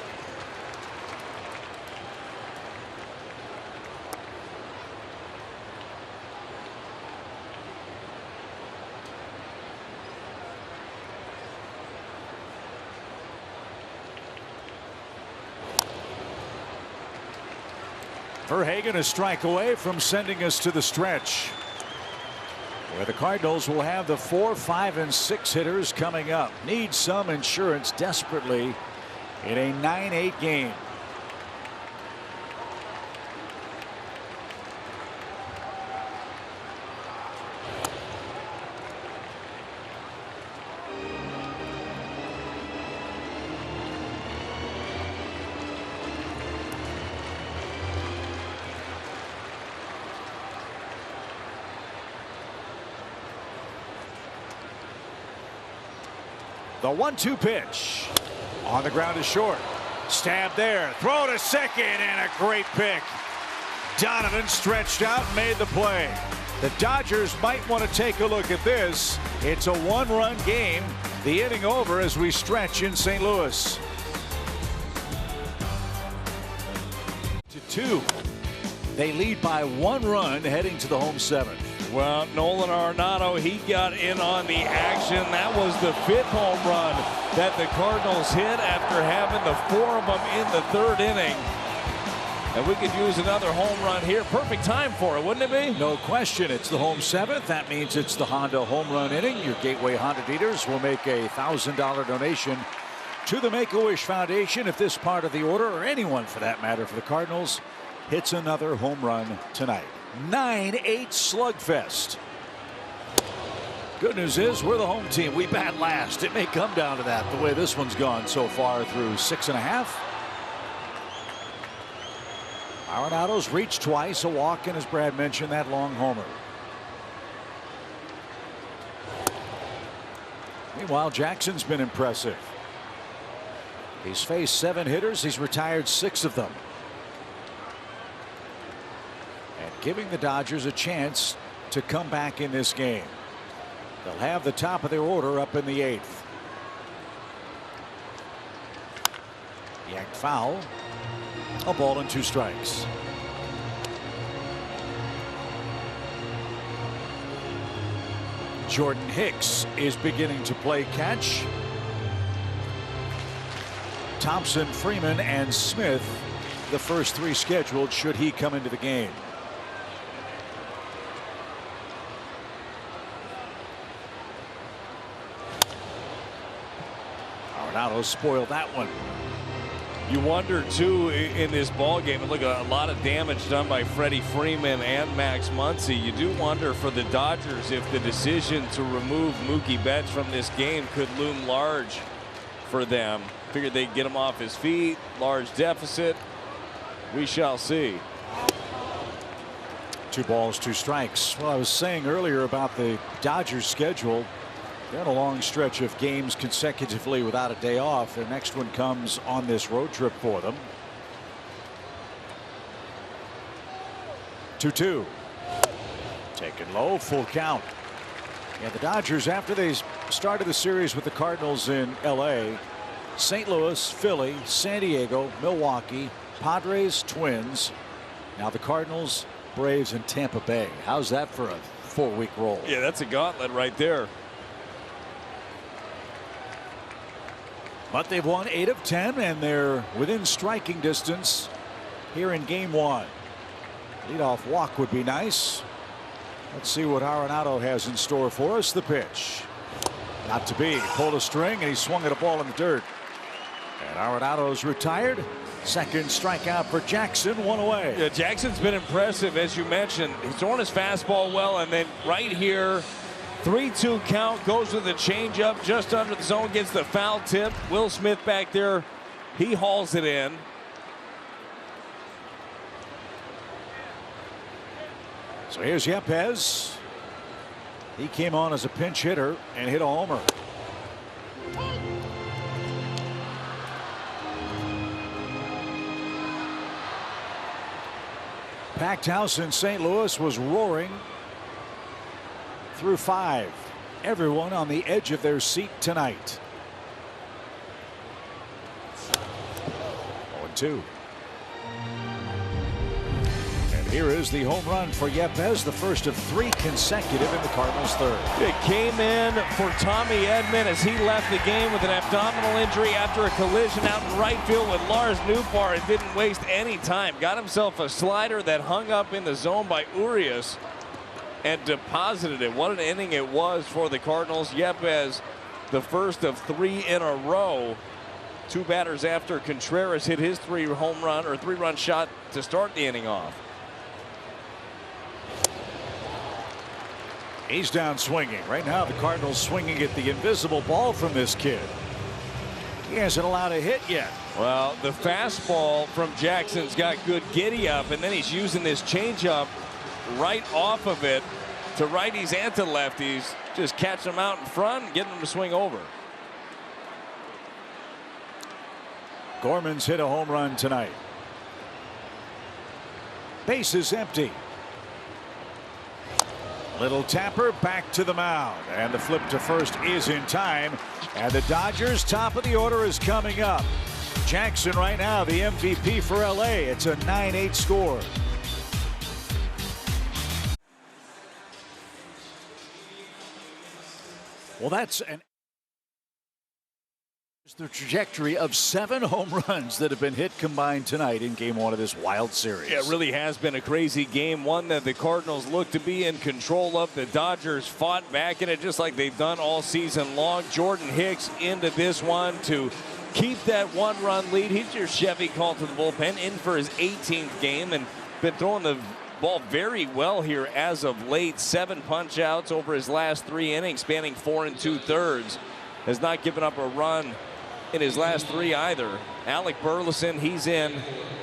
Verhagen a strike away from sending us to the stretch, where the Cardinals will have the 4, 5, and 6 hitters coming up. Need some insurance desperately in a 9-8 game. The 1-2 pitch. On the ground is short. Stab there. Throw to second, and a great pick. Donovan stretched out and made the play. The Dodgers might want to take a look at this. It's a one-run game. The inning over as we stretch in St. Louis. 2-2. They lead by 1 run heading to the home 7th. Well, Nolan Arenado, he got in on the action. That was the 5th home run that the Cardinals hit after having the 4 of them in the 3rd inning. And we could use another home run here. Perfect time for it, wouldn't it be? No question. It's the home 7th. That means it's the Honda home run inning. Your Gateway Honda dealers will make a $1,000 donation to the Make-A-Wish Foundation if this part of the order, or anyone for that matter for the Cardinals, hits another home run tonight. 9-8 slugfest. Good news is we're the home team. We bat last. It may come down to that the way this one's gone so far through 6.5. Arenado's reached twice, a walk, and as Brad mentioned, that long homer. Meanwhile, Jackson's been impressive. He's faced 7 hitters. He's retired 6 of them. And giving the Dodgers a chance to come back in this game. They'll have the top of their order up in the 8th. Yanked foul. A ball and 2 strikes. Jordan Hicks is beginning to play catch. Thompson, Freeman, and Smith, the first 3 scheduled should he come into the game. Arenado spoiled that one. You wonder too in this ball game, and look, a lot of damage done by Freddie Freeman and Max Muncy. You do wonder for the Dodgers if the decision to remove Mookie Betts from this game could loom large for them. Figured they'd get him off his feet. Large deficit. We shall see. 2 balls, 2 strikes. Well, I was saying earlier about the Dodgers schedule. They're in a long stretch of games consecutively without a day off. Their next one comes on this road trip for them. 2-2. Taken low, full count. And the Dodgers, after they started the series with the Cardinals in LA, St. Louis, Philly, San Diego, Milwaukee, Padres, Twins. Now the Cardinals, Braves, and Tampa Bay. How's that for a 4-week roll? Yeah, that's a gauntlet right there. But they've won 8 of 10, and they're within striking distance here in game 1. Leadoff walk would be nice. Let's see what Arenado has in store for us. The pitch. Not to be. Pulled a string, and he swung at a ball in the dirt. And Arenado's retired. Second strikeout for Jackson, 1 away. Yeah, Jackson's been impressive, as you mentioned. He's throwing his fastball well, and then right here, 3-2 count, goes with the changeup just under the zone, gets the foul tip. Will Smith back there, he hauls it in. So here's Yepez. He came on as a pinch hitter and hit a homer. Packed house in St. Louis was roaring through 5. Everyone on the edge of their seat tonight. 0-2. And here is the home run for Yepez, the first of 3 consecutive in the Cardinals' 3rd. It came in for Tommy Edman as he left the game with an abdominal injury after a collision out in right field with Lars Nootbaar. It didn't waste any time. Got himself a slider that hung up in the zone by Urias and deposited it. What an inning it was for the Cardinals. Yepez, the first of 3 in a row. 2 batters after Contreras hit his 3-run shot to start the inning off. He's down swinging. Right now the Cardinals swinging at the invisible ball from this kid. He hasn't allowed a hit yet. Well, the fastball from Jackson's got good giddy up, and then he's using this changeup right off of it to righties and to lefties. Just catch them out in front and get them to swing over. Gorman's hit a home run tonight. Base is empty. Little tapper back to the mound, and the flip to first is in time, and the Dodgers top of the order is coming up. Jackson right now the MVP for LA. It's a 9-8 score. Well, that's the trajectory of 7 home runs that have been hit combined tonight in game 1 of this wild series. Yeah, it really has been a crazy game, one that the Cardinals look to be in control of. The Dodgers fought back in it just like they've done all season long. Jordan Hicks into this one to keep that 1-run lead. He's your Chevy called to the bullpen, in for his 18th game, and been throwing the ball very well here as of late. 7 punch outs over his last 3 innings, spanning 4 2/3. Has not given up a run in his last 3 either. Alec Burleson, he's in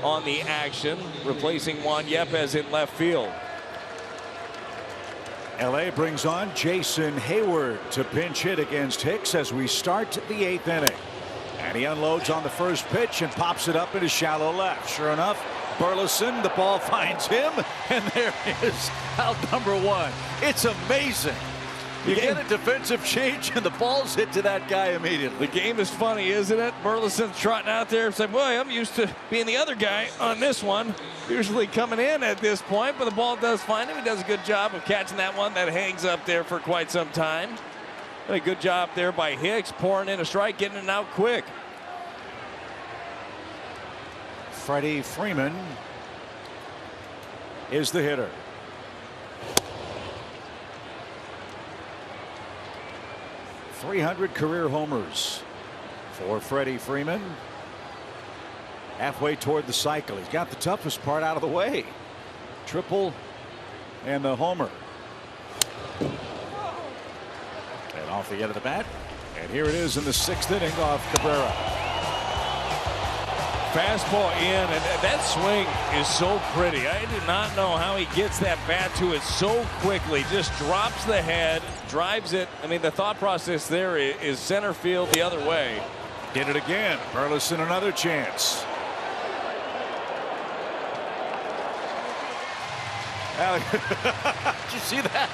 on the action, replacing Juan Yepes in left field. LA brings on Jason Hayward to pinch hit against Hicks as we start the 8th inning. And he unloads on the first pitch and pops it up into shallow left. Sure enough, Burleson, the ball finds him, and there is out number 1. It's amazing. You get a defensive change, and the ball's hit to that guy immediately. The game is funny, isn't it? Burleson's trotting out there and saying, boy, I'm used to being the other guy on this one. Usually coming in at this point, but the ball does find him. He does a good job of catching that one that hangs up there for quite some time. And a good job there by Hicks, pouring in a strike, getting it out quick. Freddie Freeman is the hitter. .300 career homers for Freddie Freeman. Halfway toward the cycle. He's got the toughest part out of the way. Triple and the homer. And off the end of the bat. And here it is in the 6th inning off Cabrera. Fastball in, and that swing is so pretty. I do not know how he gets that bat to it so quickly. Just drops the head, drives it. I mean, the thought process there is center field the other way. Did it again. Burleson another chance. Alec. Did you see that?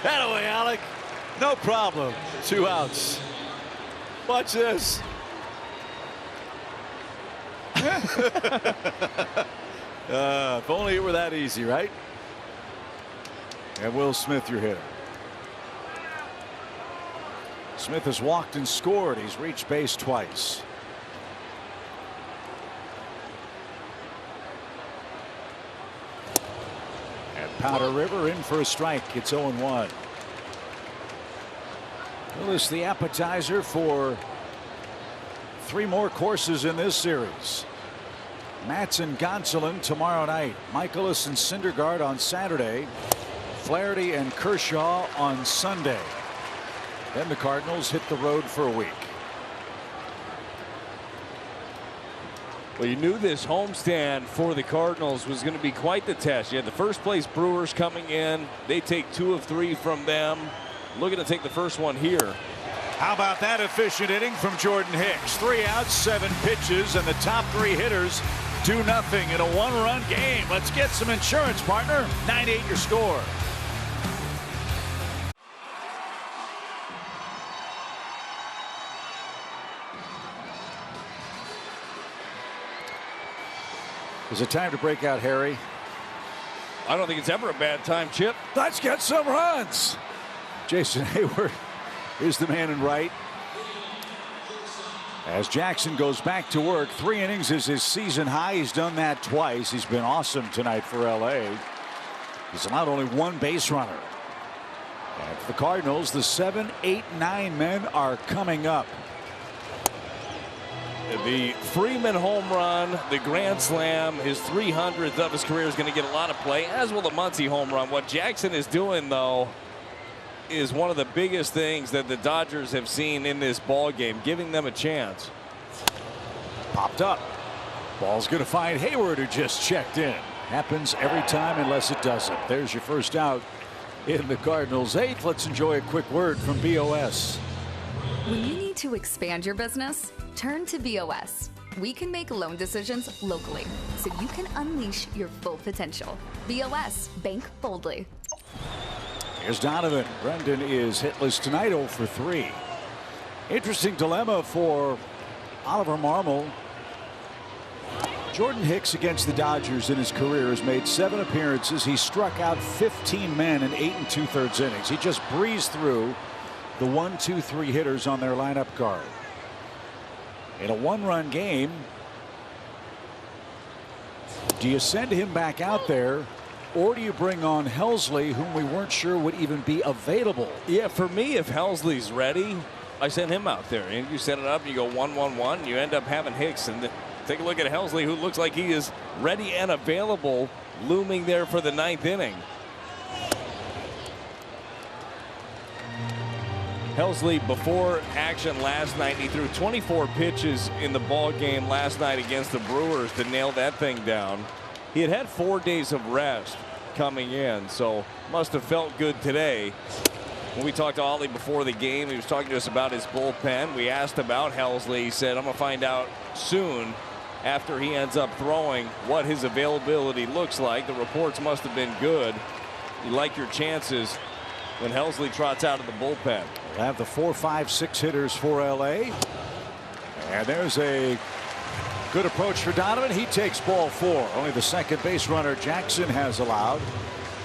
That away, Alec. No problem. 2 outs. Watch this. If only it were that easy, right? And Will Smith, your hitter. Smith has walked and scored. He's reached base twice. And Powder River in for a strike. It's 0-1. Well, this is the appetizer for 3 more courses in this series. Matz and Gonsolin tomorrow night. Michaelis and Syndergaard on Saturday. Flaherty and Kershaw on Sunday. Then the Cardinals hit the road for a week. Well, you knew this homestand for the Cardinals was going to be quite the test. You had the first place Brewers coming in. They take 2 of 3 from them. Looking to take the first one here. How about that efficient inning from Jordan Hicks? 3 outs, 7 pitches, and the top 3 hitters do nothing in a 1-run game. Let's get some insurance, partner. 9-8 your score. Is it time to break out, Harry? I don't think it's ever a bad time, Chip. Let's get some runs. Jason Hayward is the man in right. As Jackson goes back to work, 3 innings is his season high. He's done that twice. He's been awesome tonight for LA. He's allowed only 1 base runner. And for the Cardinals, the 7, 8, 9 men are coming up. The Freeman home run, the grand slam, his 300th of his career is going to get a lot of play, as will the Muncy home run. What Jackson is doing, though, is one of the biggest things that the Dodgers have seen in this ball game, giving them a chance. Popped up. Ball's going to find Hayward, who just checked in. Happens every time unless it doesn't. There's your first out in the Cardinals' 8th. Let's enjoy a quick word from BOS. When you need to expand your business, turn to BOS. We can make loan decisions locally, so you can unleash your full potential. BOS, bank boldly. Here's Donovan. Brendan is hitless tonight, 0 for 3. Interesting dilemma for Oliver Marmol. Jordan Hicks against the Dodgers in his career has made 7 appearances. He struck out 15 men in 8 2/3 innings. He just breezed through the 1, 2, 3 hitters on their lineup card. In a 1-run game, do you send him back out there, or do you bring on Helsley, whom we weren't sure would even be available? Yeah, for me, if Helsley's ready, I send him out there. And you set it up, and you go 1-1-1, and you end up having Hicks. And take a look at Helsley, who looks like he is ready and available, looming there for the 9th inning. Helsley, before action last night, he threw 24 pitches in the ball game last night against the Brewers to nail that thing down. He had 4 days of rest coming in, so must have felt good today. When we talked to Ollie before the game, he was talking to us about his bullpen. We asked about Helsley. He said, I'm going to find out soon after he ends up throwing what his availability looks like. The reports must have been good. You like your chances when Helsley trots out of the bullpen. We'll have the 4, 5, 6 hitters for LA. And there's a good approach for Donovan. He takes ball 4. Only the second base runner Jackson has allowed.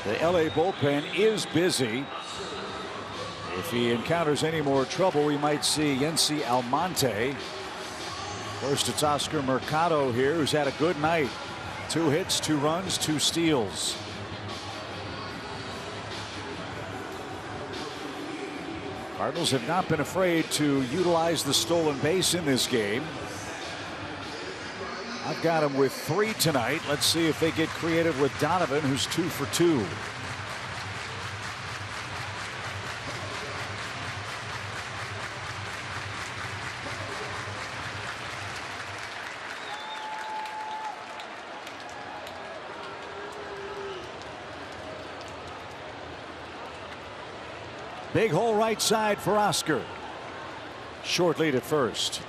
The LA bullpen is busy. If he encounters any more trouble, we might see Yency Almonte. First, it's Oscar Mercado here, who's had a good night. 2 hits, 2 runs, 2 steals. Cardinals have not been afraid to utilize the stolen base in this game. I've got him with 3 tonight. Let's see if they get creative with Donovan, who's 2 for 2. Big hole right side for Oscar. Short lead at first.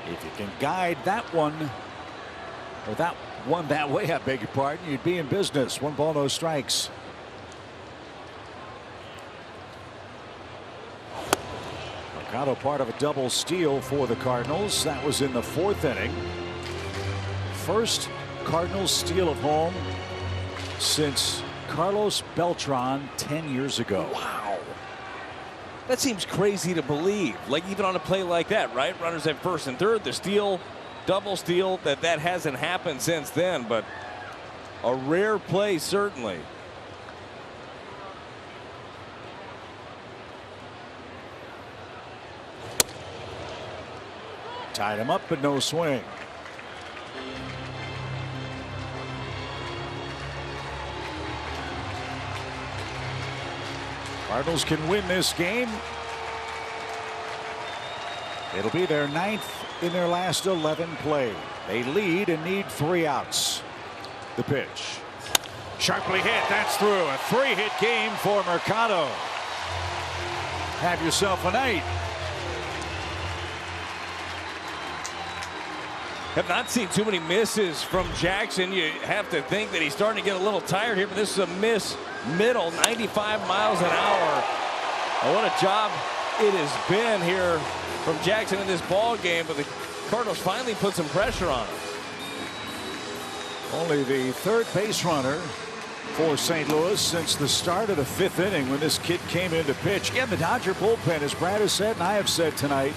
If you can guide that one, or that one that way, I beg your pardon, you'd be in business. 1 ball, no strikes. Mercado part of a double steal for the Cardinals. That was in the 4th inning. First Cardinals steal of home since Carlos Beltran 10 years ago. Wow. That seems crazy to believe. Like, even on a play like that, right? Runners at first and third, the steal, double steal, that hasn't happened since then, but a rare play certainly. Tied him up, but no swing. Cardinals can win this game. It'll be their 9th in their last 11 played. They lead and need 3 outs. The pitch. Sharply hit. That's through. A 3-hit game for Mercado. Have yourself a night. Have not seen too many misses from Jackson. You have to think that he's starting to get a little tired here, but this is a miss middle, 95 miles an hour. And what a job it has been here from Jackson in this ball game, but the Cardinals finally put some pressure on him. Only the 3rd base runner for St. Louis since the start of the 5th inning when this kid came in to pitch. Again, the Dodger bullpen, as Brad has said and I have said tonight,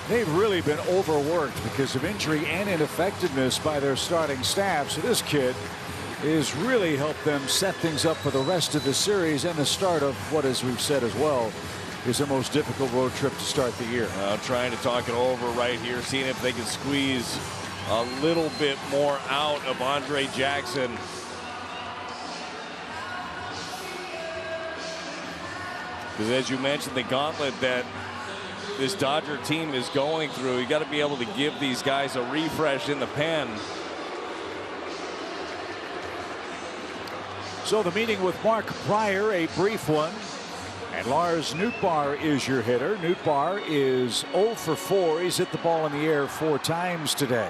they've really been overworked because of injury and ineffectiveness by their starting staff. So this kid has really helped them set things up for the rest of the series and the start of what, as we've said as well, is the most difficult road trip to start the year. Trying to talk it over right here, seeing if they can squeeze a little bit more out of Andre Jackson. Because as you mentioned, the gauntlet that this Dodger team is going through, you got to be able to give these guys a refresh in the pen. So the meeting with Mark Pryor, a brief one. And Lars Nootbaar is your hitter. Nootbaar is 0 for 4. He's hit the ball in the air 4 times today.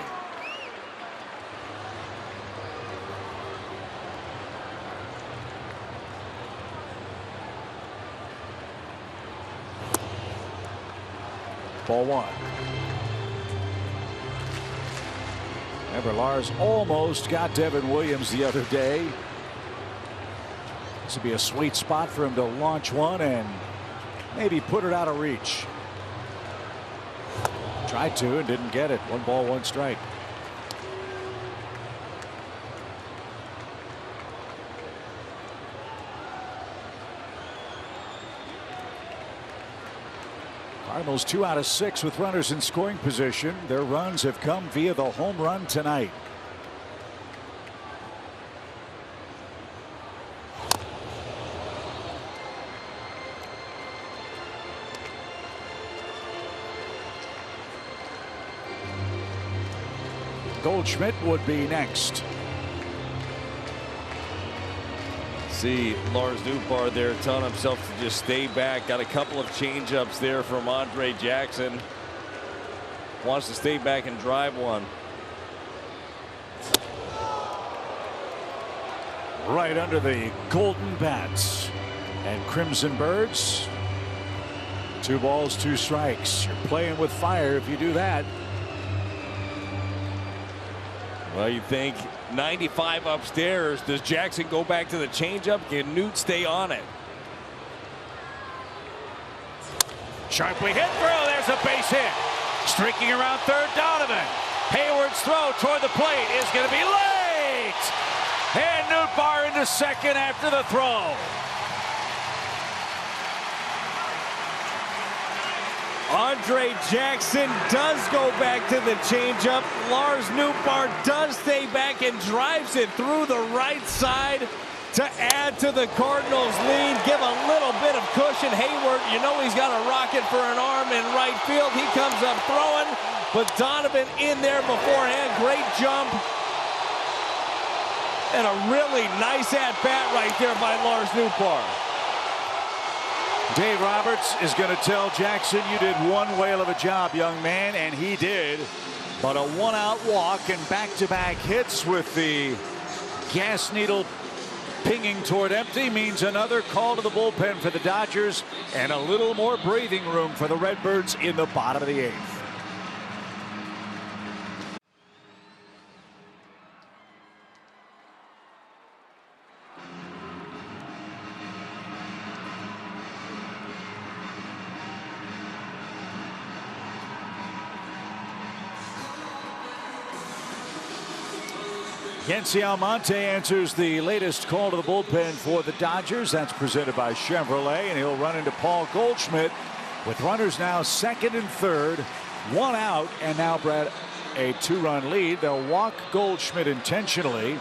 Ball 1. Remember, Lars almost got Devin Williams the other day. This would be a sweet spot for him to launch one and maybe put it out of reach. Tried to and didn't get it. 1 ball, 1 strike. Cardinals 2 out of 6 with runners in scoring position. Their runs have come via the home run tonight. Goldschmidt would be next. See Lars Nootbaar there telling himself to just stay back. Got a couple of changeups there from Andre Jackson. Wants to stay back and drive one. Right under the golden bats. And Crimson Birds. 2 balls, 2 strikes. You're playing with fire if you do that. Well, you think 95 upstairs. Does Jackson go back to the changeup? Can Newt stay on it? Sharply hit through. There's a base hit. Streaking around third, Donovan. Hayward's throw toward the plate is going to be late. And Nootbaar into second after the throw. Andre Jackson does go back to the changeup. Lars Nootbaar does stay back and drives it through the right side to add to the Cardinals' lead. Give a little bit of cushion. Hayward, you know he's got a rocket for an arm in right field. He comes up throwing, but Donovan in there beforehand. Great jump. And a really nice at-bat right there by Lars Nootbaar. Dave Roberts is going to tell Jackson, you did one whale of a job, young man, and he did. But a 1-out walk and back-to-back hits with the gas needle pinging toward empty means another call to the bullpen for the Dodgers and a little more breathing room for the Redbirds in the bottom of the 8th. Yency Almonte answers the latest call to the bullpen for the Dodgers. That's presented by Chevrolet, and he'll run into Paul Goldschmidt with runners now second and third. 1 out, and now Brad a 2-run lead. They'll walk Goldschmidt intentionally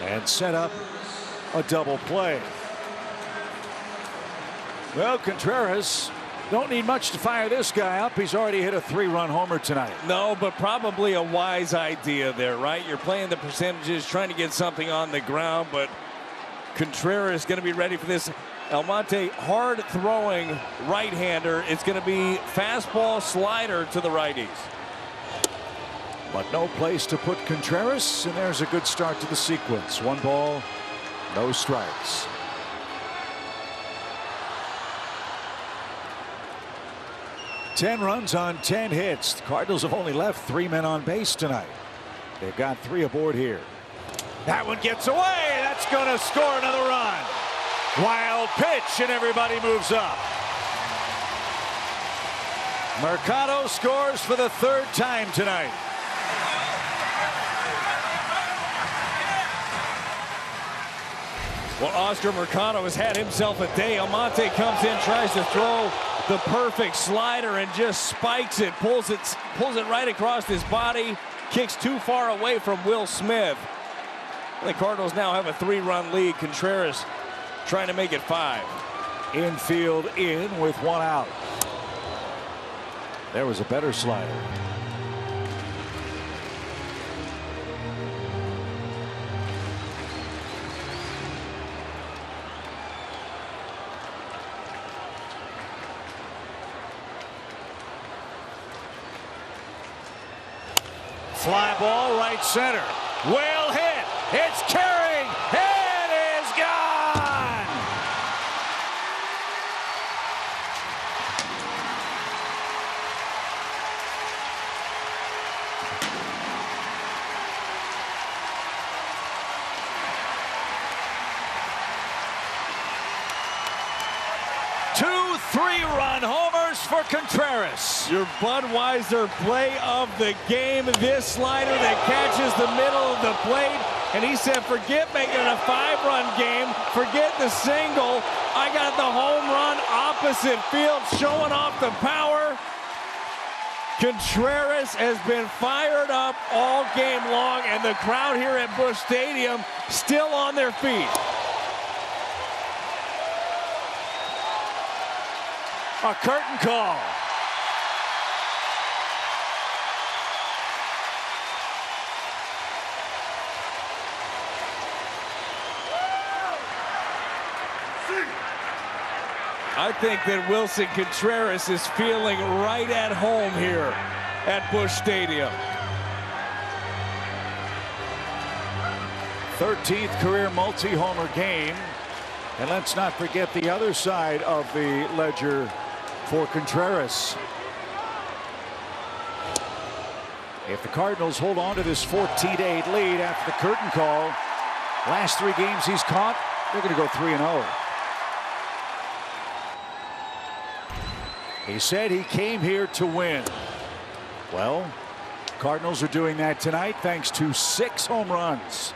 and set up a double play. Well, Contreras don't need much to fire this guy up. He's already hit a 3-run homer tonight. No, but probably a wise idea there, right? You're playing the percentages, trying to get something on the ground, but Contreras is going to be ready for this. Almonte, hard throwing right-hander. It's going to be fastball slider to the righties. But no place to put Contreras, and there's a good start to the sequence. 1 ball, no strikes. Ten runs on 10 hits. The Cardinals have only left 3 men on base tonight. They've got 3 aboard here. That one gets away. That's going to score another run. Wild pitch, and everybody moves up. Mercado scores for the 3rd time tonight. Well, Oscar Mercado has had himself a day. Almonte comes in, tries to throw the perfect slider and just spikes it, pulls it right across his body, kicks too far away from Will Smith. The Cardinals now have a 3-run lead. Contreras trying to make it 5. Infield in with 1 out. There was a better slider. Fly ball right center. Well hit. It's carrying. It is gone. Two three-run homers for Contreras. Your Budweiser play of the game. This slider that catches the middle of the plate. And he said, forget making it a 5-run game. Forget the single. I got the home run opposite field, showing off the power. Contreras has been fired up all game long, and the crowd here at Busch Stadium still on their feet. A curtain call. I think that Wilson Contreras is feeling right at home here at Busch Stadium. 13th career multi-homer game. And let's not forget the other side of the ledger for Contreras. If the Cardinals hold on to this 14-8 lead after the curtain call, last 3 games he's caught, they're going to go 3-0. He said he came here to win. Well, Cardinals are doing that tonight thanks to 6 home runs.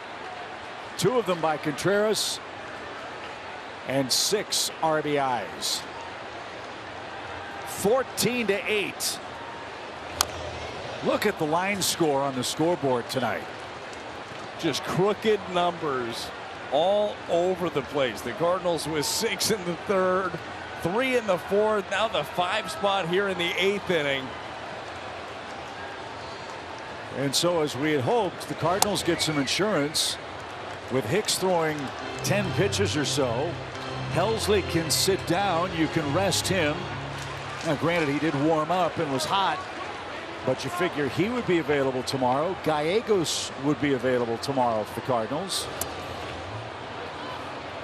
2 of them by Contreras and 6 RBIs. 14-8. Look at the line score on the scoreboard tonight. Just crooked numbers all over the place. The Cardinals with 6 in the 3rd, 3 in the 4th, now the 5 spot here in the 8th inning. And so, as we had hoped, the Cardinals get some insurance with Hicks throwing 10 pitches or so. Helsley can sit down. You can rest him. Now, granted, he did warm up and was hot, but you figure he would be available tomorrow. Gallegos would be available tomorrow for the Cardinals.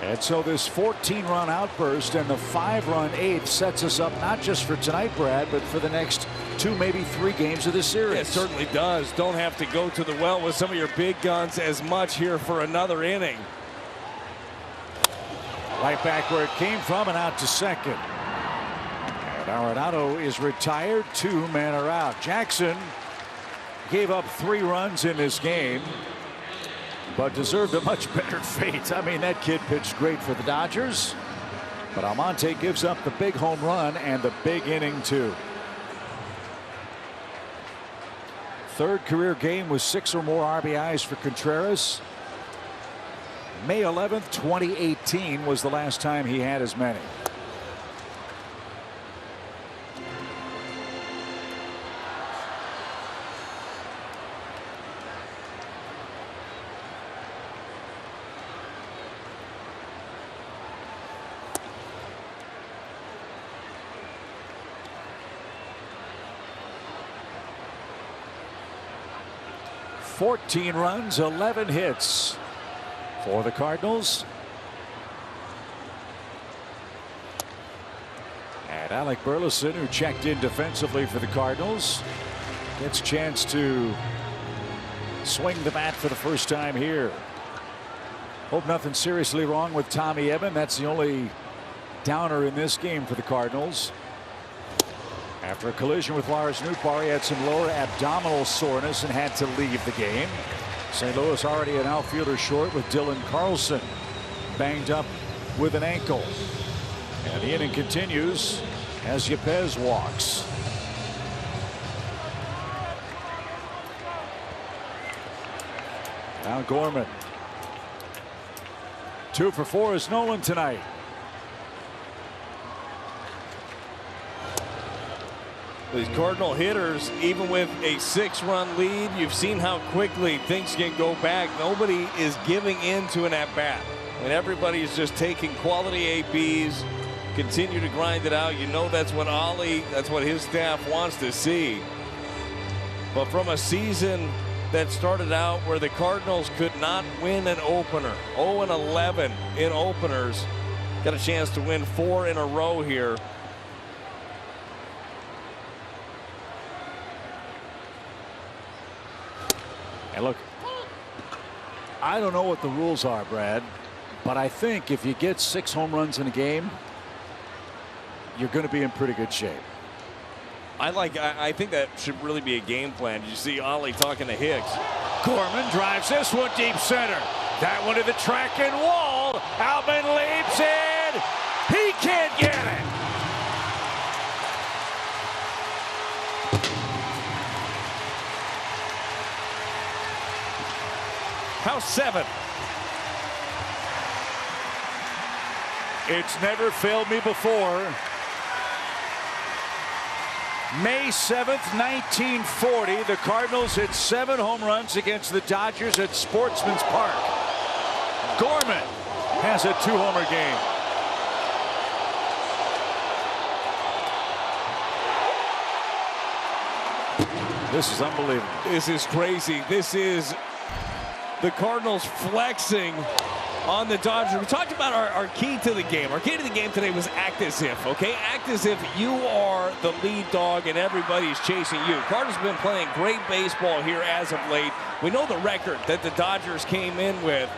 And so this 14-run outburst and the 5-run 8th sets us up not just for tonight, Brad, but for the next 2, maybe 3 games of the series. It certainly does. Don't have to go to the well with some of your big guns as much here for another inning. Right back where it came from and out to second. And Arenado is retired. 2 men are out. Jackson gave up 3 runs in this game, but deserved a much better fate. I mean, that kid pitched great for the Dodgers, but Almonte gives up the big home run and the big inning too. 3rd career game with 6 or more RBIs for Contreras. May 11th, 2018 was the last time he had as many. $14 runs, 11 hits for the Cardinals. And Alec Burleson, who checked in defensively for the Cardinals, gets a chance to swing the bat for the first time here. Hope nothing seriously wrong with Tommy Edman. That's the only downer in this game for the Cardinals. After a collision with Lars Nootbaar, he had some lower abdominal soreness and had to leave the game. St. Louis already an outfielder short with Dylan Carlson banged up with an ankle. And the inning continues as Yepez walks. Now Gorman. 2 for 4 is Nolan tonight. These Cardinal hitters, even with a 6-run lead, you've seen how quickly things can go back. Nobody is giving in to an at-bat. And everybody is just taking quality ABs, continue to grind it out. You know that's what Ollie, that's what his staff wants to see. But from a season that started out where the Cardinals could not win an opener. 0-11 in openers. Got a chance to win 4 in a row here. And look, I don't know what the rules are, Brad, but I think if you get 6 home runs in a game, you're going to be in pretty good shape. I think that should really be a game plan. Did you see Ollie talking to Hicks? Gorman drives this one deep center. That one to the track and wall. Outman leaps in. He can't get it. House 7. It's never failed me before. May 7th, 1940, the Cardinals hit 7 home runs against the Dodgers at Sportsman's Park. Gorman has a 2-homer game. This is unbelievable. This is crazy. This is the Cardinals flexing on the Dodgers. We talked about our key to the game. Our key to the game today was act as if, okay? Act as if you are the lead dog and everybody's chasing you. Cardinals have been playing great baseball here as of late. We know the record that the Dodgers came in with,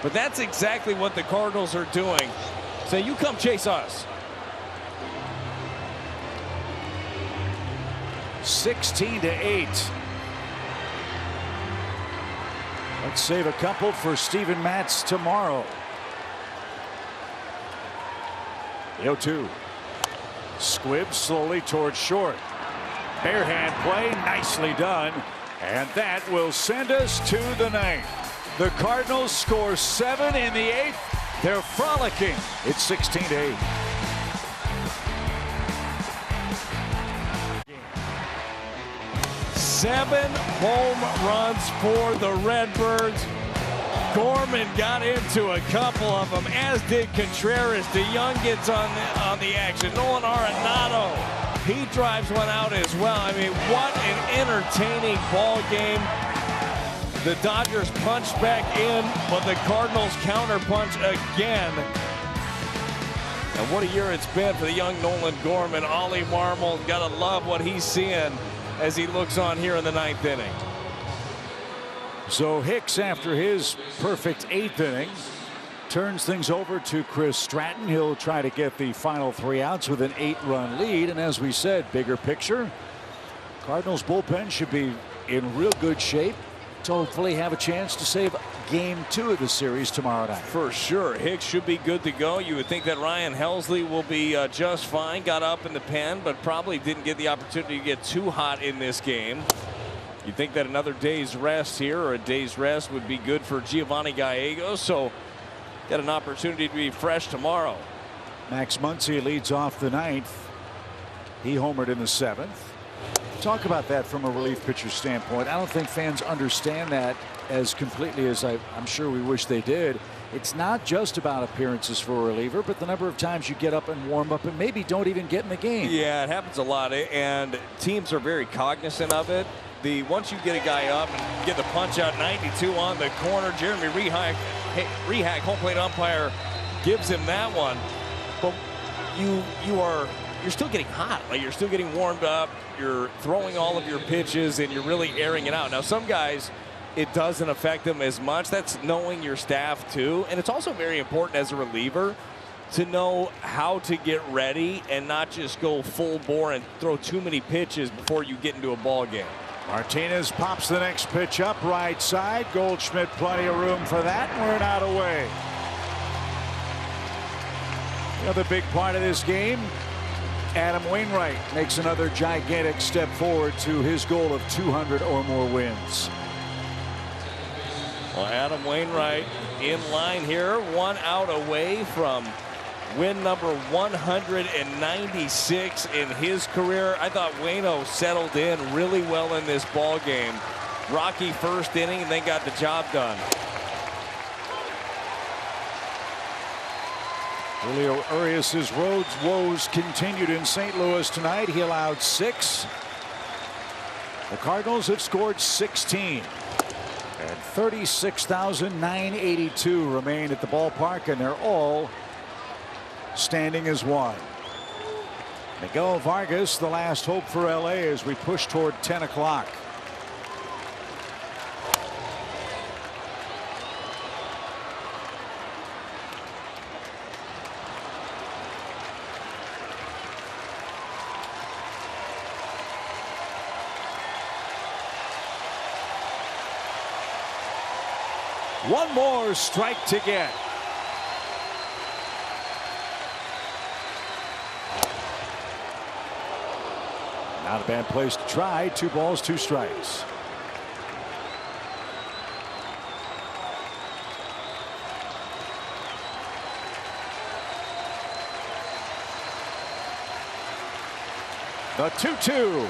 but that's exactly what the Cardinals are doing. So you come chase us. 16-8. Let's save a couple for Steven Matz tomorrow. The 0-2. Squibb slowly towards short. Bare hand play, nicely done. And that will send us to the 9th. The Cardinals score 7 in the 8th. They're frolicking. It's 16-8. 7 home runs for the Redbirds. Gorman got into a couple of them, as did Contreras. DeYoung gets on the action. Nolan Arenado, he drives one out as well. I mean, what an entertaining ball game. The Dodgers punch back in, but the Cardinals counterpunch again. And what a year it's been for the young Nolan Gorman. Ollie Marmol, gotta love what he's seeing as he looks on here in the 9th inning. So Hicks, after his perfect 8th inning, turns things over to Chris Stratton. He'll try to get the final 3 outs with an 8-run lead. And as we said, bigger picture, Cardinals bullpen should be in real good shape to hopefully have a chance to save game 2 of the series tomorrow night. For sure. Hicks should be good to go. You would think that Ryan Helsley will be just fine. Got up in the pen, but probably didn't get the opportunity to get too hot in this game. You think that another day's rest here, or a day's rest, would be good for Giovanni Gallegos. So got an opportunity to be fresh tomorrow. Max Muncy leads off the 9th. He homered in the 7th. Talk about that from a relief pitcher standpoint. I don't think fans understand that as completely as I'm sure we wish they did. It's not just about appearances for a reliever, but the number of times you get up and warm up and maybe don't even get in the game. Yeah, it happens a lot, and teams are very cognizant of it. Once you get a guy up and get the punch out, 92 on the corner, Jeremy Rehak, home plate umpire, gives him that one. But you're still getting hot. Like, you're still getting warmed up. You're throwing all of your pitches and you're really airing it out. Now, some guys, it doesn't affect them as much. That's knowing your staff too. And it's also very important as a reliever to know how to get ready and not just go full bore and throw too many pitches before you get into a ball game. Martinez pops the next pitch up right side. Goldschmidt, plenty of room for that. We're not away. Another big part of this game, Adam Wainwright makes another gigantic step forward to his goal of 200 or more wins. Well, Adam Wainwright in line here, 1 out away from win number 196 in his career. I thought Waino settled in really well in this ball game. Rocky first inning and then got the job done. Julio Urias' roads woes continued in St. Louis tonight. He allowed 6. The Cardinals have scored 16. And 36,982 remain at the ballpark, and they're all standing as one. Miguel Vargas, the last hope for LA as we push toward 10 o'clock. One more strike to get. Not a bad place to try. 2 balls, 2 strikes. The 2-2.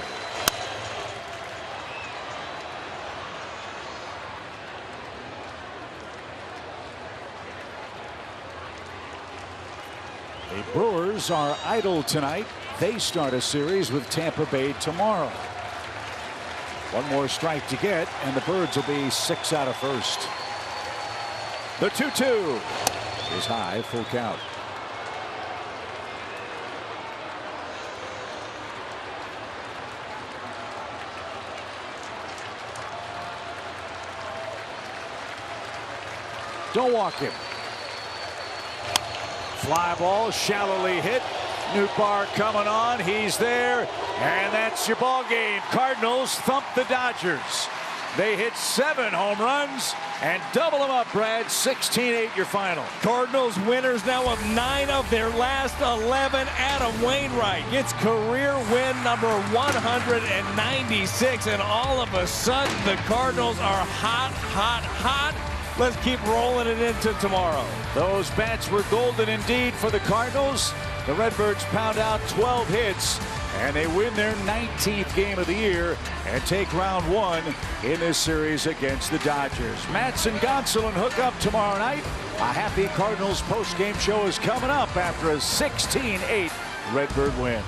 The Brewers are idle tonight. They start a series with Tampa Bay tomorrow. One more strike to get, and the Birds will be 6 out of first. The 2-2 is high, full count. Don't walk him. Fly ball, shallowly hit. Nootbaar coming on. He's there. And that's your ball game. Cardinals thump the Dodgers. They hit 7 home runs and double them up, Brad. 16-8 your final. Cardinals winners now of 9 of their last 11. Adam Wainwright gets career win number 196. And all of a sudden, the Cardinals are hot, hot, hot. Let's keep rolling it into tomorrow. Those bats were golden indeed for the Cardinals. The Redbirds pound out 12 hits, and they win their 19th game of the year and take round 1 in this series against the Dodgers. Matz and Gonsolin hook up tomorrow night. A happy Cardinals postgame show is coming up after a 16-8 Redbird win.